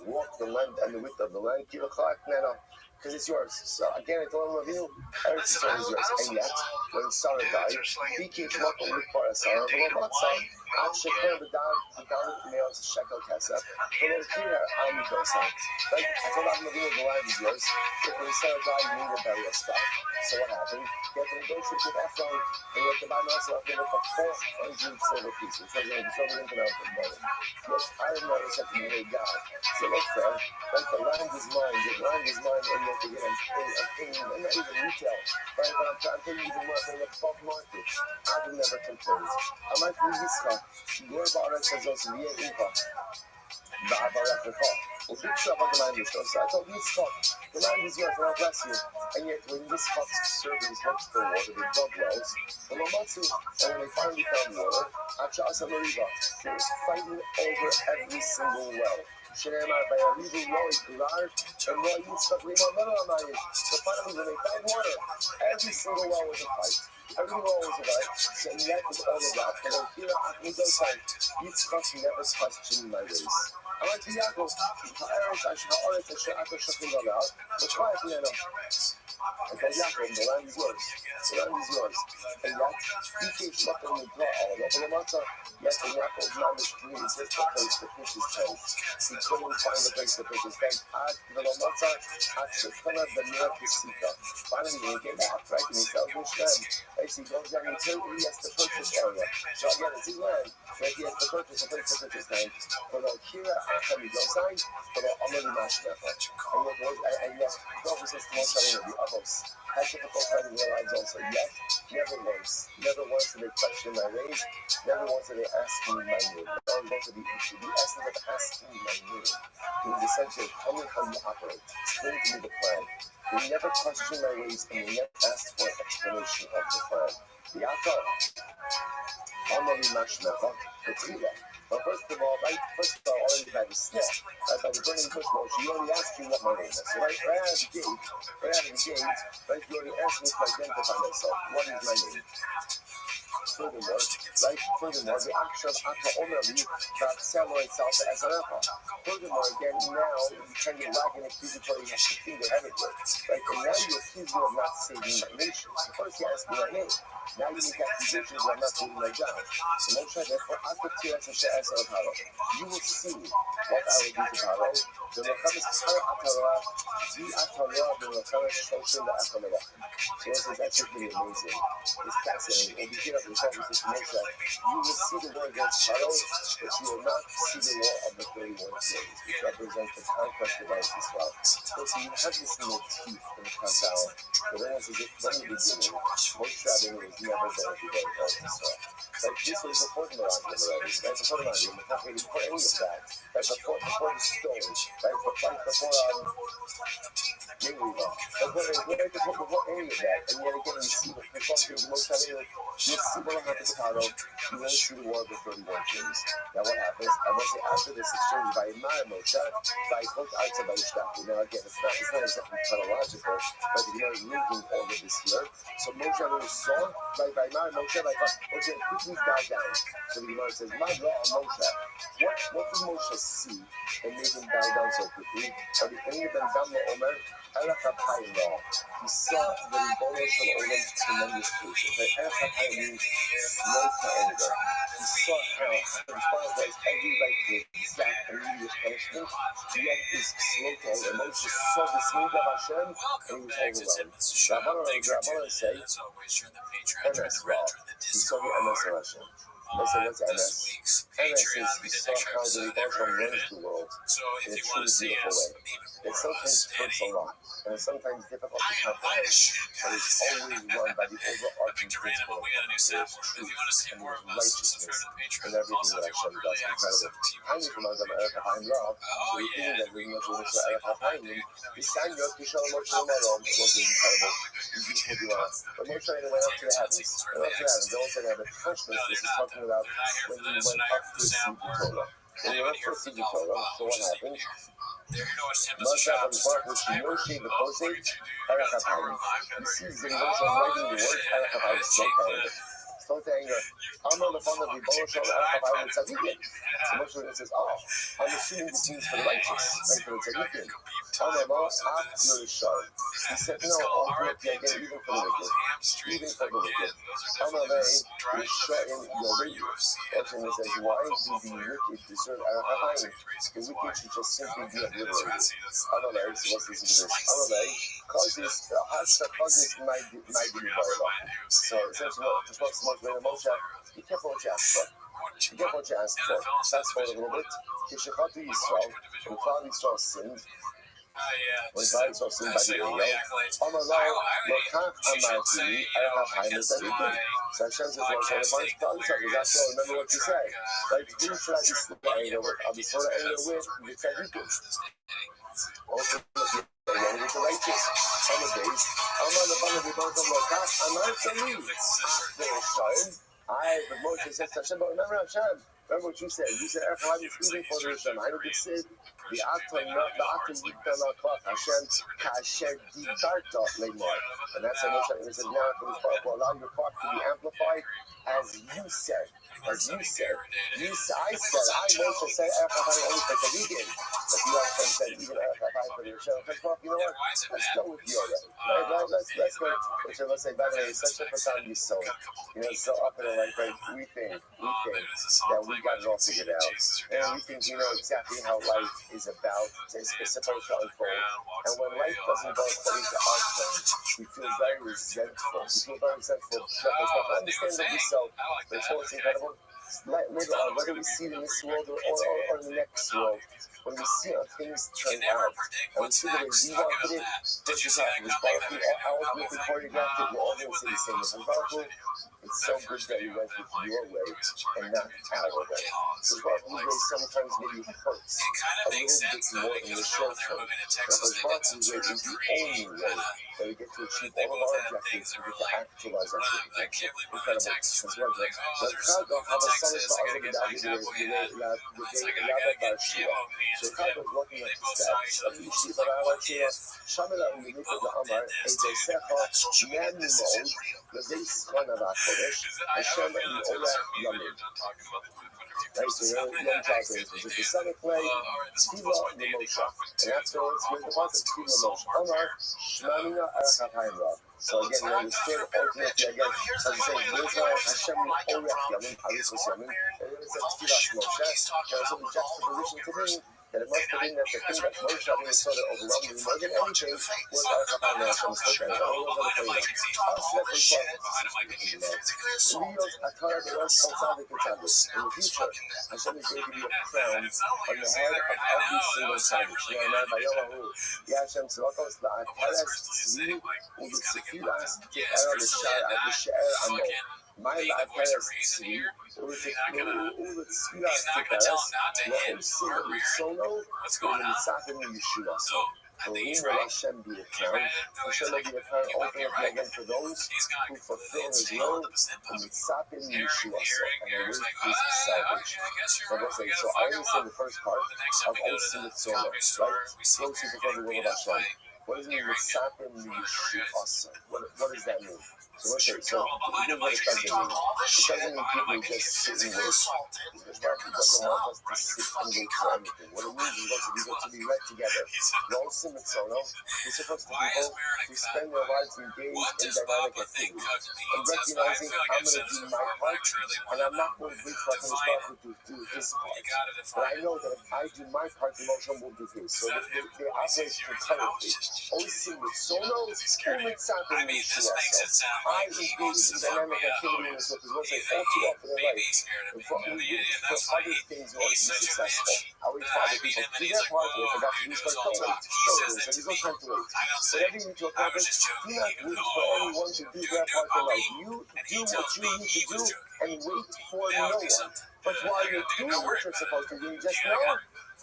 Walk the length and the width of the land, because it's yours. So again, I told him, Eretz Yisrael is yours. And yet, when Sarah died, he came up with Sarah, עד שכן בדל מאות שקל כסף, ולא הכיר עם דוסה. Like, I told him the land is yours. When he started dying, he needed burial stuff. So what happened? He had to negotiate with Ephron, and he had to buy also up there for 400 silver pieces. So he had to throw it into the money. Yes, I don't know what said to me, hey God. So look, friend, like the land is mine, and yet you get and not even retail. Right? But I'm thinking even more, I'm above market. I will never complain. I might be Yitzchak. Your Barak says also, the land is yours. So I told Yitzchak, the land is yours, and I'll bless you. And yet, when Yitzchak's servants looked for water, they dug wells, and when they finally found water, they was fighting over every single well. שנאמר, ויריבו לא יגרר, and לא Yitzchak remember Amayim. So finally, when they found water, every single well was a fight. Every well was a fight. So yet with all of that, and here at Midosai, Yitzchak never questioned my ways. I like to Yaakov, ha'aretz asher ata shachim alav, but try it, Neno. Okay, Yaakov, the land is yours. The land is yours. And yet, he keeps looking the draw all over the matzah. Yet, when Yaakov's mom is coming, he gets the place to push his tent. He couldn't find the place to push his tent. Finally, he gets out, right? And he tells Hashem, he goes down until he has to purchase area. So again, it's his land, but he has to purchase a place to purchase land. For the Kira Acham Yosai, for the Amali Mashmecha. And yet, God says to Moshe of the others, had difficult finding their lives also. Yet, never once did they question my ways, never once did they ask me my name. Never once did the essence of asking my name. It was essentially, tell me how you operate, explain to me the plan. They never questioned my ways, and they never asked for an explanation of the plan. The Yaakov, Amali Mashmecha, the Tila. But first of all, already by the snap, by the burning bush, she already asked me what my name is. So right out of the gate, you already asked me to identify myself. What is my name? Furthermore, the action of Aka Omerli, that Samurai Salsa as an Aka. Furthermore, again, now you kind of lagging accusatory, you have to finger everywhere. Right? And now you accuse me of not saving my nation. So first you ask me my name. Now you make accusations that I'm not doing my job. So Moshe, therefore, you will see what I will do to Paro. The Melchames Kara Atara, the Atara, the Melchames Shoshin, the Atara. So this is actually pretty amazing. It's fascinating. When we get up and talk with this Moshe, you will see the war against Paro, but you will not see the war of the 31 cities, which represents the conquest of Israel. So you have this in the teeth in the Chazal. The Rebbe says it from the beginning. Moshe Rabbeinu is never going to go to Israel. Like this was before the Miraglim already. Right before the Miraglim, we're not waiting for any of that. Right before the stone. Right before Before any of that, and yet again, you see the most you see what happens to Chicago, you went through the war with 31 kings. Now what happens? I want to say after this exchange by Moshe, by Coach Arza by Shtaki. Now again, it's not exactly chronological, but you know, reading all of this here. So Moshe saw by Moshe, like, okay, quickly bow down. So the Gemara says, my law on Moshe. What did Moshe see that made him bow down so quickly? Or the thing that Ben Omer, he saw the Ribono Shel Olam's tremendous patience. Right? Erech means slow to anger. He saw how the Father has every right to exact immediate punishment, yet is slow to anger. Moshe saw the smooth of Hashem, and he was overwhelmed. Rabbanan say, MS Ra. He saw the MS of Hashem. Let's say what's MS? MS is he saw how the Ribono runs the world in a truly beautiful way. It sometimes hurts a lot, and it's sometimes difficult to comprehend, but it's always run by the overarching principle of truth and righteousness and everything that Hashem does. Incredible. I'm from Adam Erech HaPayim Love, so we think that we must Moshe Erech HaPayim, the sign of Kishon Moshe Marom was incredible, beautiful Dua. But Moshe went up to the heavens. Went up to the heavens. They also have a consciousness. This is talking about when he went up to see the Torah. When he went to see the Torah, so what happened? Moshe Moshe the Posei, Erech HaPayim. He sees in Moshe writing the word Erech HaPayim, slow to anger. Slow to anger. Amar the fun of the Ribono Shel Erech HaPayim and Tzadikim. So Moshe says, I'm assuming this means for the righteous, and for the Tzadikim. Amar Lo Af L'Rishon. He said, no, ultimately again, even for the wicked. Even for the wicked. Amar Le Rishon Yoredu. Actually, it says, why do the wicked deserve Erech HaPayim? The wicked should just simply be obliterated. Amar Le, so let's listen to this. Amar Le, causes might be violent. So essentially, just wants to motivate Moshe. Be careful what you ask for. Be careful what you ask for. Fast forward a little bit. Kishachatu Yisrael, when Klal Yisrael sinned, when Klal Yisrael sinned by the Eliyah, Amar Lo, Lokach Amarti, Erech HaPayim Tzadikim. So Hashem says, Moshe, if I Klal Yisrael, that's all, remember what you say. Like, who should I be slow to anger with? I'll be slow to anger with the Tzadikim. Also, with the righteous. On the days, Amar the fun of the bones of Lokach Amarti, but Moshe says to Hashem, but remember Hashem, remember what you said. You said, Erech HaPayim is speaking for the Rishon. I know the Sid, the Aton Yikta Lakach, Hashem, Kasher Dibarta Lemar. And that's how Moshe said, now for this part, will allow your part to be amplified as you said. As you said. I Moshe said, Erech HaPayim only for Tzadikim. But you Hashem said, even Erech HaPayim for the Rishon. You know what? Let's go with you already. Right? Let's go. Let's say, by the way, such a profound you so. You know, so up in the right, we think that we got it all figured out. And we think we know exactly how life is supposed to unfold. And when life doesn't go according to our plan, we feel very resentful. Understandably so. But it's always incredible. Later on, whether we see it in this world or in the next world, when we see how things turn out, and we see the way we wanted it, versus how it was Baruch or ours with the choreographed it, we're all going to say the same as Baruch. It's so good that we went with your way and not our way. Because Baruch way sometimes maybe hurts a little bit more in the short term. Because Baruch way is the only way that we get to achieve all of our objectives and get to actualize our potential. Incredible. That's right. But Chicago have a son of so Chicago is walking up the steps of the Yeshiva Rabbi Shamila Uminika Amar Ezesecha Yanimon Lezeis Chanav HaKodesh Hashem Ola Yamid. Right, so young children, which is the seventh play, Tefillah L'Moshe. And afterwards, here's the part of Tefillah L'Moshe. Amar Shmanina Erech HaPayim Rav. So again, you understand ultimately again, as I say, Hashem Orech Yamim, Harisus Yamim, and then it's a Tefillah L'Moshe. There's some juxtaposition to me. that it must have been that the thing that Moshe Rabbeinu saw that overwhelmed him more than anything was our Chapal Hashem's Kodesh. All those other things. In the future, Hashem is going to be a crown on the head of every single tzaddik. Shneimar Vayomahu Yashem Tzvakos La'atares Tzvi U'B'Tzifilas Te'era B'She'er Amo. My La'atares Tzvi U'B'Tzifilas Te'eras La'osim B'Mitzono U'Mitzapim Yeshua. For whom will Hashem be the crown? Hashem will be the crown ultimately again for those who fulfill His will and Mitzapim Yeshua and await His salvation. So I understand the first part of Osim Mitzvah, right? Those who fulfill the will of Hashem. What does it mean Mitzapim Yeshua? What does that mean? So okay, so you know what it doesn't mean. It doesn't mean people just sit and wait. Because God doesn't want us to sit and wait for anything. What it means is to be led together. We're supposed to be people who spend their lives engaged in dynamic activity. And recognizing I'm going to do my part, and I'm not going to wait for HaKadosh to do his part. But I know that if I do my part, the Moshe will do his. So they operate concurrently. Always sing with sonos, and with something to us. I engage in dynamic activity in this because once I all too often in life, and for other things in order to be successful. I always tell other people, do their part, they forgot to do stuff, don't wait. So there's no time to wait. Whatever you need to accomplish, do not wait for anyone to do their part in life. You do what you need to do and wait for no one. But while you're doing what you're supposed to do, just know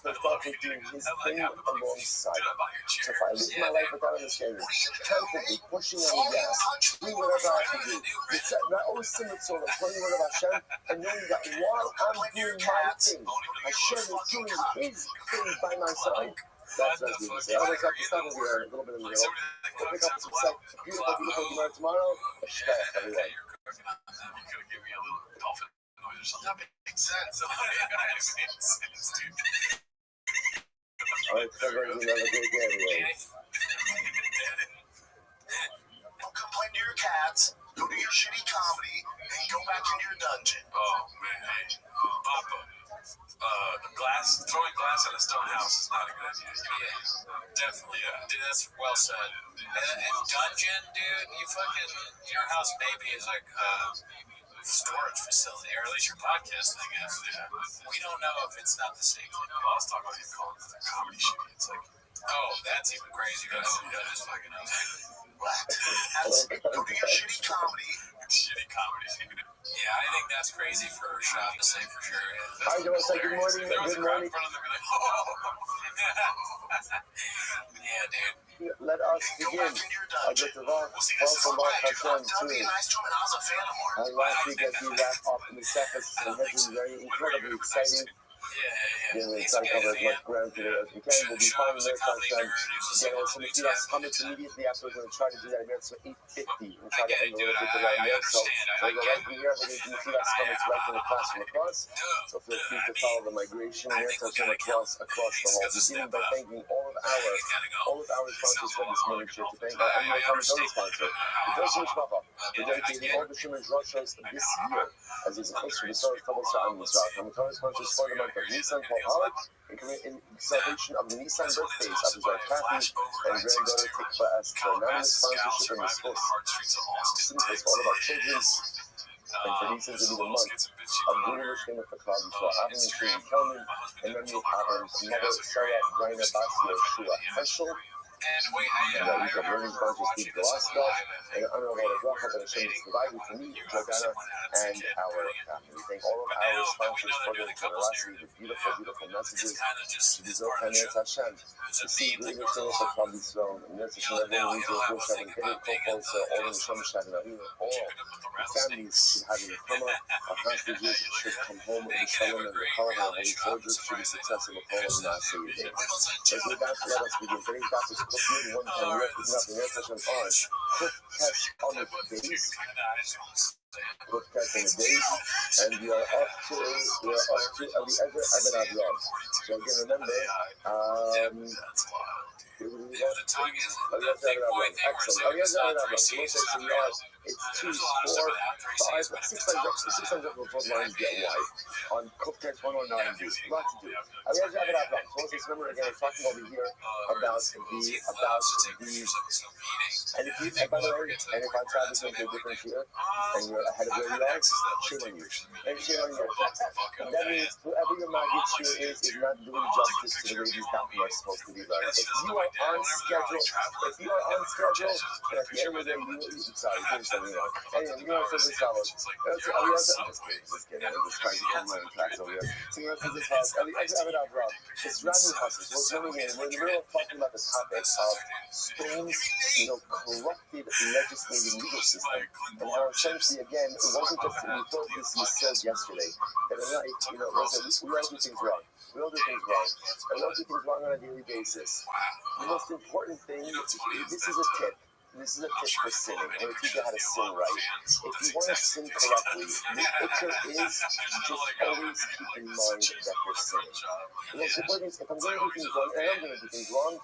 that God is doing his thing alongside. So if I live my life without understanding, constantly pushing on the gas, doing whatever I have to do, it's not always similar to the playing word of Hashem, and knowing that while I'm doing my thing, Hashem is doing his thing by my side. That's what I'm doing. So I'll wake up to start over here a little bit in the middle. We'll pick up some stuff. Beautiful Gemara tomorrow. Everyone. That makes sense. All right, everybody, have a great day, everyone. Don't complain to your cats, go to your shitty comedy, and go back in your dungeon. Oh, man. Hey, Papa. Throwing glass at a stone house is not a good idea. Yeah, definitely. Dude, that's well said. And dungeon, dude, your house maybe is like storage facility, or at least your podcast thing is. Yeah. We don't know if it's not the same thing. Well, I was talking about him calling it a comedy show. It's like, oh, that's even crazy. That's just fucking up. Go to your shitty comedy. Shitty comedy. Yeah, I think that's crazy for Sean to say for sure. Yeah, I don't say good morning. Good morning. Yeah, dude. Let us begin. I get to welcome Hashem too. Last week as we wrap up in the Cephas, it has been very incredibly exciting. We'll try to cover as much ground today as we can. We'll be following their Hashem. Again, also the Filas comments immediately after. We're going to try to do that again. So 8:50. We'll try to end a little bit around there. So we'll go right from here. We're going to do the Filas comments right from the classroom across. So feel free to follow the migration here. Touching across the hall. Beginning by thanking all of our sponsors for this morning show. To thank our annual Thomas sponsor, the Doshim Shmapa, for dedicating all the Shimmer's Rosh shows this year. As is a place for the Source Thomas and Mizrach. And the Thomas sponsors for the month of Nissan Paul in celebration of the Nissan birthdays of his wife Kathy and granddaughter Tikva as the anonymous sponsorship in the Swiss. Simply for all of our children. And for Nissan to be the month of Guinenness in the club, so Avon and Shane Kelman, and memory of Avon's mother, Sarah Reina Basio Shua Heschel. And we have learning sponsors Steve Galaska, and in honor of all the bracha that Hashem has provided for me, Jordana, and our family. We thank all of our sponsors for their generosity, the beautiful, beautiful messages. To be so kind of Hashem, to see greater things for Clubby's throne, and this is everyone who's your wish having getting co-hosts, all in the Shamash having all the families should have a Kama, our hostages should come home with the Shalom and the Kala, our holy soldiers should be successful with all of the Nasa. As we about to let us begin, today's doctor's cook meeting one time, we're picking up the Nasa on cook test on the days. Cook test on the days, and we are up to the Ever Avion. So again, remember, excellent. it's 2, 4, 5, 600 lines get wide on Koptex 109D. Lots to do. I mean, I have it out wrong. So let's remember again, we're talking over here about the and if you, and by the way, and if I'm traveling to a different year and you're ahead of where you are, shame on you. And shame on you. And that means whoever your Maggid year is not doing justice to the way these documents are supposed to be learned. If you are on schedule, then at the end of the day, I'm sorry, there's something wrong. Anyway, you know what this hour. I'm just kidding. I'm just trying to come my own tracks over here. So you know what this house, I have it out wrong. It's Rabbi hustles. We're in the middle of talking about the topic of Spain's, corrupted legislative legal system, and how essentially, again, it wasn't just we thought this was said yesterday that in life, we all do things wrong. We all do things wrong. And we all do things wrong on a daily basis. The most important thing, this is a tip. This is a tip for sinning. I'm going to teach you how to sin right. If you want to sin correctly, the picture is just always keep in mind that you're sinning. The most important is, if I'm going to do things wrong, and I'm going to do things wrong,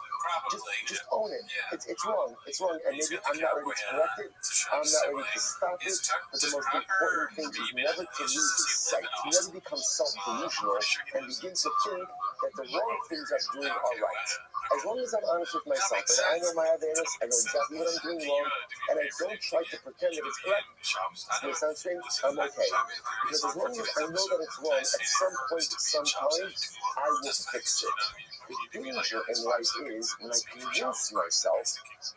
just own it. It's wrong. It's wrong. And maybe I'm not ready to correct it. I'm not ready to stop it. But the most important thing is never to lose sight. To never become self-delusional and begin to think that the wrong things I'm doing are right. As long as I'm honest with myself, and I know my awareness, I know exactly what I'm doing wrong, and I don't try to pretend that it's correct, does it sound strange? I'm okay. Because as long as I know that it's wrong, at some point, sometime, I will fix it. The danger in life is when I convince myself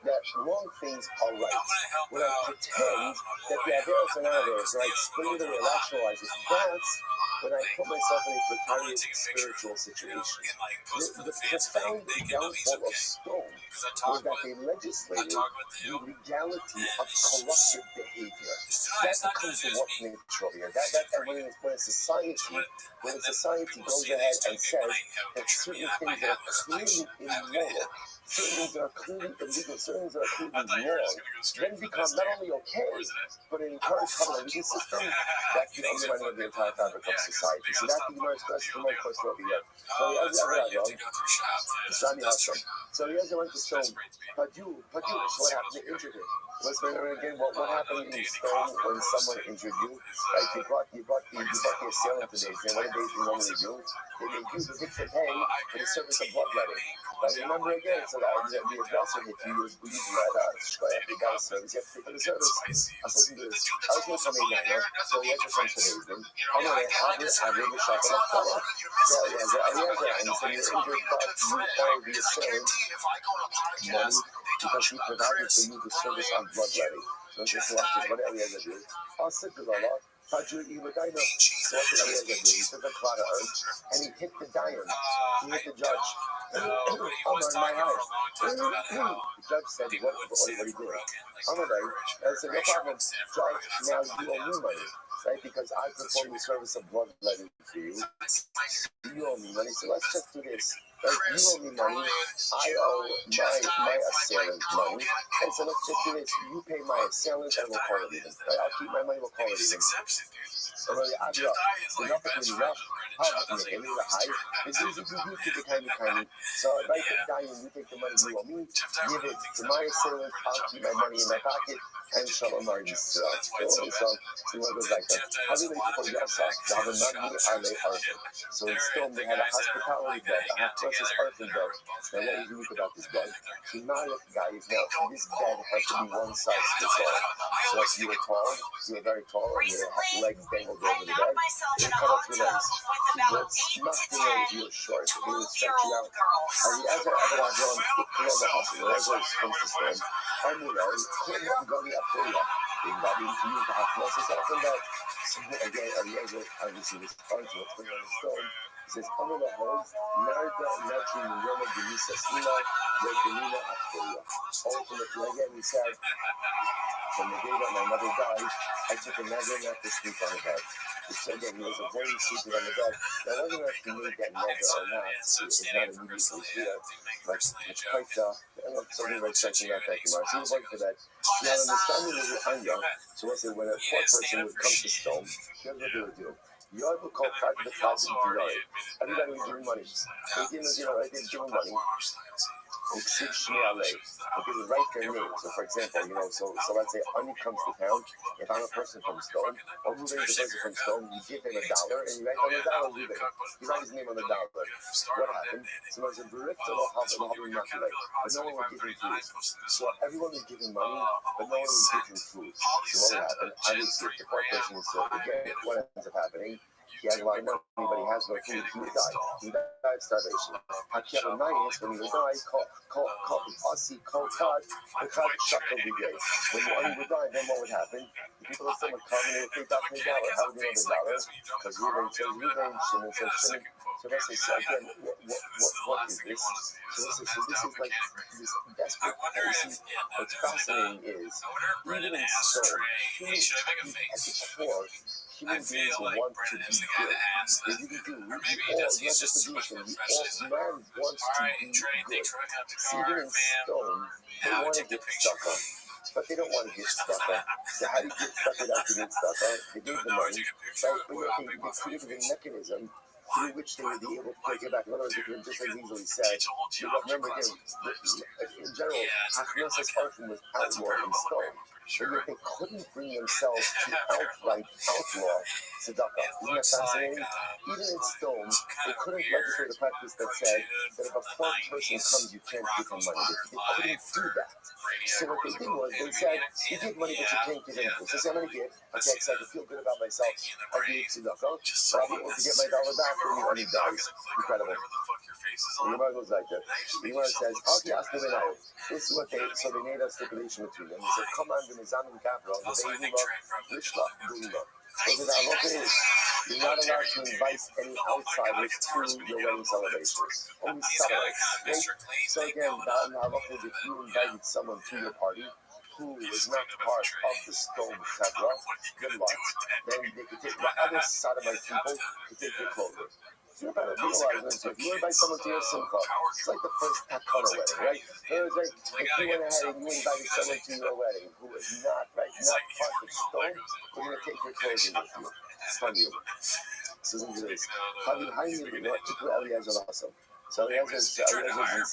that wrong things are right. When I pretend that the awareness are not awareness, when I explain it or rationalize it, that's when I put myself in a precarious spiritual situation. The profound downfall of stone was that they legislated the legality of corrupted behavior. That becomes the warped nature over here. When a society goes ahead and says that certain things that are clearly immoral, certain things that are clearly illegal, certain things that are clearly wrong, then become not only okay, but an encouraged legal system that's the undermining of the entire fabric of society. So that's the Gemara expresses the most question over here. So he has went to stone. Padu, so what happened? They injured him. Let's remember again what happened in stone when someone injured you. Like you brought the assailant today. And what did they normally do? They use the victim pay for the service of bloodletting. But remember again, so that the aggressor hit you was bleeding you got a service. You have to pay for the service. I was listening to this. I was going to come in now, so he has from today's thing. I'm going to have this, I really shot on the color. So he has that, and so you're injured, but you owe the assailant money because he provided for you the service on bloodletting. So just watch this, what Eliezer do? I'll sit with Allah. So what did Eliezer do? He took a clot of earth and he hit the diamond. He hit the judge. I'm on my house. The judge said, what are you doing? I'm on there. I said, no problem, judge, now you owe me money. Right? Because I performed the service of bloodletting for you. You owe me money. So let's just do this. Right? You owe me money. I owe my assailant money. And so let's just do this. You pay my assailant and we'll call it even. Right? I'll keep my money, we'll call it even. So enough between enough. How much you the high? It's easy to do to the tiny. So if I take diamond, you take the money you owe me, give it to my assailant, I'll keep my money in my pocket, and Shalom Margin still. So it goes like that. How do they put yourself? So instead they had a hospitality bed, a half precious earthen bed. Now what is unique about this bed? Guys, now this bed has to be one size fits all. So if you were tall, you were very tall, and your legs dangled over the bed, it cut off your legs. But not the legs, you were short, it would stretch you out. And the other Abraham, the hustle, wherever it comes to stand, couldn't go up for you. Everybody to use the half muscles up and down. So again, Eliezer obviously responds to what's going on in the stone. He says, Amar Lahoz, Narda Natri Niroma Denisa Sina, Reganina Akfoya. Ultimately, again, he said, from the day that my mother died, I took a nether not to sleep on the bed. He said that he was avoiding sleeping on the bed. Now, whether or not he made that nether or not, it's not immediately clear. But it's quite, something like something like that. So he was like for that. Now, understanding of the Anya, so let's say when a poor person would come to stone, here's what they would do. You ought to call part of the closet to everybody was giving money. They give him money. Uksiv Shmialei. Because they write their name. So, for example, so let's say Ani comes to town. If I'm a person from Stone, or Ruben is a person from Stone, you give him $1 and you write on the dollar Ruben. You write his name on the dollar. What happened? So there's a direct but no one will give him food. So everyone will give him money, but no one will give him food. So what will happen? Obviously, if the poor person is still again, what ends up happening? He has a lot of money, but he has no food. He would die. He would die of starvation. Hakiel Mayis, when he would die, Asi, call God, the God Shaka would get. When Ani would die, then what would happen? The people of Stone would come and they would take out $1. How would they know $1? Because Ruben says Ruben, Shimon says Shimon. So let's say, so again, what is this? So let's say, so this is like this desperate case. What's fascinating is, even in Stone, at its core, human beings want to be good. They really do. We all, not just the solution, man wants to be good. See, even in Stone, they want to get stuck on. But they don't want to get stuck on. So how do you get stuck without to get stuck on? They gave the money, right? They created a mechanism through which they would be able to take it back. In other words, they could have just as easily said, remember again, in general, Hachnosas Orphan was outlawed in Stone. But yet they couldn't bring themselves to outright outlaw tzedakah. Isn't that fascinating? Even in Stone, they couldn't legislate a practice that said that if a poor person comes, you can't give him money. They couldn't do that. So what they did was they said, you give money, but you can't give anything. So say, I'm going to give. Okay, so I can feel good about myself. I gave tzedakah, but I'll be able to get my $1 back when he dies. Incredible. The Gemara goes like that. The Gemara says, this is what they made a stipulation between them. They said, come on, the Nizam and Gabriel, the Beirula, Rishla, Gula. So the halacha is, you're not allowed to invite any outsiders to your wedding celebrations. Only satellites. Right? So again, the halacha is if you invited someone to your party who was not part of the Stone Chevra, good luck, then they could take the other Sodomite people to take your clothing. So you're about to realize this. If you invite someone to your simcha, it's like the first Takana wedding, right? It was like, if you went ahead and you invited someone to your wedding who was not part of Stone, we're going to take your clothing with you. It's from you. So listen to this. How do you know what to do Eliezer also? So Eliezer is in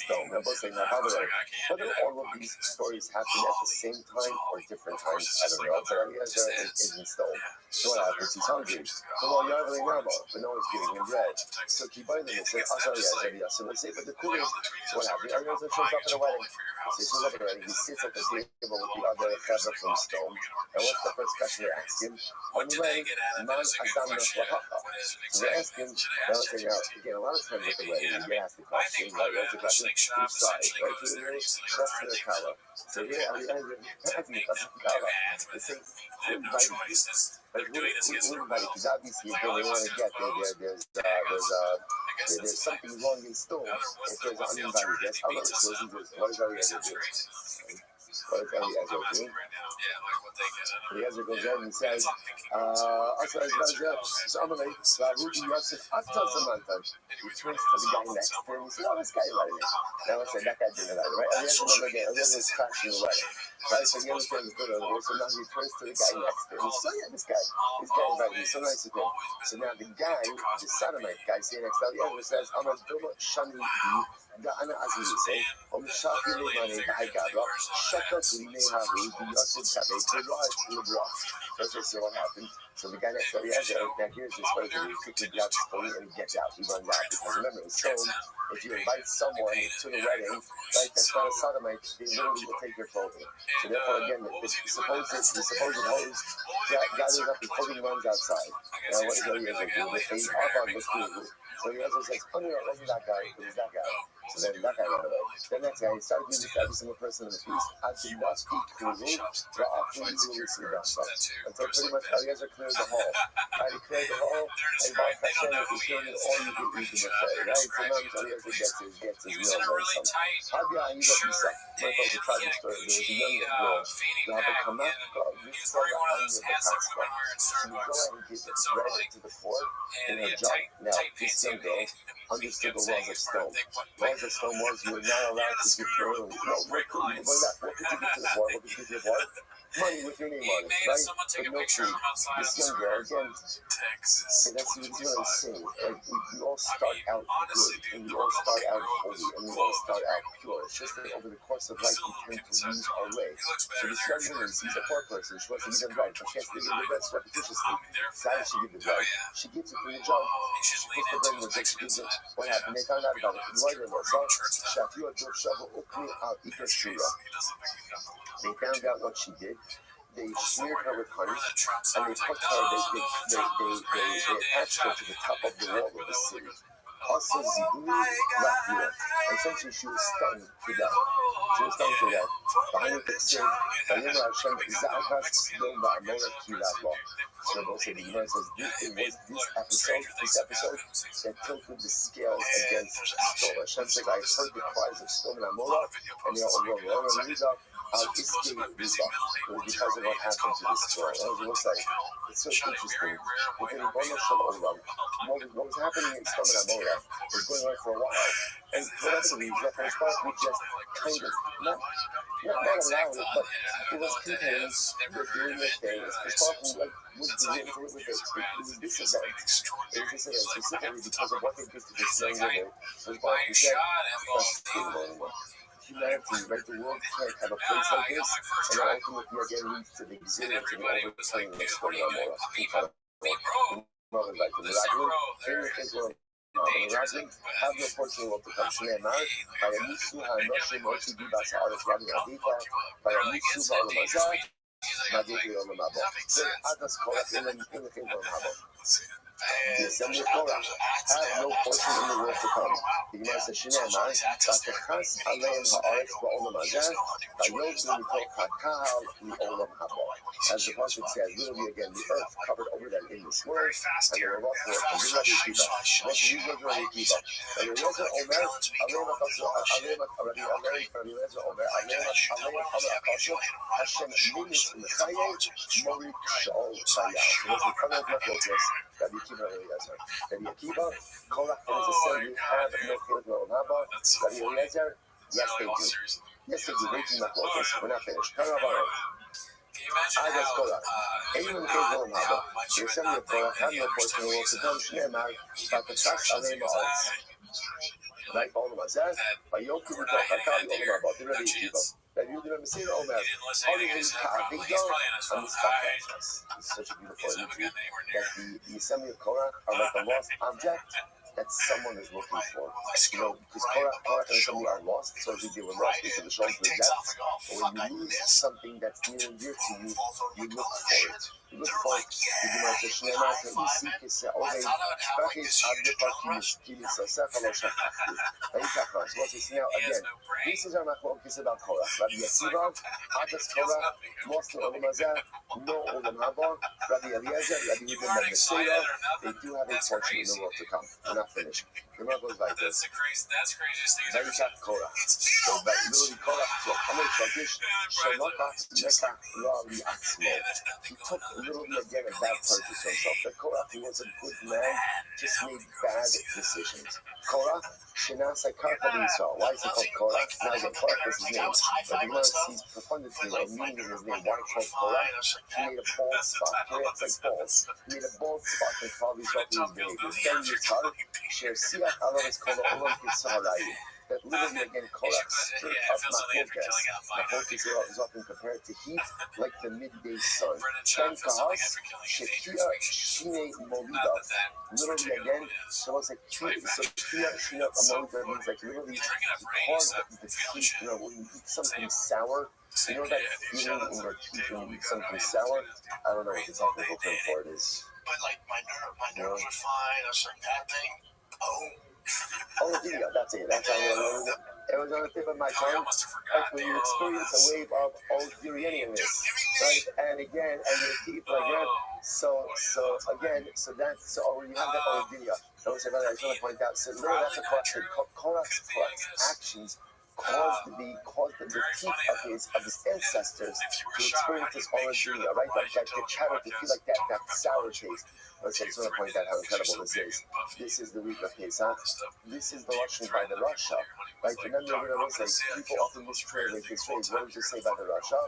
Stone. They're both saying, now, by the way, whether all of these stories happen at the same time or different times, I don't know. But Eliezer is in Stone. So what happens? He's hungry. So well, you're really normal, but no one's giving him bread. So keep by them and say, so let's say, but the cool is, so what happens? Eliezer shows up at a wedding. So he shows up at a wedding. He sits at the table with the other chevra from Stone. And what's the first question they ask him? On the way, man Adam Nashwahaha. So they ask him, they'll say, now, again, a lot of times at the wedding, you get asked the question, right? That's the question, which side, right? To the left to the Kala. So here, Eliezer, they say, who invited you? Like, who invited? Because obviously, if they want to get there's something wrong in Stone if there's an uninvited guest. How about this? Listen to this. What does Eliezer do? What does Eliezer do? Eliezer goes in and says, so I'm going to Ruben Yosef, he turns to the guy next to him and says, oh, this guy invited me. Now let's say that guy didn't invite him, right? Eliezer is crashing the wedding. Right, so he understands the good over. So now he turns to the guy next to him. So yeah, this guy invited me. So nice of him. So now the guy, the sodomite guy, sitting next to Eliezer says, I'm a Duma Shani Da'ana Azizise, Shafi Lemane Haigabra, Shakat Lime Haru, the Yosef Kabe, the Raj Libra. So what happened? So the guy next to Eliezer, now here's this way to do. He quickly grabs his phone and he gets out. He runs out. Because remember, in Stone, if you invite someone to the wedding, right, that's not a sodomite, they literally will take your clothing. So therefore, again, the supposed host gathers up his clothing and runs outside. Now, what does Eliezer do? They say, so Eliezer says, oh no, it wasn't that guy, it was that guy. So then that guy ran away. Then next guy, he started doing this to every single person in the feast. I did not speak to the room, but after you will see that stuff. Until pretty much Eliezer cleared the hall. Right, he cleared the hall, and Baruch Hashem, if he's hearing all you can eat in the buffet, right? So now Eliezer gets his meal or something. How do I eat up his stuff? My folks are trying to story. There was a young girl. Now, the Kamak, this is where the onion of the Pascha. She would go ahead and give it right to the fork in her jug. Now, this young girl understood the laws of Stone. Laws of Stone was you were not allowed to give to her. What could you give to the poor? What could you give to the poor? money with your name on it, right? But no food. This young girl, again, and that's what I'm saying. Like, we all start out good, and we all start out holy, and we all start out pure. It's just that over the course of life, we tend to lose our way. So this young woman sees a poor person, she wants to give them bread, but she has to give the bread surreptitiously. So how does she give the bread? She gives it from the jar. She puts the bread in the jar, she gives it. What happened? They found out about it. They found out what she did. They smeared her with honey, and they put her, they attached her to the top of the wall of the city. Also, essentially, she was stunned to death. She was stunned to death. Behind the picture, so also the Gemara says it was this episode that tilted the scales against Sodom. Hashem said, I heard the cries of Sodom and Gomorrah, and they are all wrong. It was because of what happened to this girl. It looks like it's so interesting. Within what was happening in Sodom and Gomorrah was going on for a while, and for us to leave, that was we just kind of not allowed it, but it was contained. They're doing their thing. It's talking like was doing it with it. It was this event. It was this event specifically because of what they did to this young woman. So it's about to get humanity, right? The world can't have a place like this, and then ultimately again leads to the exuberance and the overturning of Sodom and Gomorrah. Like the Rabbi, have no portion of the country. By a Mitsu, Hanoshi, Mochi, Bibas, Aris, Rabbi, Adika, by a Mitsu, Balamazar, Magiki, Olamabo. Then others call it in the kingdom of Habo. The assembly of Torah have no portion in the world to come. The Gemara says, Shinemar, Batechas Aleim Ha'aretz Ba'olam Hazeh, Vayotzu Mikol HaKahal Mi'olam Habo. As the Pasuk says, literally again, the earth covered over them in this world, and they were lost for it. And this Rabbi Akiva, next to these Rabbi Akiva. And the Rezer Omer, Aleim HaKashu, Rabbi Rezer Omer, Aleim HaKashu, Hashem Minis Mechayev, Morik Sha'ol Chayah. This is coming up with this. Rabbi Akiva, Korach and his assembly have no field no Haba. Rabbi Eliezer, yes they do. Yes they do. They do not want this. We're not finished. I just Korach. Anyone field no Haba. The assembly of Korach have no portion in the world to come. Shneemar, but the trust of them all. Right, all of us. By Yoku, we talk about the Rabbi Akiva. That you didn't see the Omer. All of these big dog on this podcast. It's such a beautiful imagery that the assembly of Korah are like a lost object that someone is looking for. You know, because Korah and assembly are lost, so they were lost into the shoals of the depths. But when you lose something that's near and dear to you, you look for it. You look for it. You might say, Shnema, to Isi, Kise, Ode, Spakis, Abdepakis, Kilisa, Sefalosh, now again, this is our machlokes about Korah. Rabbi Akiva, Adas Korah, Moshe Olam Hazeh, no Olam Haba, Rabbi Eliezer, Rabbi Yehuda Ben Mesera, they do have a portion in the world to come. We're not finished. The Gemara goes like this. That's craziest thing Very tough Korah. So that literally Korah, so Hamel Shakish, Shalaka, Meka, Ravi Atzmo. He took literally again a bad part to himself. That Korah, he was a good man, just made bad decisions. Korah, Shinasa Karka Esau. Why is he called Korah? Now again, Korah was his name. But the Gemara sees profundity and meaning in his name. Why called Korah? He made a bald spot. Kiryat's like balls. He made a bald spot that probably felt his behavior. Then Yitzhar, Sher Siach Allah is called Olam Kisaharai. That literally again, Korach's stirred up Machokas. Machokas is often compared to heat, like the midday sun. Then Kahas, Shekia Shine Molida. Literally again, so it's like Shekia Shine Molida means like literally cause the teeth, you know, when you eat something sour, you know that feeling in your teeth when you eat something sour? I don't know what the technical term for it is. But like my nerves are fine. I was like that thing. Oh, yeah, that's it. That's how it was on the tip of my tongue. Like when you experience a wave of Algerianism, right? And again, and your teeth like that. So again, so when you have that Algeria, I just want to point out. So no, that's a question. Korach's actions caused the teeth of his ancestors to experience this Algeria, right? Like that chatter, to feel like that sour taste. Okay, I just want to point out how incredible this is. This is the week of Pesach. This is the Lashon by the Rasha. Right? Remember, people often mistranslate this phrase. What does it say by the Rasha?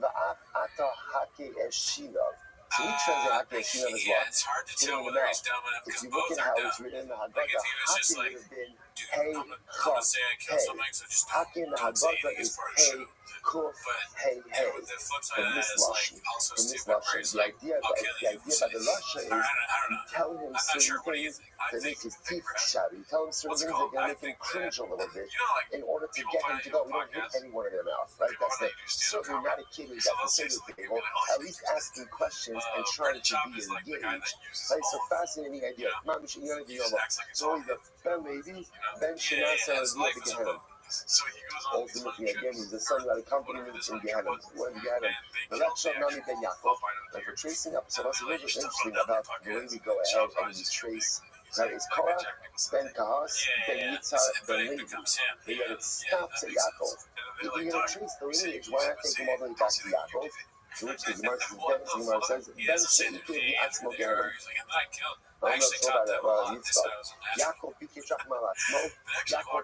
Va'af ata hake eshilov. So we translate hake eshilov as well. It's hard to Put it tell in the whether mouth. he's dumbing him If because you look both at are how dumb. it's written in the Like Haggadah, if he was hake just would like, have been dude, hey, I'm gonna chaf, say I killed hey. something, so just Hake in the don't say Haggadah anything as is part of the hey, show. kuf, But hey, hey. the flip side From of this that is like lashon, also from this stupid. Where lashon, he's the like, idea, I'll kill you. by the lashon Or is I don't you know. tell him I'm not certain sure. What do you things think? I that think make his that teeth perhaps chatter. You tell him certain what's it things called? that are I going to make him think cringe a little bit like in order to people get him find to you go. on We don't put podcasts. anyone in their mouth, right? People That's that the, you do stand-up certainly not a kid who's So at the they'll say service something table, like, oh, at least asking questions and trying to Chop be is like the guy that engaged. uses Right? So all fascinating idea. Mom, you know, he just acts like it's so all the Ben lady, Ben Shanasa his life of is a Gehenna. bonus. So he goes on these Ultimately, hunting again, trips, he's the son that accompanied whatever him this in hunting trip Gehenna. was, When Gehenna, and they the killed Lecture the Nami actual Ben Yaakov, albino like we're deer. tracing up, so what's And really just interesting down about that the way podcast. we go ahead and we trace that is Korah, Ben Kahas, Ben Yitzhar, Ben Levi. But yet it stops at Yaakov. If you're going to trace the lineage, why not take him all the way back to Yaakov? To which the Gemara says, Ben She'ike V'atzmo Gehenna. I'm not sure about that. Well, Yitzchak. Yaakov Bikechach Malatzmo. Yaakov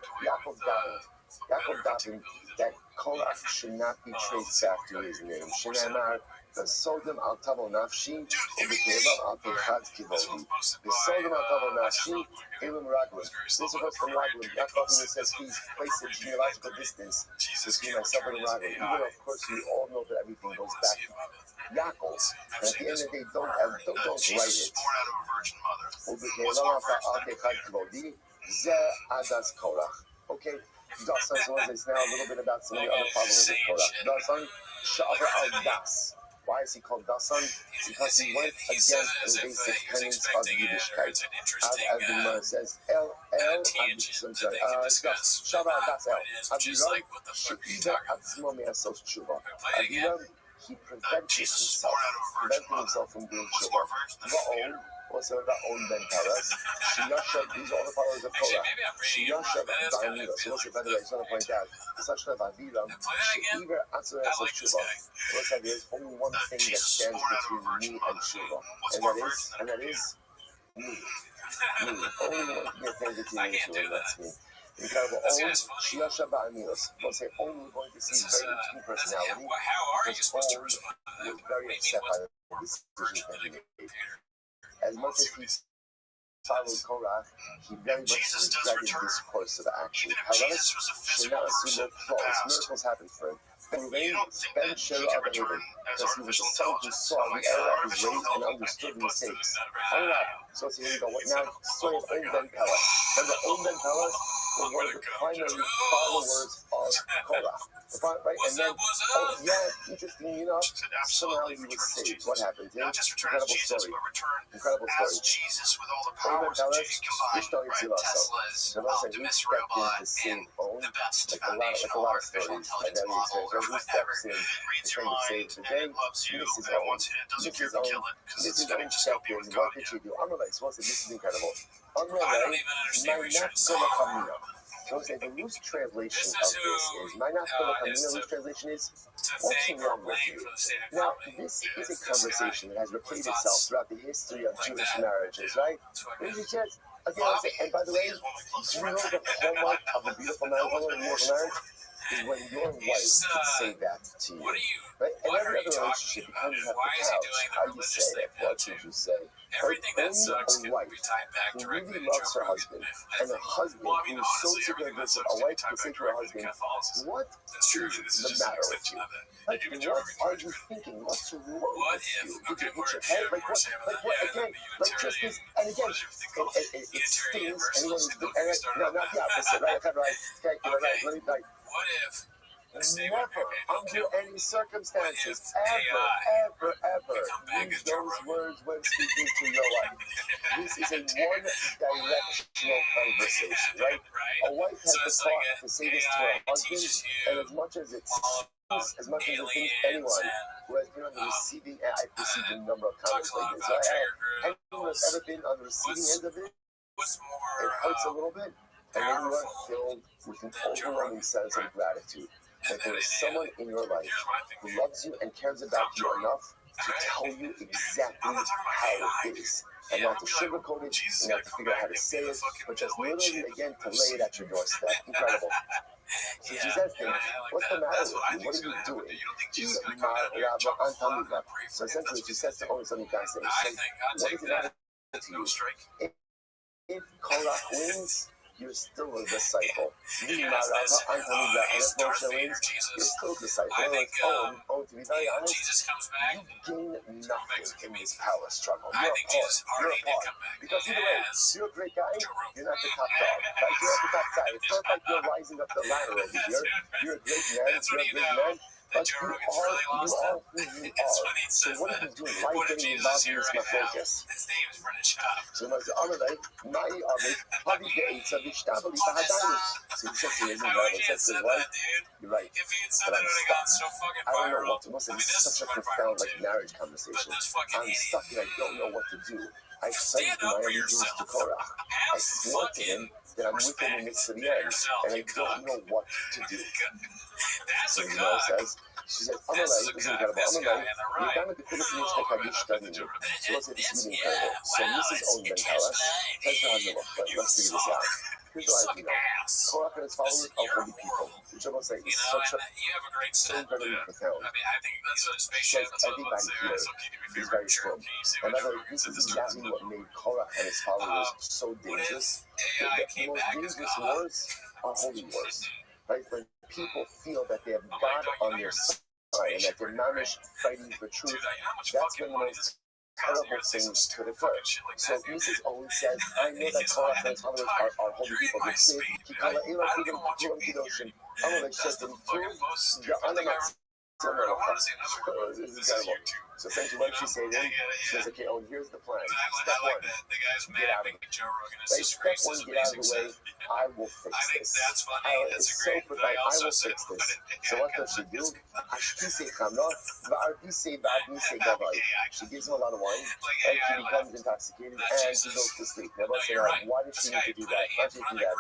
David, that Korach should not be traced back to his name. Shenamar, Sodom al Tavo Nafshi, Ubikelam al Techad Kivodi. Sodom al Tavo Nafshi, Elam Raglim. This is what's from Raglim. Yaakov says, please place a genealogical distance between myself and Raglim. Even though, of course, we all know that everything goes back to Yaakov. And at the end of the day, don't write it. Okay, Dasan, so it's now a little bit about some of the other followers of Korach. Dasan, Shavar al-Das. Why is he called Dasan? Because he went against the basic tenets of Yiddishkeit. As the Gemara says, Shavar al-Das Aviram, She'ida atzmo me'asos tshuva. Aviram, he prevented himself from doing tshuva. Va'on, also Va'on ben Paras, Shiyashab, these are all the followers of Korah. Shiyashab ba'amira. So what's it, by the way, I just want to point out, such that Aviram, She'iver atzmo me'asos tshuva. What's that? There's only one thing that stands between me and tshuva, and that is me. Only one thing that stands between me and tshuva, and that's me. Incredible. Shiyasha ba'amiros. We'll say only going to see very intimate personality. Because Paul was very upset by the decisions that he made. As much as he followed Korah, he very much regretted this course of action. However, should not assume no flaws. Miracles happened for him. Ben Shelo Abba, because he was a son who saw the error of his ways and understood mistakes. Alright, so here we go. Now, story of Om Ben Pela. Remember, Om Ben Pela was one of the primary followers of Korah. Right? And then, interestingly enough, somehow he was saved. What happened to him? Incredible story. Incredible story. Om Ben Pela, Ishtar Yitzilasa. The last time we stepped in to save Om, like a lot of stories. Like that is, who steps in to trying to save the day? Mrs. Owen. Mrs. Owen stepped in. What did she do? Amalek. So this is incredible. Amalek, Mainat so say the loose translation of this is Mainat Kamina. Loose translation is what's wrong with you? Now this is a conversation that has repeated itself throughout the history of Jewish marriages, right? This is just again. And by the way, do you know the hallmark of a beautiful marriage? Is when your wife can say that to you. Right? And every other relationship, because you have the couch, how you say it, what should you say? Everything that sucks can be tied back who really loves her husband, and a husband who is so secure of this, a wife can say to her husband, what is the matter with you? Like, what are you thinking? What's wrong with you? Did you hit your head? Like, what, again, like, just this, and again, it stings anyone who's been, no, not the opposite, right? Okay, right, let me, like, what if never, under any circumstances, ever use those words when speaking to your wife. This is a one-directional conversation, right? A wife has the thought to say this to her husband, and as much as it thinks anyone who has been on the receiving end, I've received a number of comments like this. Anyone who's ever been on the receiving end of it, it hurts a little bit, and then you are filled with an overwhelming sense of gratitude that there is someone in your life who loves you and cares about you enough to tell you exactly how it is. and not to sugarcoat it, and not to figure out how to say it, but just literally, again, to lay it at your doorstep. Incredible. So she says to him, what's the matter with you? What are you doing? So essentially, she says to only something fascinating. What is it matter to you? If Korach wins, you're still a disciple. If Moshe wins, you're still a disciple. To be very honest, you gain nothing in this power struggle. You're a pawn. Because either way, you're a great guy, you're not the top dog. Right? You're not the top guy. It's not like you're rising up the ladder over here. You're a great man, but you are who you are. So what are you doing? Why are you getting involved in this focus? So he says, Mai Avi, Havi Geitza, Vishtabali, Bahadani. So he says to his wife, you're right, but I'm stuck. I don't know what to do. This is such a profound marriage conversation. I'm stuck and I don't know what to do. I pledged my allegiance to Korach. I swore to him that I'm with him in this to the end, and I don't know what to do. So the Gemara says, she said, Amalai, this is incredible. Amalai, you're down at the Philippines Kakagish Kadini. So let's say this is really incredible. So Mrs. Owen Ben Kalas says to her husband, look, let's figure this out. Here's what I do know. Korach and his followers are holy people, which I will say is so incredibly profound. She says, everybody here is very strong. Another, this is exactly what made Korach and his followers so dangerous. The most dangerous wars are holy wars. Right? When people feel that they have God on their side and that they're not fighting for truth, that's when the most terrible things could occur. So Mrs. always says, I know that Korach and his followers are holy people. They say, Amalek says, to prove the Anamat. This is incredible. So essentially, what she said, she says, okay, here's the plan. Step one, get out of it. Right? Step one, get out of the way. I will fix this. It's so profound. I will fix this. So what does she do? She gives him a lot of wine, and she becomes intoxicated, and she goes to sleep. Now, let's say, why did she need to do that? Why did she do that?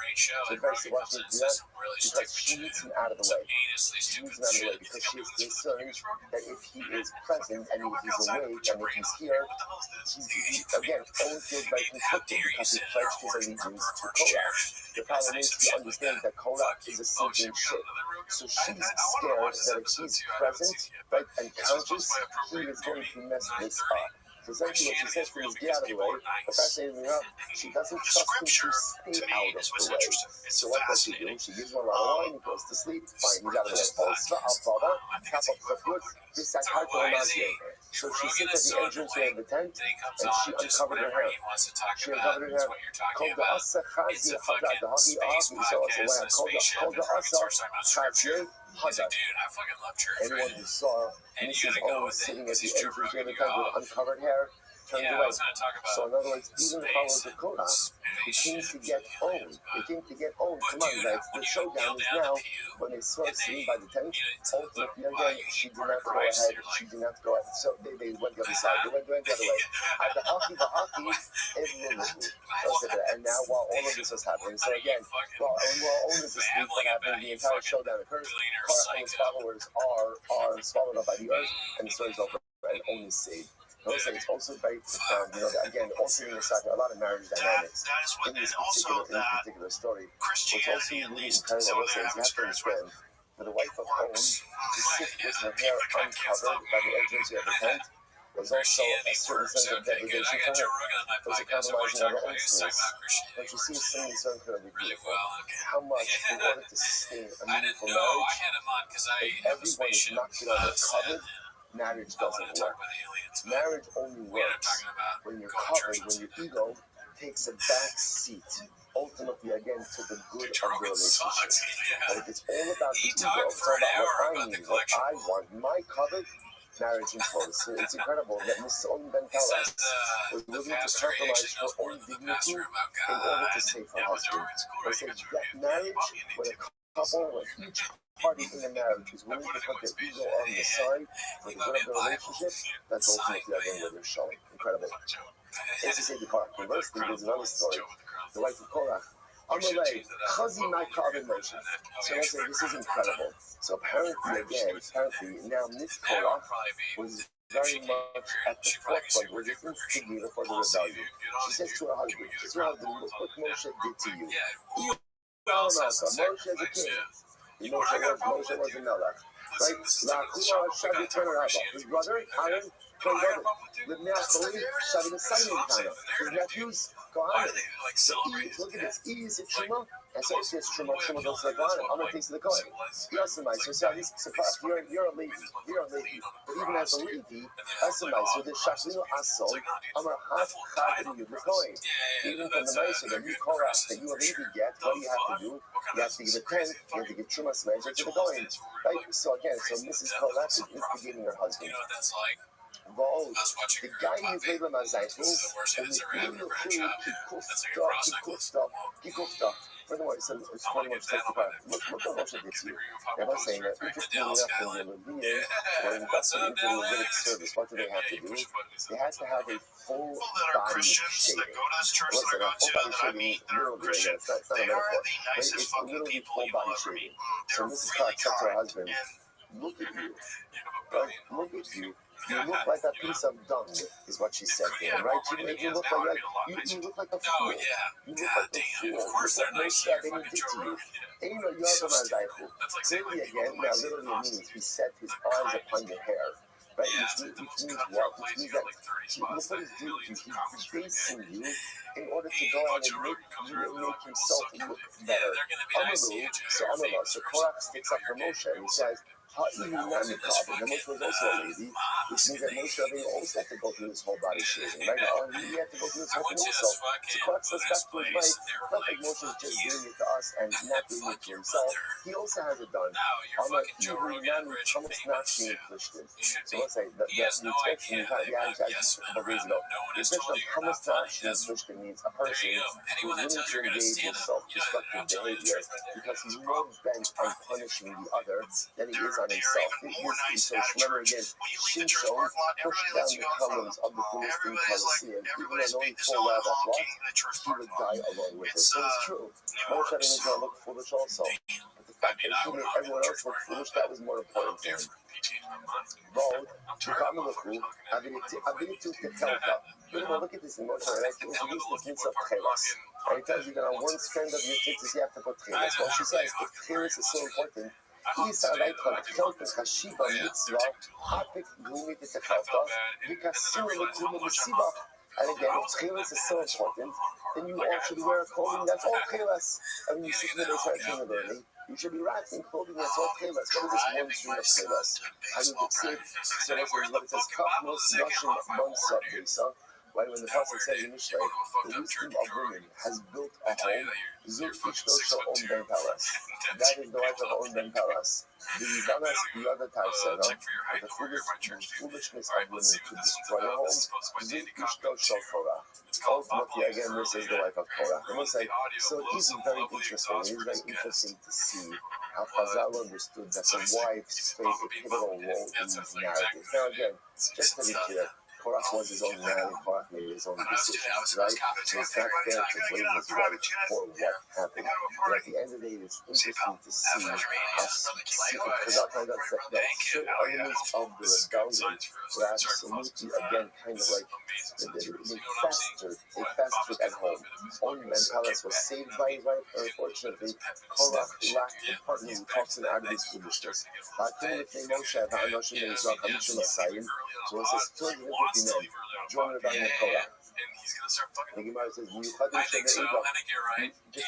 So very simple. Why did she do that? Because she needs him out of the way. She needs him out of the way because she is concerned that if he is present and if he's awake and if he's here, he again always feels very conflicted because he pledged his allegiance to Korach. The problem is he understands that Korach is a sinking ship. So she's scared that if he's present, right, and conscious, he is going to mess this up. So essentially what she says to him is get out of the way. The fascinating enough, she doesn't trust him to stay out of the way. So what does she do? She gives him a lot of wine, he goes to sleep, fine, he's out of the way. So she sits at the entrance of the tent and she uncovered her hair. She uncovered her hair. Called the Asa Chazi Hadat, the Hahi Avi, called the Asa Chazi Hadat. Anyone who saw Mrs. Owen sitting at the entrance of the tent with uncovered hair turned away. So in other words, even the followers of Korach, they came to get owned. Come on, guys. The showdown is now when they saw her sitting by the tent. Ultimately, again, she did not go ahead. So they went the other side. They went the other way. At the Haki, and now while all of this was happening, so again, while Owen is asleep, what happened? The entire showdown occurs. Korach and his followers are swallowed up by the earth, and the story's over, and Owen is saved. Notice that it's also very profound, again, also in aside, a lot of marriage dynamics in this particular story. What's also really incredible is you have to understand, for the wife of Owen to sit with her hair uncovered by the entrance of the tent was also a certain sense of degradation for her. It was a compromising of her own space. But you see something so incredibly beautiful. How much, in order to sustain a meaningful marriage, if everyone is knocked it on the covered, marriage doesn't work. Marriage only works when you're covered, when your ego takes a back seat, ultimately, again, to the good of the relationship. But if it's all about the ego, it's all about what I need, what I want, my covered, marriage implodes. So it's incredible that Mrs. Owen Ben Kalas was willing to compromise her own dignity in order to save her husband. They say that marriage, when a couple, when each party in the marriage is willing to put their ego on the side for the good of the relationship, that's ultimately again what they're showing. Incredible. As you say, the Korach. Conversely, there's another story. The wife of Korach. Amalei, Chazi Ma'Kavin Moshe. So I say this is incredible. So apparently, now Miss Korach was very much at the forefront where the instigator for the rebellion. She says to her husband, look what Moshe did to you. Moshe as a king. Moshe was a melech. Right? His brother, Aaron, from brother. His nephews, Kohanim. Look at this. Ease of Truma. And so it says Truma goes to the Kohanim. I'm going to taste the Kohen. Yes, so you're a Levi. But even as a Levi, so the Shaklinu Asol, Amar Half Chad you the Kohen. Even from the Mesa that you call us, that you a Levi get, what do you have to do? You have to give a 10, you have to give Truma Smash to the Kohen. Right? So again, Mrs. Kolak is instigating her husband. Wow, the guy you played with my Zayfu, and the food, he cooked up. Furthermore, it's pretty much testified. Look what Moshe did to you. Rabbi saying that interestingly enough, when you're Levine, or in the Levitic service, what do they have to do? They have to have a full body shaving. Listen, a full body shaving is literally, it's not a metaphor, but it's literally full body shaving. So Mrs. Clark said to her husband, look at you, right? Look at you. You look like a piece of dung, is what she said to him, right? You look like you look like a fool. You look like a fool. Of course they're nice here. They did to you. And you know, you have a Zayfu. Clearly again, now literally means he set his eyes upon your hair. Right? Which means what? Which means that look what he's doing to you. He's basing you in order to go out and make himself look better. Amalur, so Korach sticks up for Moshe and he says, the Moshe was also a lady, which means that Moshe Rabbeinu always had to go through his whole body shaving, right? He had to go through his whole thing also. So Korach says back to his wife, not like Moshe is just doing it to us and not doing it to himself. He also has it done. So let's say, the expression you had, I just a couple days ago, the expression of Hamas Nashim means a person who is willing to engage in self-destructive behavior because he's more bent on punishing the other than he is on himself. So remember again, Shimshon pushed down the columns of the Philistine Colosseum, even though knowing full well that what? He would die along with it. So it's true. Moshe Rabbeinu is going to look foolish also. But the fact that he made everyone else look foolish, that was more important to him. Road, ability to tell them. Look at this in Moshe, right? He introduced the hints of Chelas. And he tells you that on one strand of your tzitzis you have to put Chelas. Well, she says, if Chelas is so important, he's a right for Cheltas Hashiba Mitzvah, Hapik Glumit is a Chelta, Vikasur Lekum Mitzvah. And again, if Chelas is so important, then you all should wear a clothing that's all Chelas. I mean, you sit in the base right early. You should be wrapped in clothing that's all Chelas. What is this one string of Chelas? How do you say it? So that's what it says, Kapnos Yashim Mansab Yisa. When the Pasuk says in Mishlei, the wisdom of women has built a home, Zul Ishto Shal On Ben Paras. That is the wife of On Ben Paras. The Yivanas, the other type said, but the foolishness of women to destroy a home, Zul Ishto Shal Torah. Ultimately, again, this is the wife of Torah. And we say, so it is very interesting. It is very interesting to see how Chazal understood that the wives played a pivotal role in these narratives. Now, again, just to be clear, Korach was his own man and Korach made his own decisions, right? So it's not fair to blame his wife for what happened. But at the end of the day, it's interesting to see how certain elements of the rebellion were absolutely, again, kind of like they festered at home. Only Mentalus was saved by his wife, and unfortunately, Korach lacked the partner who talks him out of his foolishness. So it says, join about the Torah. The Gemara says, just understand, the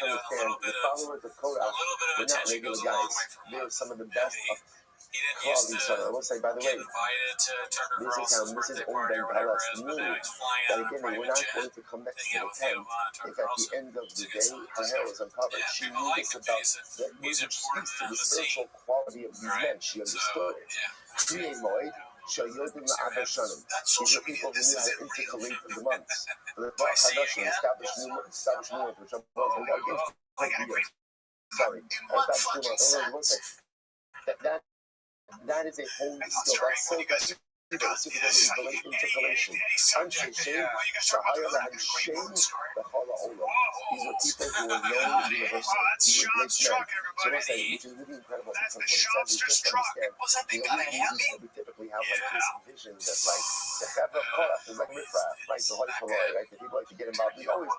followers of Korah were not regular guys. They were some of the best of quality. So I will say, by the way, this is how Mrs. Onden Paras knew that again, they were not going to come next to the tent if at the end of the day her hair was uncovered. She knew this about that which speaks to the spiritual quality of these men. She understood it. These are people who knew how to intercalate the months. The Baruch Hadashim established new months, which I'm sorry. That is a holy skill. That's so intercalation. Unshashim, Shahaya Hashem, the Hala Olam. These are people who are known in the university. These are great men. So I say, which is really incredible because what it says is just understand the only reasons that we typically have like this vision that like the Chevra of Korach is like Riffraff, right? The Holy Faroi, right? The people like to get involved. There's always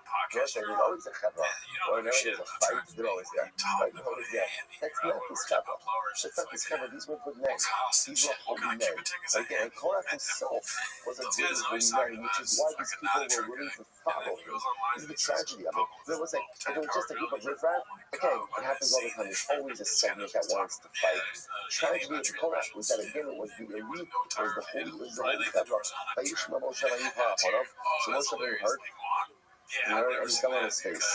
a Chevra. Or whenever there's a fight, they're always there. Right? They're always there. That's not this Chevra. That's not this Chevra. These were good men. These were holy men. Again, Korach himself was a good man, which is why these people were willing to follow him. This is the tragedy of it. There was like, if it was just a group of riffraff, okay, it happens all the time. There's always a segment that wants to fight. Tragedy of the Korach was that again, it was the elite, it was the holy Chevra. Vayishma Moshe Vayiparaponov. So Moshe Rabbeinu heard, and he fell on his face.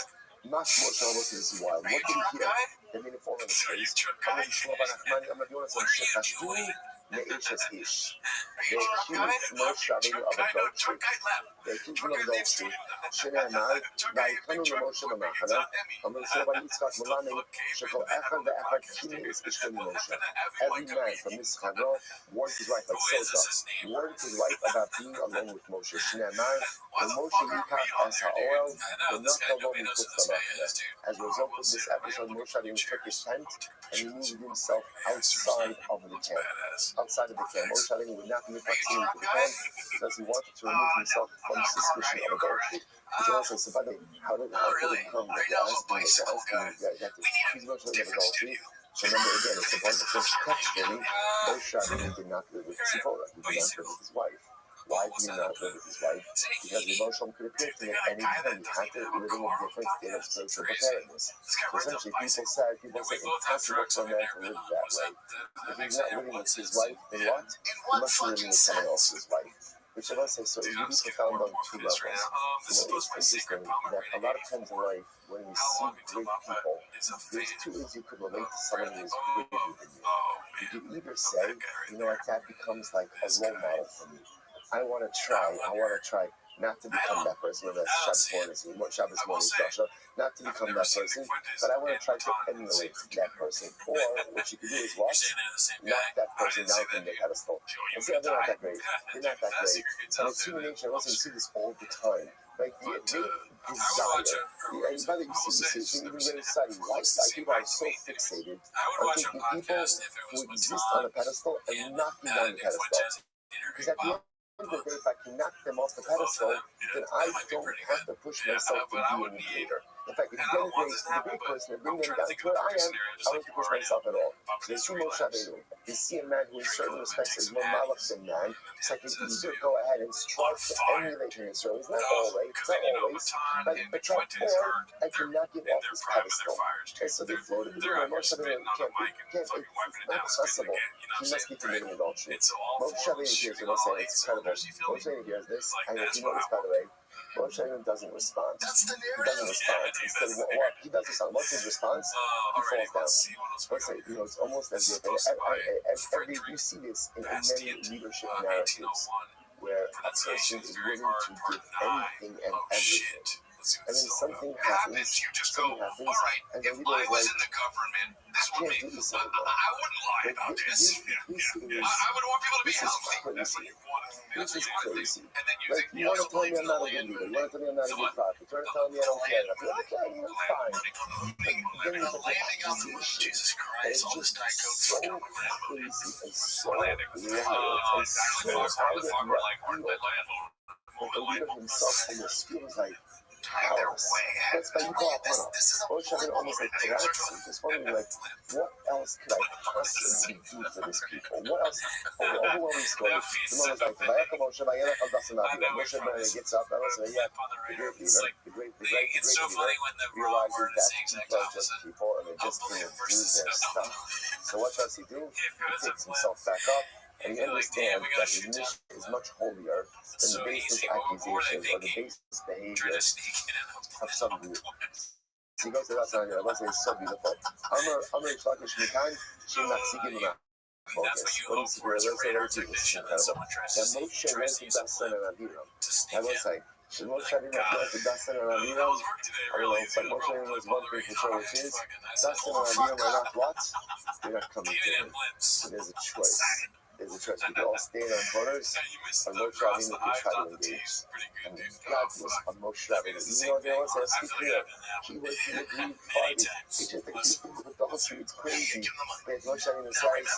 Not Moshe Rabbeinu, this is wild. What did he hear? They made him fall on his face. They accused Moshe Rabbeinu of adultery. They accused him of adultery. שנאמר, ויקנו למשה במחנה, אמרו שרבן יצחק מלמד, שכל אחד ואחד כינס אשתו ממשה. Every man from this Chagro warned his wife, like Sota, warned his wife about being alone with Moshe. שנאמר, ומשה ייקח as ha'oel, ונח alone מחוץ למחנה. As a result of this episode, Moshe Rabbeinu took his tent and he moved himself outside of the camp. Outside of the camp. Moshe Rabbeinu would not be proximity to the camp because he wanted to remove himself from suspicion of adultery. Which also says, by the way, how did it come that the husband got to accuse Moshe of adultery? So remember again, it's important to first textually, Moshe Rabbeinu did not live with Zipporah. He did not live with his wife. Why did he not live with his wife? Because the emotion could appear to him at any time. He had to live in a different state of spiritual preparedness. So essentially, people say it's impossible for a man to live that way. If he's not living with his wife, then what? He must be living with someone else's wife. Which I must say, so it's really profound on two levels. It's interesting that a lot of times in life, when we see great people, there's two ways you could relate to someone who is greater than you. You could either say, like that becomes like a role model for me. I want to try not to become that person, whether that's Shabbos morning, Joshua, not to become that person, but I want to try to emulate that person. Or what you can do is watch, knock that person down from the pedestal. And say, oh, they're not that great. They're not that great. And it's human nature. I also see this all the time. Like the innate desire. And by the way, you see this even when you study lifestyle, people are so fixated on taking people who exist on a pedestal and knocking down the pedestal. Because at the end of the day, if I can knock them off the pedestal, then I don't have to push myself to be any greater. In fact, if you denigrate the great person and bring them down to where I am, I don't have to push myself at all. So they see Moshe Rabbeinu. They see a man who in certain respects is more malach than man. It's like it's easier to go ahead and strive to emulate him in service. Not always, but try, or I cannot give off this pedestal. And so they floated the river. Moshe Rabbeinu it's not possible. He must be committing adultery. Moshe Rabbeinu hears what I say, it's incredible. Moshe Rabbeinu hears this, and if you notice, by the way, Moshe Rabbeinu doesn't respond. He doesn't respond. Instead of what he does respond. What's his response? He falls down. Let's say, it's almost as if you see this in many leadership narratives where a person is willing to give anything and everything. And then something happens, and the leader is like, I can't do this anymore. This is crazy. Like, you want to tell me I'm not a good leader, you want to tell me I'm not a good prophet, you want to tell me I don't care enough. Okay, you're fine. But then there's like an accusation, and it's just so crazy and so wild and so out of left field that the leader himself almost feels like powerless. That's why you call upon us. Moshe Rabbeinu almost like collapsing, just wondering like, what else could I possibly do for this people? What else? Overwhelming story. The moment like, Moshe Rabbeinu gets up, and also, yeah, the great leader, the great leader, realizes that people are just people, and they're just going to do their stuff. So what does he do? He picks himself back up, and he understands that his mission is much holier than the baseless accusations or the baseless behavior of some group. So he goes to that side, I must say it's so beautiful. Amr Shlakish Mikan, Shem Nachzigim focus. What is the let's say this is incredible. That Moshe went to Dasan and Aviram. I will say, should Moshe Rabbeinu go to Dasan and Aviram? I don't know, it's like Moshe Rabbeinu was one thing for sure, which is Dasan and Aviram are not what? They're not coming to him. So there's a choice. There's a church people all stand on corners, and Moshe Rabbeinu could try to engage. And God was on Moshe Rabbeinu. Even though they always have to be clear, he was the agreed party. He just accused him of adultery. It's crazy. But Moshe Rabbeinu says,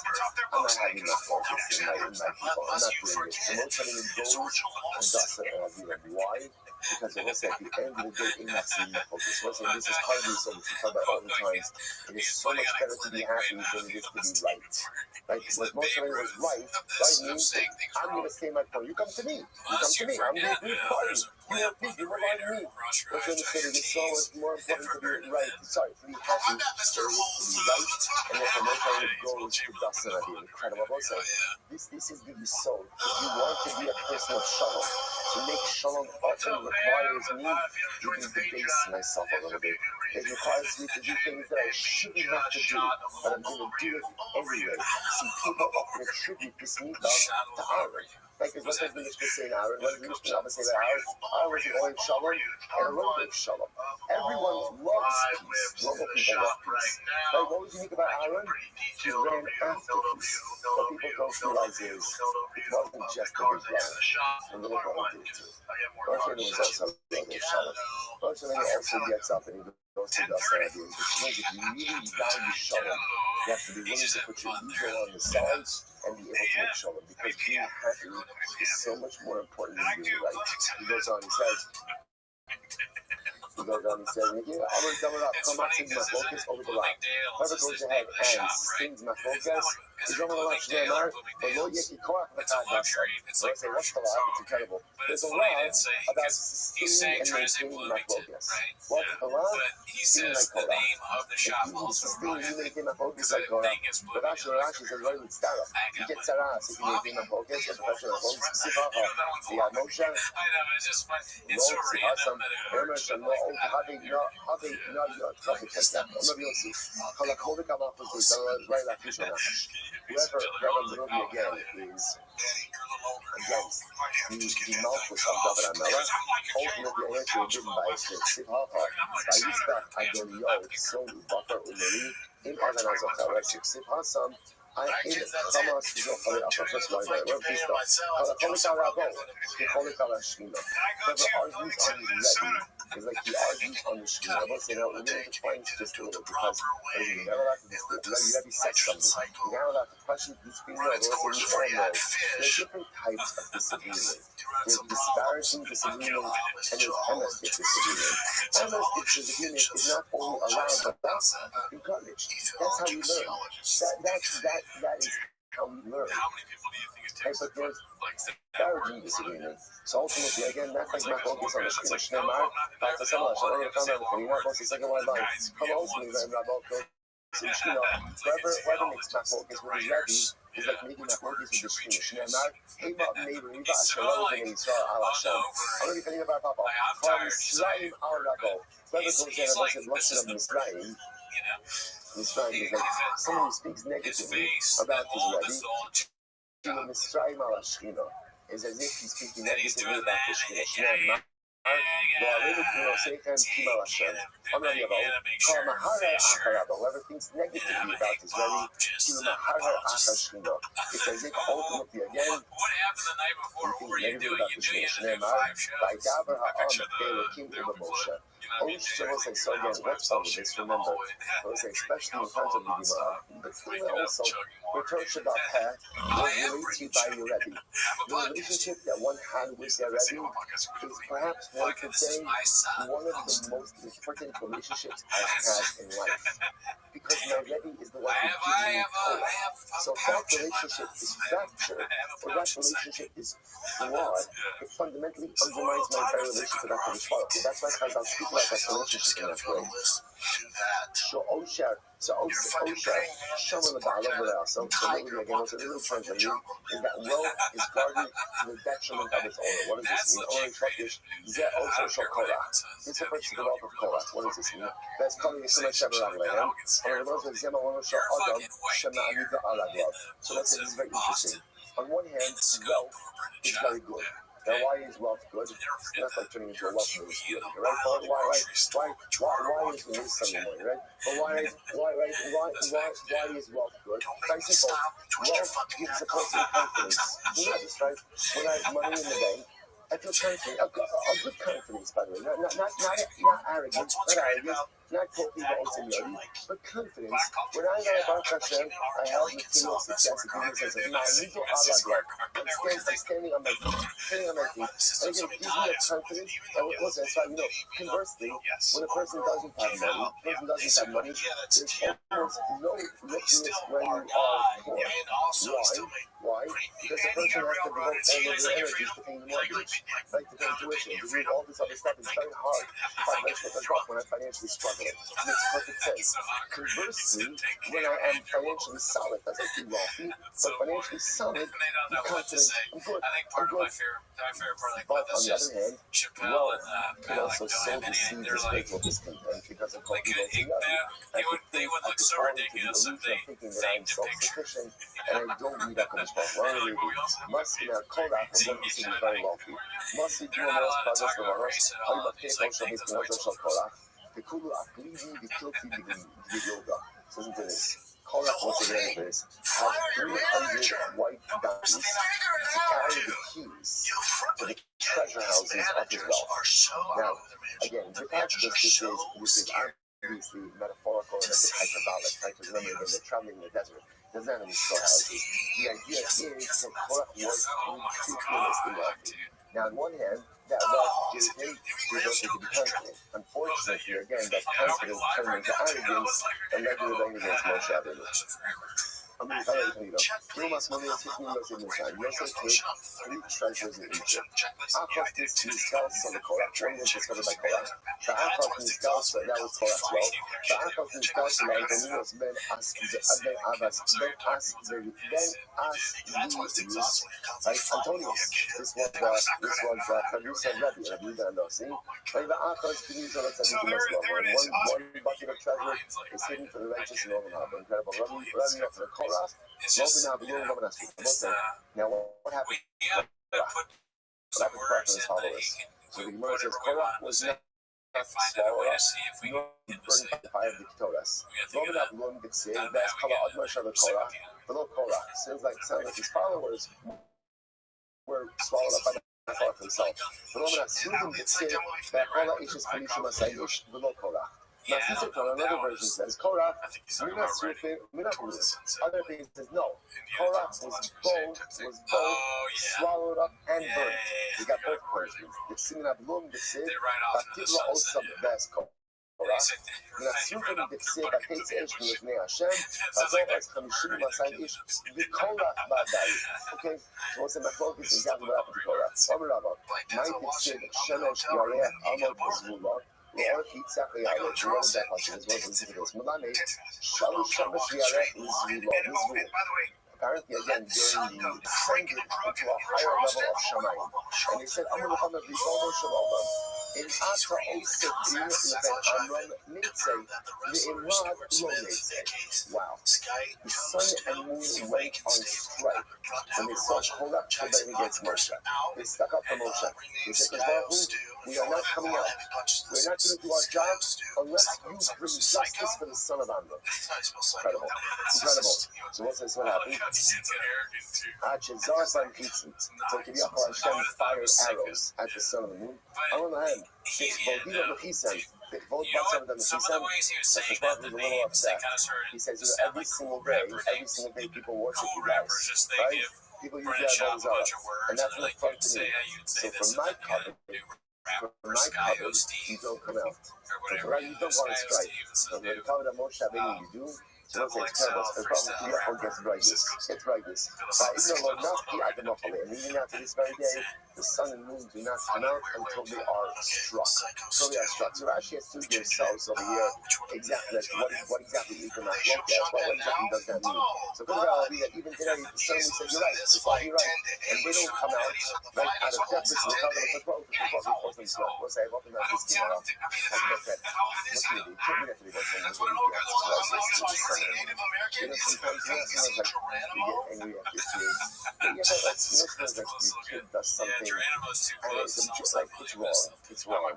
I'm not having enough focus in my people. I'm not doing this. So Moshe Rabbeinu goes and does it, and I'll give him why. Because it was at the end of the day, in that scene, focus. Listen, this is hard to do, so we talk about all the times. It is so much better to be happy than it is to be right. Right? What Moshe Rabbeinu was right means I'm going to stay my point. You come to me. You come to me. I'm the agreed party. You want me. You rely on me. What's going to say it is so much more important to be right. Sorry, to be happy, to be right. And then Moshe Rabbeinu goes to Dasan Adi. Incredible. Also, this is the soul. If you want to be a person of shalom, to make shalom often requires me to debase myself a little bit. It requires me to do things that I shouldn't have to do, but I'm going to do it anyway. See, people often attribute this need to Aaron. Like, what does the Mishnah say in Aaron? What does the Mishnah say that Aaron? Aaron was the only shalom and a little bit of shalom. Everyone loves peace. Normal people love peace. Like, what was unique about Aaron? He ran after peace. What people don't realize is it wasn't just the big brother. The little brother did it too. Moshe Rabbeinu was also a little shalom. Moshe Rabbeinu also gets up and he goes to Dasan Adi, which means if you really value shalom, you have to be willing to put your ego on the sides and be able to make shalom, because being happy is so much more important than being right. He goes on, he says, I'm going to come back to my focus over the line. Whoever goes ahead and stings my focus, is over the line, Shneimar, but lo yeki koach v'chad dasar. So I say, what's the law? It's incredible. There's a law about sustaining and maintaining my focus. What's the law? Sustaining my korach. If you sustain, you maintain my focus like korach. But actually, says, right with Sarah. You get Sarah, if you maintain my focus, if you maintain my focus, you got Moshe, Lo, Sivasam, Emerson, Lo, Havi, no, nothing like that. I'm not going to see. Halakovic, I'm not going to see. Right like this one. Whoever Rabbi again is against the Malchus of David HaMelech, ultimately actually given by Sivhacha, by Yisbach, Adonio, Sol, Bakar, Ulari, in Organization, right? Sivhasam, I in Hamas is not only after first line, right? Where is that? Halakovic Arabo, Halakovic Arashina. Whoever argues on his Rebbe is like he argues on the Shina. I must say, now, we're going to define this a little because you're never allowed to dispute. Rebbe said something. You're never allowed to question this being no, there's different types of disagreement. There's disparaging disagreement and there's emastic disagreement. Emastic disagreement is not only allowed but that's encouraged. That's how we learn. That is how we learn. But there's disparaging disagreement. So ultimately, again, that's like my focus on the Shneimar. That's a similar. So I'm going to come out with you. Not the second one line. Come ultimately, whoever makes my focus with his Rabbi is like making my focus with the Shneimar. Hey, Bob, neighbor, we got Shalom and Yisrael al Hashem. I'm going to be thinking about Papa. Misraim al Rabbo. Whoever goes there and looks at Misraim. Misraim is like someone who speaks negatively about his Rabbi. Misraim al Shechina is as if he's speaking negatively about the Shechina. Whoever thinks negatively about his Rabbi, it's as if ultimately again he thinks negatively about the Shneimar. So again, what's up with this? Remember, especially in terms of the Gemara, but also return Shabbat Peh relates you by your Rebbe. The relationship that one had with their Rebbe is perhaps one could say one of the most important relationships I've had in life. Because my Rebbe is the one who gives me Torah. So if that relationship is fractured, or that relationship is flawed, it fundamentally undermines my entire relationship with that Baruch. That's why Chazal speak about that relationship in that way. So Osher, Shaman of Allah, so maybe again, what's a little translated is that wealth is guarded to the detriment of its owner. What does this mean? Only Turkish, Zeh also shall Korach. This refers to the wealth of Korach. What does this mean? That's calling Yisrael Shabbat Alayhim. And the Lord says, Zema Ono Shal Adam, Shema Amida Alaglav. So let's say this is very interesting. On one hand, wealth is very good. Now, why is wealth good? It's not like turning into a wealth ministry, right? Why is we need some money, right? But why is wealth good? Very simple. Wealth gives a person confidence. You know this, right? When I have money in the bank, I feel confident, a good confidence, by the way, not arrogant, not cocky, but confidence. When I know about Hashem, I have material success, business, and I'm standing on my feet, and again, it gives me a confidence. And listen, that's why, conversely, when a person doesn't have money, there's almost no richness when you are poor. Why? Because the person has to devote all of their energies to paying the mortgage, like to pay tuition, to do all this other stuff. It's very hard to find financial wealth when I'm financially struggling. It makes perfect sense. Conversely, when I am financially solid, that's not too wealthy, but financially solid, I'm confident, I'm good. But on the other hand, wealth can also sow the seeds of spiritual discontent because of cultivating I could fall into the illusion of thinking that I'm self-sufficient and I don't need that much wealth. Must be a Korach is going to be very wealthy. Must be doing most progress for us. How you pay attention to the Korach? The Kulu Aklidi, the Kilti, the Yoga. Listen to this. Korach, what's the name of this? Have 300 white donkeys to carry the keys to the treasure houses of his wealth. Now, again, the fact that this is obviously metaphorical and a bit hyperbolic, right? Because remember, when they're traveling in the desert, there's not any storehouses. The idea is that Korach was ridiculously wealthy. Now, on one hand, that wealth gave him the ability to be confident. Unfortunately, again, that confidence turned into arrogance and led to rebellion against Moshe Rabbeinu. Yom money is 15 years in inside. Yosef hid 3 treasures in Egypt. Achos Nizkals on the Korach, one was discovered by Korach. The Achos Nizkals, that was Korach's wealth. The Achos Nizkals, the Antonios Ben As, Ben As, right? Antonios. This was Carusa Rabbi Dandosi. Like the Achos Nizkals on the Tzaddik Muslim. One bucket of treasure is hidden for the righteous and overnight. Incredible. Rabbi for the Korach. Now, what happened? What happened to Korach is followers. So the Gemara says Korach was not swallowed up, nor burned by the fire of the Ketores. Below Korach, sounds like his followers were swallowed up by the fire himself. Below Korach. Now, another version says Korach, other things says no. Korach was both swallowed up and burned. We got both versions. The Siman Ablum, the Sid, Batibla also the best Korach. Nasukim the Sid, Baketz Esh, Mizmei Hashem, Bazov as Chamishim Masai Ish, the Korach Badai. Okay, so what's the focus is exactly what happened to Korach. Omerava, Mike Sid, Shemesh, Yareh, Amot, Zvulah. Or exactly how it's run back on this was Milane, Shalusham Shiare is apparently again during the ascended into a higher level of Shamayim. And he said, I'm going to come and be almost Shalom. In Atra Osid, in Amram, Mitzay, the Imrad Lones. Wow. The sun and moon went on strike when they saw Korach rebelling against Moshe. They stuck up for Moshe. They said, we are not coming out. We're not going to do our job unless you bring justice for the son of Amram. Incredible. Incredible. So what happened? So Kiviyachol Hashem fired arrows at the son of the moon. Abraham, both parts of them, he was a little upset. He says, every single day people worship you guys, right? People use their bones up, and that's what's fun to me. So for my covenant, you don't come out. So for you don't want to strike. So the covenant of Moshe Rabbeinu you do. So it's terrible. The problem gets righteous. It's righteous. But even though not the Adamopole, and even after this very day, the sun and moon do not come out until they are struck. So Rashi has to do yourselves over here exactly what exactly is the Machlokas, what exactly does that mean? So good reality that even today the sun we say you're right, it's probably right, and they don't come out right out of deficit to cover the control of the smoke. We'll say, welcome to this tomorrow. What can you do? Can't be that to be what's going on. Native American? Sometimes like you get angry at your kids. But yeah, but like sometimes like your kid does something and it's like it's wrong.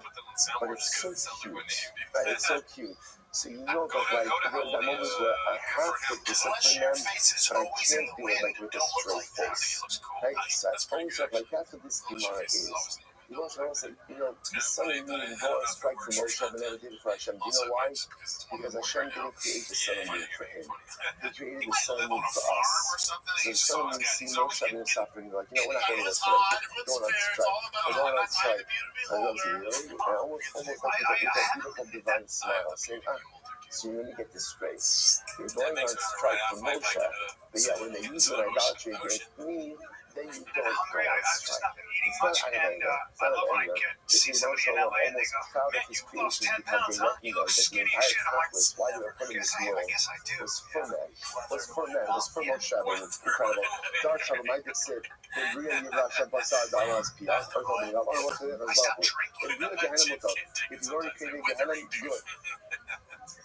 But it's so cute. Right? It's so cute. So you know that like there's that moment where I have to discipline them, but I can't do it like with a straight face. Right? So I always have like that's what this Gemara is. You know, the sun and moon and God strike for Moshe, but never did it for Hashem. Do you know why? Because Hashem didn't create the sun and moon for him. He created the sun and moon for us. So the sun and moon see Moshe and suffering, like, we're not going to work today. Going on strike. We're going on strike. I was really? And almost like with a beautiful divine smile, saying, so you only get this straight. You're going on strike for Moshe, but yeah, when they use an idolatry against me, then you don't go on strike. It's not out of anger. It's not out of anger. It's emotional, almost proud of his creation because they recognize that the entire conflict, why they were put in this world, was for man. Was for man. Was for Moshe. It was incredible. Dar Shalom, I just said, if you're going to create Gehenna, good.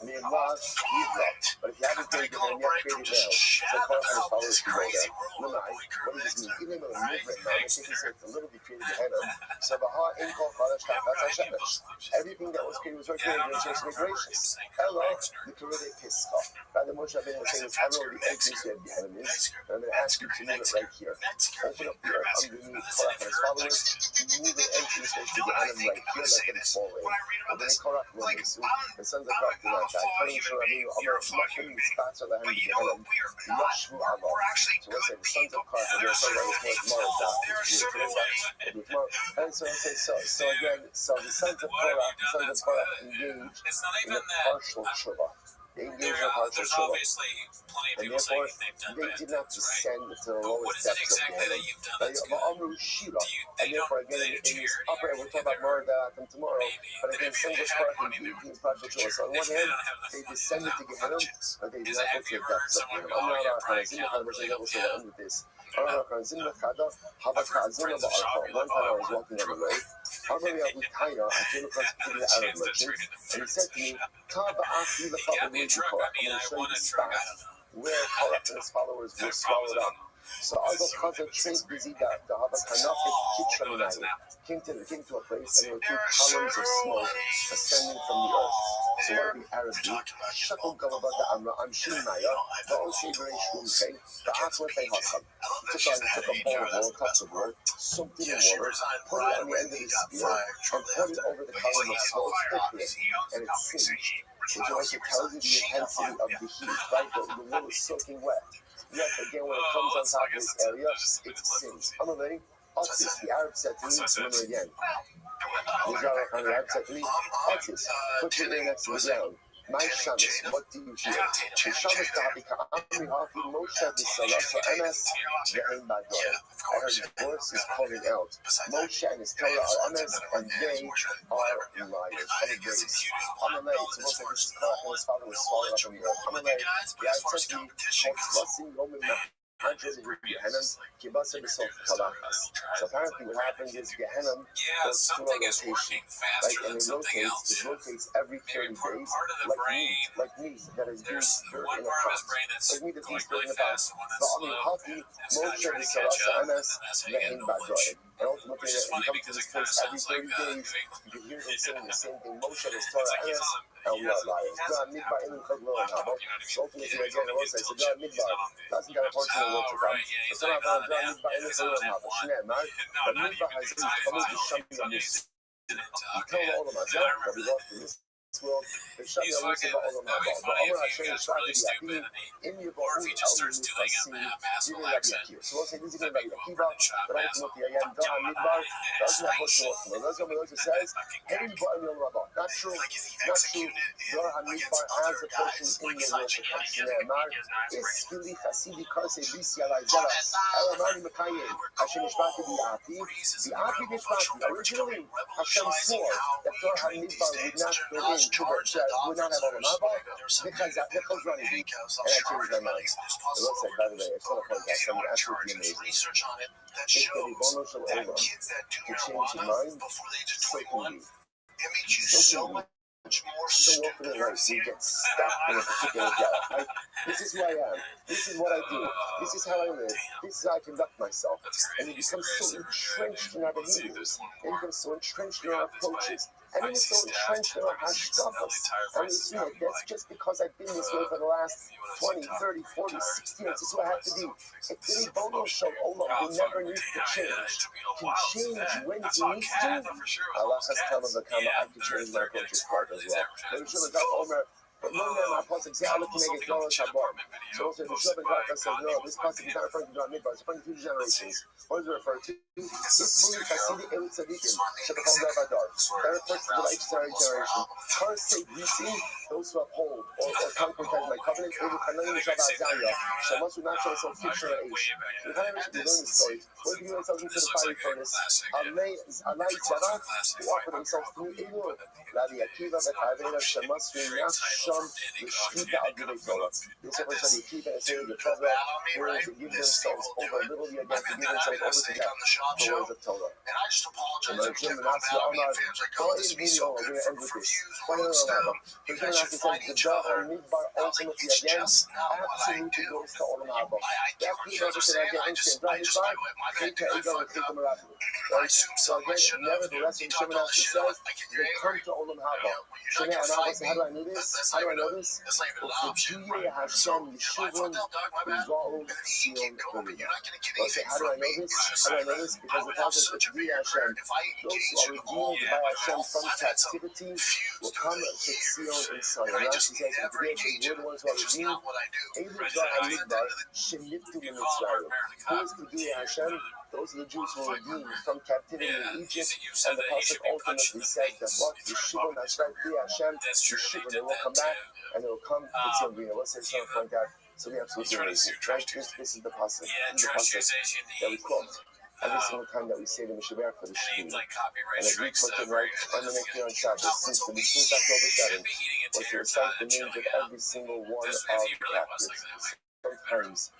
I mean, lost, you've lost. But if you haven't created Gehenna, you have created now. So Paul and his followers can go there. No, what does this mean? Even though the movement now, I think he said a little bit created Gehenna. So the heart in called Chadash Tachas Hashemesh. Everything that was created was created in church and gracious. Hello, the Kuride Kischa. Rather, Moshe Rabbeinu was saying, I know the entrance where Gehenna is, and I'm going to ask you to move it right here. Open up the earth underneath Korach and his followers, move the entrance to Gehenna right here, let them fall in. And then Korach will be soon. The sons of Korach do not die. Moshe Rabbeinu, nothing is faster than Gehenna. Yashvu Allah. So let's say the sons of Korach, and they're talking about this more tomorrow. And so again, so the sons of Korach engage in a partial tshuva. They engage in a partial tshuva. And therefore, they did not descend to the lowest depths of Gehenna. And therefore, again, in this upper, we'll talk about more of that from tomorrow. But again, sons of Korach engage in partial tshuva. So on one hand, they descended to Gehenna, but they did not go to the depths of Gehenna. I'm not end with this. One time I was walking on the road. I came across a particular Arab merchant, and he said to me, I'm going to show you the spot where Korach and his followers were swallowed up. So although concentrate busy that the came to a place and there were two columns of smoke ascending from the earth. So what did the Arab do? I'm Shimaya, the Osibri Shumke, the Atwate Hassan. He took a bowl of water, cups of water, soaked it in water, put it on the end of his spear, and put it over the column of smoke, and it singed. Which also tells you the intensity of the heat, right? The wood is soaking wet. Yet again, when it comes on top of this area, it sings. I'm ready. Otis, the Arab said to me, remember again. The Arab said to me, Otis, put your ear next to the ground. My Shamus, what do you hear? The Shamus Ta'abika Amri Hafi Moshe B'Salasa Emes Ve'en Bador. I heard the voices calling out. Moshe and his Torah are Emes, and they are liars. Amalei, so Moshe and his father was swallowed up in the earth. Amalei, the Arab said to me, Chosvasim Roman so apparently what happens is Gehenna goes through a rotation, right? And it rotates every 30 days, like meat that is being stirred in a pot. Like meat that's being stirred in a pot. And ultimately, when you come to this place every 30 days, you can hear them saying the same thing. Moshe is Torah Emes, and we are liars. So ultimately, again, I will say, so God Midbar doesn't got a portion of work to come. But somehow, God Midbar Emes Shnei but Midbar has been coming to Shami on this. You tell all of us, that we lost in this world. They shut me on this about all of my balls. But I'm not showing you strategy that being in your ball, only Elmi Nifasi, really like Yakir. So we'll say this is going to be Yakiva, but ultimately, again, God Midbar doesn't have portion of work. Let's go with those who says, hey, not true. Not true. God Midbar has a portion in your work to come. Shneimar, Esfili Chasidi Karse Bisi Alaizela, Elamani Mekayim, Hashem Ishbati Bi'ati, Bi'ati Nifati. Originally, Hashem swore that God Midbar would not go in. Would not have Olam Haba because that was running deep, and I changed my mind. It looks like, by the way, it's not a podcast. Something absolutely amazing. If the Ribono Shel Olam to change your mind, so can you. So can you. much more So often in life, we get stuck in a particular job. This is who I am. This is what I do. This is how I live. This is how I conduct myself. And we become so entrenched in our behaviors. And we become so entrenched in our approaches. And even so entrenched in our hashkafas. And we assume that that's just because I've been this way for the last 20, 30, 40, 60 years. This is who I have to be. If the Bono Shel Olam, he never needs to change. He change when he needs to. Allah has come of the Kama, I can change my approaches part as well. But no man, my pasuk says, "Allah can make it go as Shabbat." So also the Shulchan Aruch says, "No, this pasuk is not referring to God Midbar. It's referring to 2 generations." What does it refer to? This belief Hasidic Elut Tzadikim, Shebachol Davadar. That refers to the Legendary generation. First, say, you see those who uphold or come contact my covenant. They will come in the Shabbat Zaya. Shemos will not show some future age. We learn the story. What do you do themselves into the fiery furnace? Allah Tzara, who offer themselves to me, Elul. Rabbi Akiva, Betavera, Shemos, Sham, Shkita, Agudei Torah. This is what Rabbi Akiva is saying. The Torah willing to give themselves over a little bit again, to give themselves over to death. The words of Torah. And I just apologize. And Jim and Nazi Omar, all in video, we're going to end with this. The Jim and Nazi says, the Jah HaMidbar ultimately again, absolutely goes to Olam Haba. That people ever said, I get instant Jah Midbar, take to Ego and take them around. So again, nevertheless, when Jim and Nazi says, they come to Olam Haba. So now, how do I know this? How do I know this? U'Juye Hashem Yeshuvon U'Za'u Sion V'Riyah. How do I know this? How do I know this? Because the Prophet says, Hashem, those who are redeemed by Hashem from captivity will come to Sion and Zion. Rashi says, we're the ones who are redeemed. Eilu Jah HaMidbar Sheniftu Mitzrayim. Who is the Juye Hashem? Those are the Jews who were redeemed from captivity in Egypt. And the Prophet ultimately said that what? Yeshuvon Hashem, Hashem, Yeshuvon, they will come back and they will come to Sion V'Riyah. Let's say something like that. So we absolutely amazing. Right? This is the passage. This is the passage that we quote every single time that we say the Mishaber for the Shkina. And as we put it right underneath here on Shabbos, since the Mishnah October 7th, was to recite the names of every single one of the captives. Sometimes,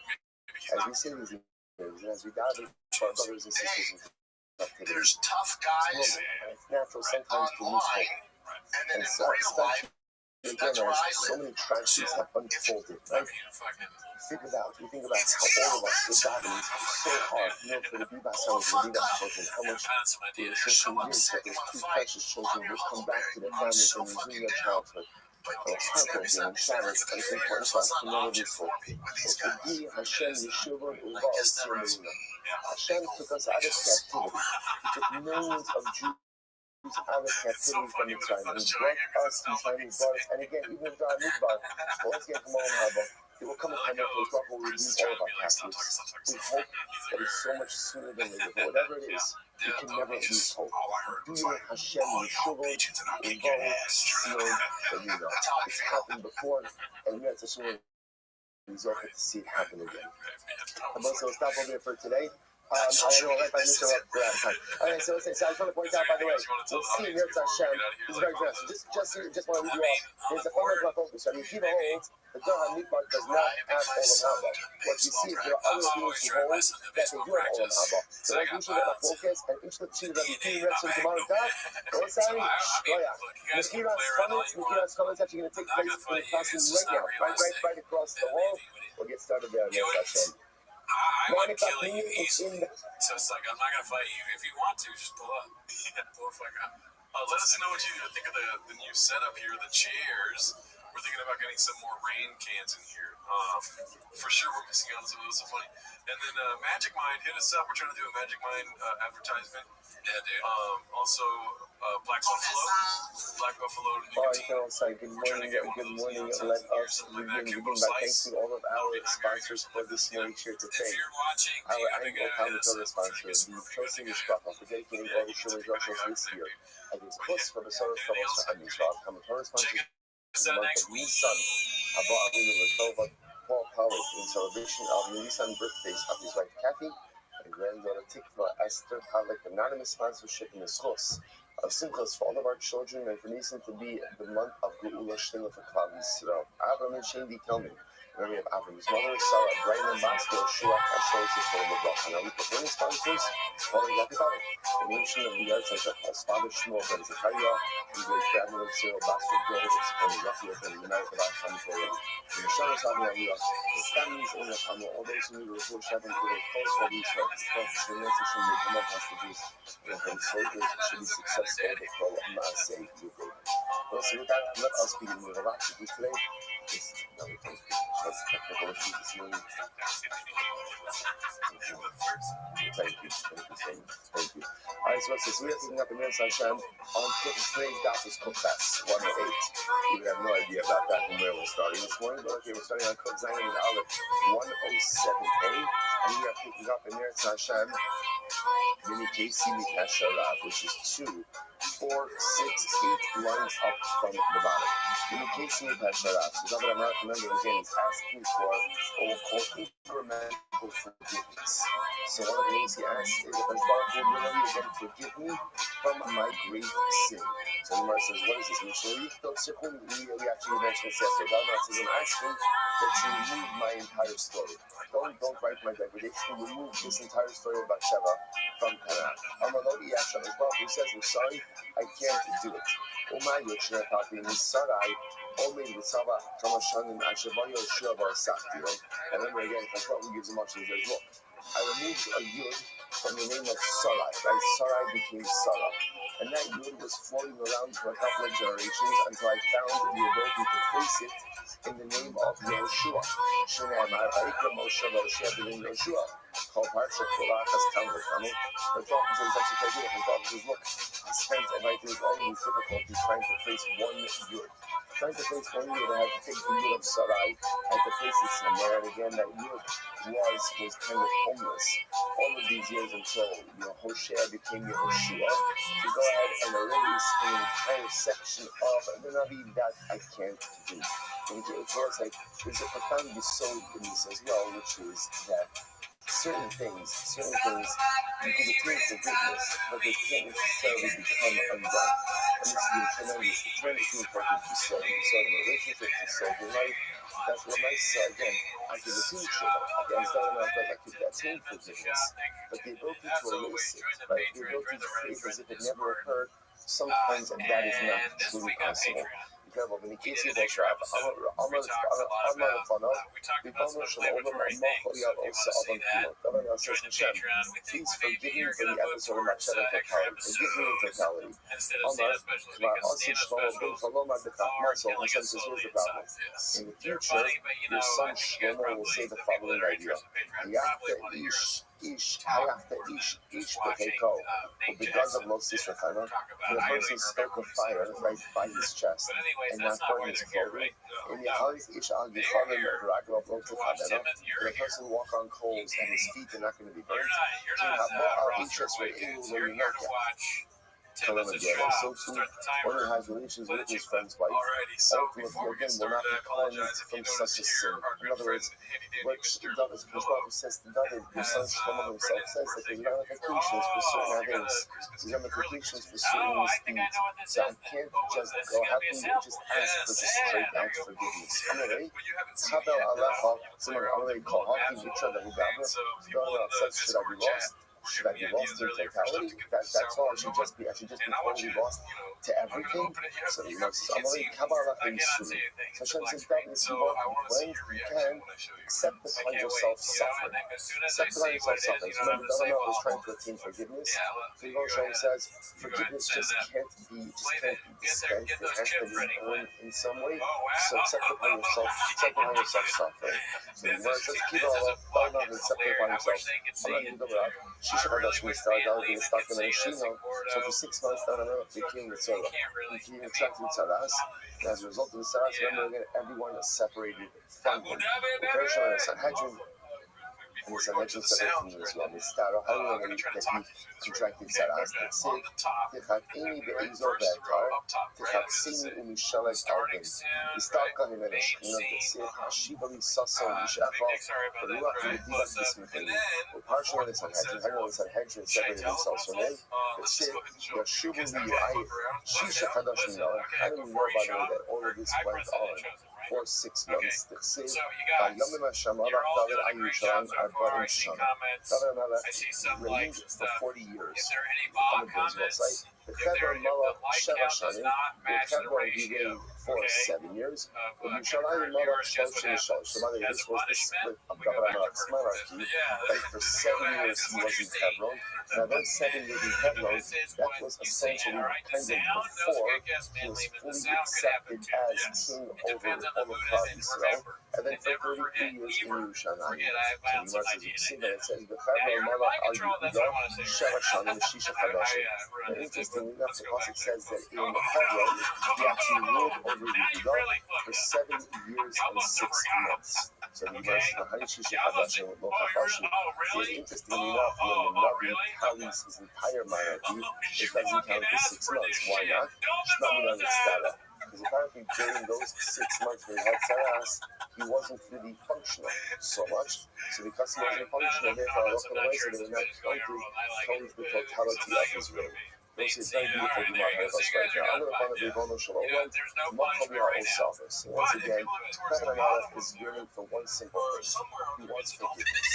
as we say these names, and as we dive into our brothers and sisters in captivity, there's tough guys. It's natural sometimes to lose hope. And so, especially again, as so many tragedies have unfolded, right? We think about how all of us, we're battling so hard, for the Biba cells, the Biba children, how much the social years that those 2 precious children will come back to their families and resume their childhood. Heartbroken and shattered, and it's important for us to know this for. Hashem Yeshuvon U'Za'u Sion V'Riyah. Hashem took us out of captivity. He took millions of Jews out of captivity from Mitzrayim. He brought us to Mitzrayim, he brought us, and again, even with Jah Midbar, once again from Olam Haba, it will come a time when God will redeem all of our captives. We hope that it's so much sooner than later, but whatever it is, we can never lose hope. Duya Hashem Yeshuvon U'Za'u Sion V'Riyah. It's happened before, and yet it's a result to see it happen again. I'm going to stop over here for today. I don't know if I missed her up for that time. Okay, so I just want to point out, by the way, we'll see here to Hashem. It's very interesting. Just want to leave you off. There's a fundamental focus. I mean, Kiva holds the Jah HaMidbar does not have Olam Haba. What you see is there are other beings who hold that they do have Olam Haba. So like each of them are focused, and each of the two that we see reps from tomorrow time. What's that? Mikira's comments actually going to take place in the classroom right now, right across the hall. We'll get started there. Hashem. I would kill you easily. So it's like, I'm not going to fight you. If you want to, just pull up. Pull the fuck up. Let us know what you think of the new setup here, the chairs. We're thinking about getting some more rain cans in here. For sure, we're missing out on some of those. So funny. And then Magic Mind, hit us up. We're trying to do a Magic Mind advertisement. Yeah, dude. Also, Black Buffalo nicotine. Good morning. Let us begin by thanks to all of our sponsors for this morning here today. Our annual Talmud sponsors, the Chosin Mishpacha, for dedicating all the Shulchan Aruch this year. And it's plus for the Soros Kavos and Yisrael. Talmud sponsors in the month of Nisan, Abba Avinu Latova, Paul Powers, in celebration of Nisan birthdays of his wife Kathy and granddaughter Tikva Esther Halek, anonymous sponsorship in the Schos of Simchas for all of our children and for Nisan to be the month of Geula Shlema for Klal Yisrael. Abraham and Shady tell me, And we have Avram's mother, Sarah, Brian, and Master, Shua, Kashos, the Soul of Rock. And we put in sponsors, calling that the mention of the earth as a father Shmuel ben Zechariah, and great grandmother Cyril Bastard Davis, and Raphael and the American Icon for him. And Shana Sabi Amira, the families in the Kamo, all those who need a report having to go close for these folks, the mention of the hostages, and soldiers should be successful before Maaseh Yugo. Well, so with that, let us begin with a lot to do today. Technical issues this morning. Thank you so much. Thank you. All right, so we are picking up in Ms. Hashem on today's daf is Kufas 108. We have no idea about that and where we're starting this morning, but okay, we're starting on Kuf Zayin and Aleph 107a, and we are picking up in Ms. Hashem Mini KC Mikasharav, which is 2, 4, 6, 8 lines up from the bottom. Mini KC Mikasharav. So David Amar, remember again, is asking for what we'll call incremental forgiveness. So one of the things he asks is, again, forgive me from my great sin. So the Gemara says, what is this? We actually mentioned this yesterday. God says, I'm asking that you remove my entire story. Don't write my degradation. Remove this entire story of Bathsheba from Canaan. Amalodi Yasham as well, who says, I'm sorry, I can't do it. Umay Yochner Papi Nisarai, Omi Nisava, Tamashanim, Ashabayo, Shua Sakti. And remember again, that's what we give so much. He says, look, I removed a yud from the name of Sarai, right? Sarai became Sarah. And that yud was floating around for a couple of generations until I found the ability to place it in the name of Yoshua. Shinamar, Vaikra Moshe, Moshe, the name Yoshua. Called Parsha, Kolachas, Talmud, Talmud. The prophet says, actually, quite beautiful. The prophet says, look, I spent and I did all these difficulties trying to place one yud. Trying to place one yud, I had to take the yud of Sarai, I had to place it somewhere, and again, that yud was kind of homeless all of these years until Hoshea became Yehoshua to go ahead and erase an entire section of the Navi that I can't do. And it's like there's a profound yesod in this as well, which is that certain things you can attain forgiveness, but they can't necessarily become undone. And this is tremendously important yesod in relationships, yesod in life. That's what my son, again, I give a teacher, again, it's not enough that I could attain forgiveness, but the ability to erase it, right? The ability to treat it as if it never occurred, sometimes that is not truly possible. Incredible. In the case of Boshrab, please forgive me for the episode of Machetta Totality. Forgive me in totality. In the future, your son Shlomo will say the following idea. Ish Beheko, because of Los Yisrachana, the person spoke of fire right by his chest and not burn his clothing. In the Haris Ish Al Yicharim Raglo Blotukadena, the person walk on coals and his feet are not going to be burnt. So too, one who has relations with his friend's wife, ultimately again will not be cleansed from such a sin. In other words, what the Bible says to David, your son Shlomo himself says that there's ramifications for certain things, there's ramifications for certain misdeeds. So I can't just go, how can you just ask for just straight out forgiveness? Anyway, how about Allah, someone already called Hawking, each other who got her, says, should I be lost? Should I be lost in totality? That's all. I should just be totally lost to everything. So I'm already Kabbalah soon. So Hashem says, God, if you want to complain, you can accept the kind of self-suffering. Accept the kind of self-suffering. So remember, David was trying to attain forgiveness. So Hashem says, forgiveness just can't be dispensed. It has to be earned in some way. So accept the kind of self-suffering. So you want to just keep it all up, and accept the kind of self-suffering. So for 6 months down the road, they came with Sarah. He came attracted to us. And as a result of the Sarah, remember again, everyone is separated from him. The Sanhedrin, and the Sanhedrin separated from him as well. The Stara, how do you know that he contracted Sarah? That's sick. Techat Amy Be'ezor Be'ekar, Techat Sini Umishalek Alvin. The Starka Himeresh, the Shibali Sasso, Mishafa, the Ruach, and the Divak Dismukani. Partially the Sanhedrin separated themselves from him. The Sik, Yashubu Li'ai, Shisha Hadash Minah. How do we know, by the way, that all of this went on? for 6 months. So you guys, you're all doing a great job so far. I see comments. I see some like for stuff. 40 years. If there are any bot comments, if the like count does not match the ratio, for okay, 7 years. of convert yours, guess what happens? As a punishment, we go back to convert. Yeah, For 7 years this is he what was you in see. Hebron. Now those 7 years in Hebron, This is that what was you see. essentially All right, the kind of sound doesn't before get guess he was mainly, but the fully sound could happen accepted too. as Yes, king it over depends on the all of mood and Israel. remember. And then And for never 32 forget, years in never Yerushalayim. forget I have my So outside the DNA. Gemara says the Now Hebron you're under Malach my control, that's what I want to say. Sheva Shanim Shisha Chadashim. run this thing, Interestingly but enough, let's the go back Pasuk to says that it. in Hebron he actually ruled over Now you Yehudah really for fucked up. 7 years I and must have 6 forgot. months. So the Okay. Gemara says, "V'hani Shisha Yeah, I must Chadashim have. lo Oh, chafashim." really? Interestingly enough, when the Rabbi Really? tallies his entire monarchy, You it doesn't fucking count the asked 6 for months. this Why shit. not? Don't Shnamin on devote the that. Stara. Because apparently during those 6 months when he had Saras, he wasn't really functional so much. So because he wasn't functional, therefore, I'm not sure they it's were not as good as counted I like towards it. the totality of his reign. Those is very beautiful Alright, there you go. So you guys are I'm doing going to fine. Ribono Yeah, Shalom. there's no punishment right now. Selfish. So once But if again, you look towards the Kevin bottom Amalek of is the yearning for one simple thing. He wants forgiveness.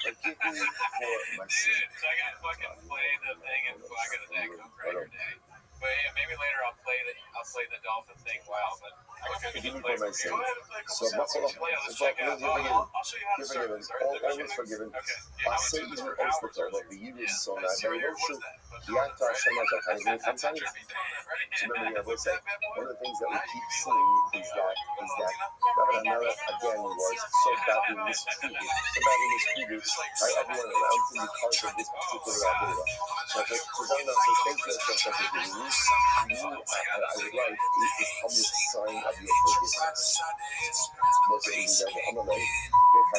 Forgive me for my dude, sin. so I gotta fucking play the thing and I got a deck of Gregor Day. But yeah, maybe later I'll play the dolphin thing. Wow, but I can Forgive me play for my for sin. you. So, Yeah, let's check it out. I'll show you how to you're start forgiven. this. All is forgiven. Okay. Yeah, I went through this for hours earlier. The Yiddish Yeah, song, let's see what year was that? Yata Hashem Azakai. That's a trippy thing, right? Remember the other side. One of the things that we keep Right? seeing is that Rabbi Amalek again was so badly mistreated by everyone around him because of this particular idea. So that to them now to think that such a thing, I would like is probably a sign of your forgiveness. Most of these are Amalek. I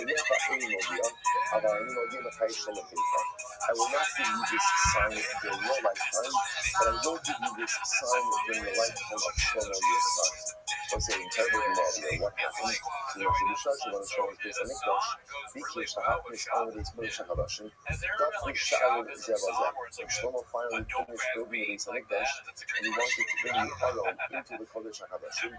will not give you this sign during your lifetime, but I will give you this sign during the lifetime of Shlomo, your son. So it's an incredible model. What happened? So the Mishrash want to show us this Mikdash. Bikir Shahakis Alidis Moshe Hadashim. Gafri Sha'alid Zevazek. When Shlomo finally finished building the Beis Hamikdash, and he wanted to bring the Aron into the Kodesh HaKadoshim,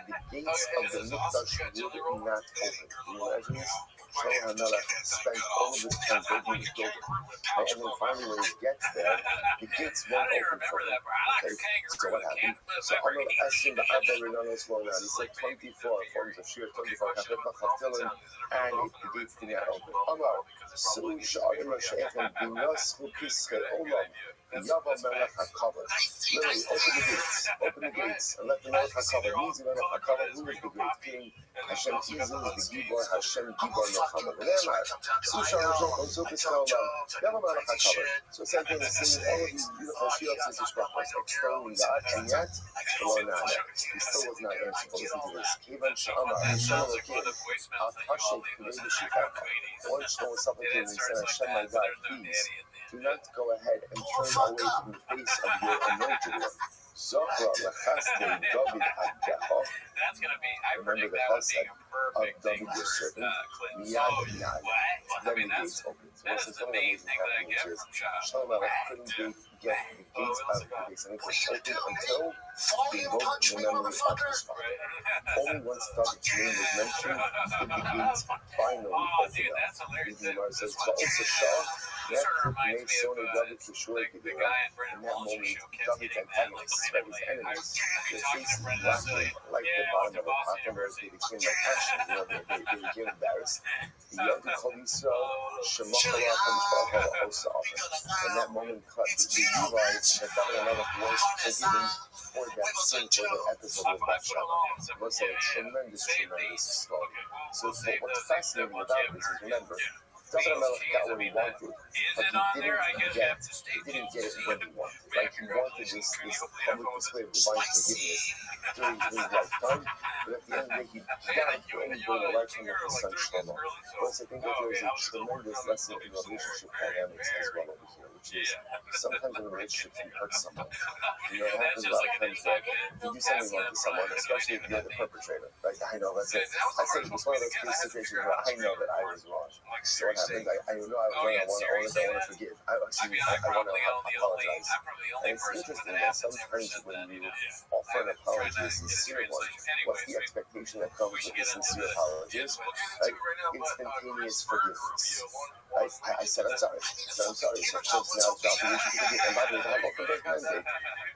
the gates of the Mikdash would not open. Can you imagine this? Shlomo HaMelech spent all of his time building this building. And then finally when he gets there, the gates won't open for him. Okay? So what happened? So Amar Eshin Ba'abba Rinanos Lonan, he said 24 forms of Shir, 24 Kappa Chaftilim, and the gates did not open. Amar, so Sha'arim HaShe'echem Binos Hupiske Olam, Yava Melech HaKavod. Literally, open the gates, and let the Melech HaKavod, means the Melech HaKavod, who is the great king, Hashem Izil, the Gibor, Hashem Gibor Melchama. V'nemar, so Sha'arim Hupiske Olam, Yava Melech HaKavod. So same thing as singing all of these beautiful shiuts and mishpachos, extolling God, and yet, he still was not answered. Listen to this. Kivan Sha'amar, Hashem Elokim, HaPashek K'nei B'Shikacha. One Shlomo supplicating and said, Hashem, my God, please, do not go ahead and turn away from the face of your anointed one. Zohra Lechasdei David Hakecha. Remember the chesed of David, your servant. Miyad Miyad. Then the gates opened. So this is one of the amazing happenings is Shlomo couldn't get the gates of the Beis Hamikdash open until he invoked the memory of his father. Only once David's name was mentioned did the gates finally open up. The Gemara says, "Va'osa Shah." That made Sony David to sure to be right. In that moment, David's antagonists, his enemies, their faces blackened like the bottom of a pot, and they became like ashes. They became embarrassed. The young Kol Yisrael, Shemachala Hamishpacha Osa Offer. In that moment, the Levites that David Amalek was forgiven for that sin, for the episode of Bathsheba. It was a tremendous story. So what's fascinating about this is, remember, David Amalek got what he wanted, but he didn't get it when he wanted. Like he wanted this public display of divine forgiveness during his lifetime, but at the end of the day, he got it only during the lifetime of his son Shlomo. Also, I think that there is a tremendous lesson in relationship dynamics as well over here, which is sometimes in a relationship you hurt someone. You know, it happens a lot of times that you do something wrong to someone, especially if you're the perpetrator. Like I know, let's say, I said it was one of those case situations where I know that I was wrong. So what happened? I know I want to forgive. I want to apologize. And it's interesting that sometimes when you offer an apology, a sincere one, what's the expectation solution that comes with the sincere apologies, right? Instantaneous forgiveness. Right? I said I'm sorry. So now it's now dropping into forgive. And by the way, the Bible does mandate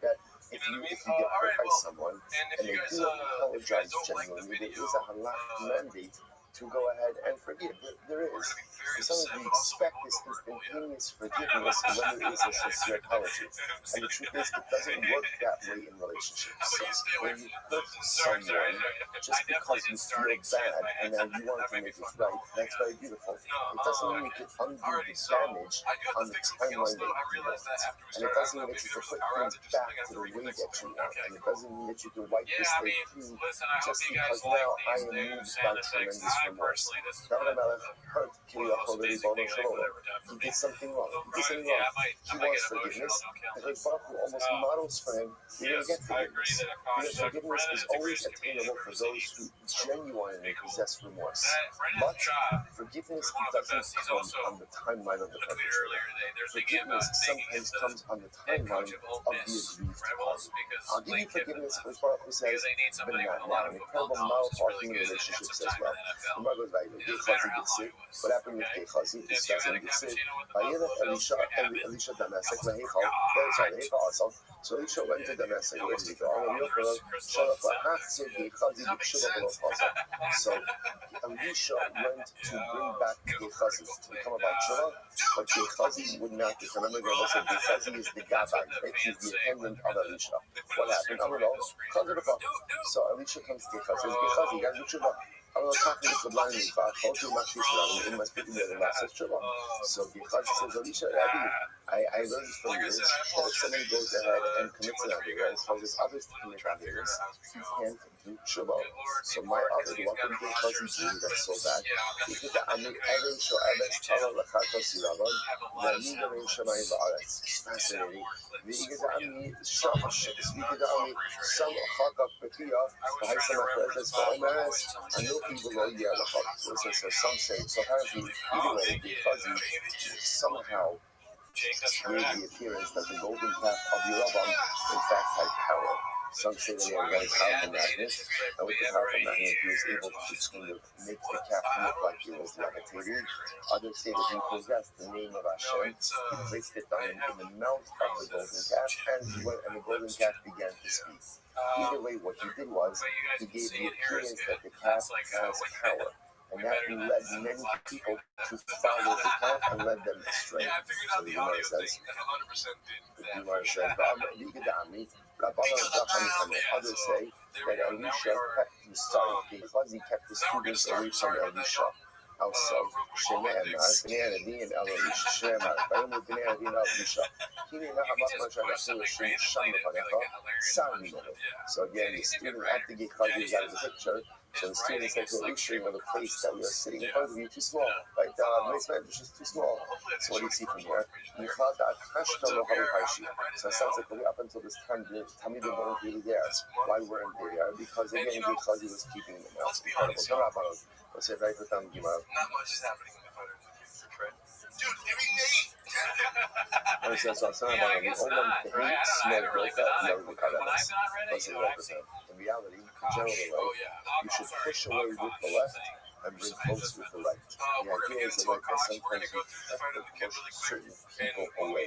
that if you get hurt by someone and they do apologize genuinely, there is a halach mandate to go ahead and forgive. There is. And sometimes we expect this instantaneous forgiveness when there is a sincere apology. And the truth is, it doesn't work that way in relationships. When you hurt someone just because you feel bad and now you want to make it right, that's very beautiful. It doesn't mean you can undo the damage on the timeline that you want. And it doesn't mean that you can put things back to the way that you want. And it doesn't mean that you can wipe this thing clean just because now I am moved by tremendous remorse. David HaMelech hurt Kiriachol Ribono Shalom. He did something wrong. He wants forgiveness. And his Baruch Hu almost models for him, you're going to get forgiveness. Because forgiveness is always attainable for those who genuinely possess remorse. But forgiveness doesn't come on the timeline of the perpetrator. Forgiveness sometimes comes on the timeline of the aggrieved party. I'll give you forgiveness, which Baruch Hu says, but not now. And incredible malparking in relationships as well. The mother goes, Gehazi gets sick. What happened with Gehazi? This doesn't get sick. Elisha Damascus, so Elisha went to Damascus. So Elisha went to bring back Gehazi to become about Shua, but Gehazi would not. Remember, God said Gehazi is the Gabbai, right? He's the attendant of Elisha. What happened? I don't know. So Elisha comes to Gehazi. Gehazi, you got to do Shua. I'm not talking to the blind man, but I'll do my shit in my speaking to the last Shua. So Gehazi says, Elisha, Rabbi, I learned from you that if somebody goes ahead and commits an Avera and causes others to commit Averas, he can't do Shua. So my other, what can Gehazi do that's so bad? He could Ami Evan Sho'eves Tala Lachato Sirabon, Namiga Ben Shamayim Ba'aretz. Fascinating. Because Ami Shamash, because Ami Sam Chakak Petia, Haisama Prezes Ba'omeres, I know people know Yalachak. So some say, so apparently, either way, Gehazi somehow made the appearance that the golden calf of Yerovam in fact had power. Some say that he had a very powerful magnet, and with the powerful magnet he was able to kind of make the calf look like he was levitating. Others say that he possessed the name of Hashem. He placed it in the mouth of the golden calf, and the golden calf began to speak. Either way, what he did was, he gave the appearance that the calf has power. And that led many people to follow the calf and led them astray. So the Gemara says, others say that Elisha Gehazi kept the students away from Elisha. Also, so again, the student after Gehazi is out of the picture. So the student said to Elisha, the place that we are sitting in front of you is too small. Right? The place is too small. So what do you see from here? So it sounds like up until this time, the Talmidim weren't really there. Why weren't they there? Because again, Gehazi was keeping them out. Incredible. Let's say right for Tam Gimel. Not much is happening in the fighter. Dude, give me Nate! In reality, in general, you should push away with the left and bring close with the right. The idea is that sometimes you have to push certain people away.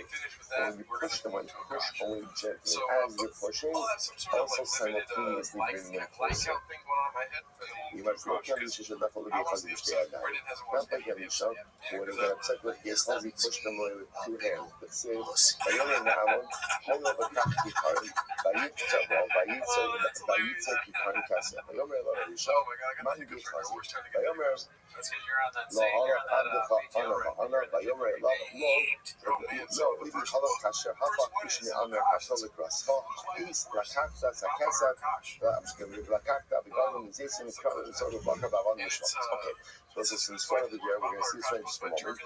When you push them and push away gently as you're pushing, also simultaneously bring them closer. You must look at Elisha should definitely be Gehazi not like Elisha, who would have got upset with Gehazi pushed them away with two hands. But say, okay, so this is in front of the year. We're going to see this in just a moment.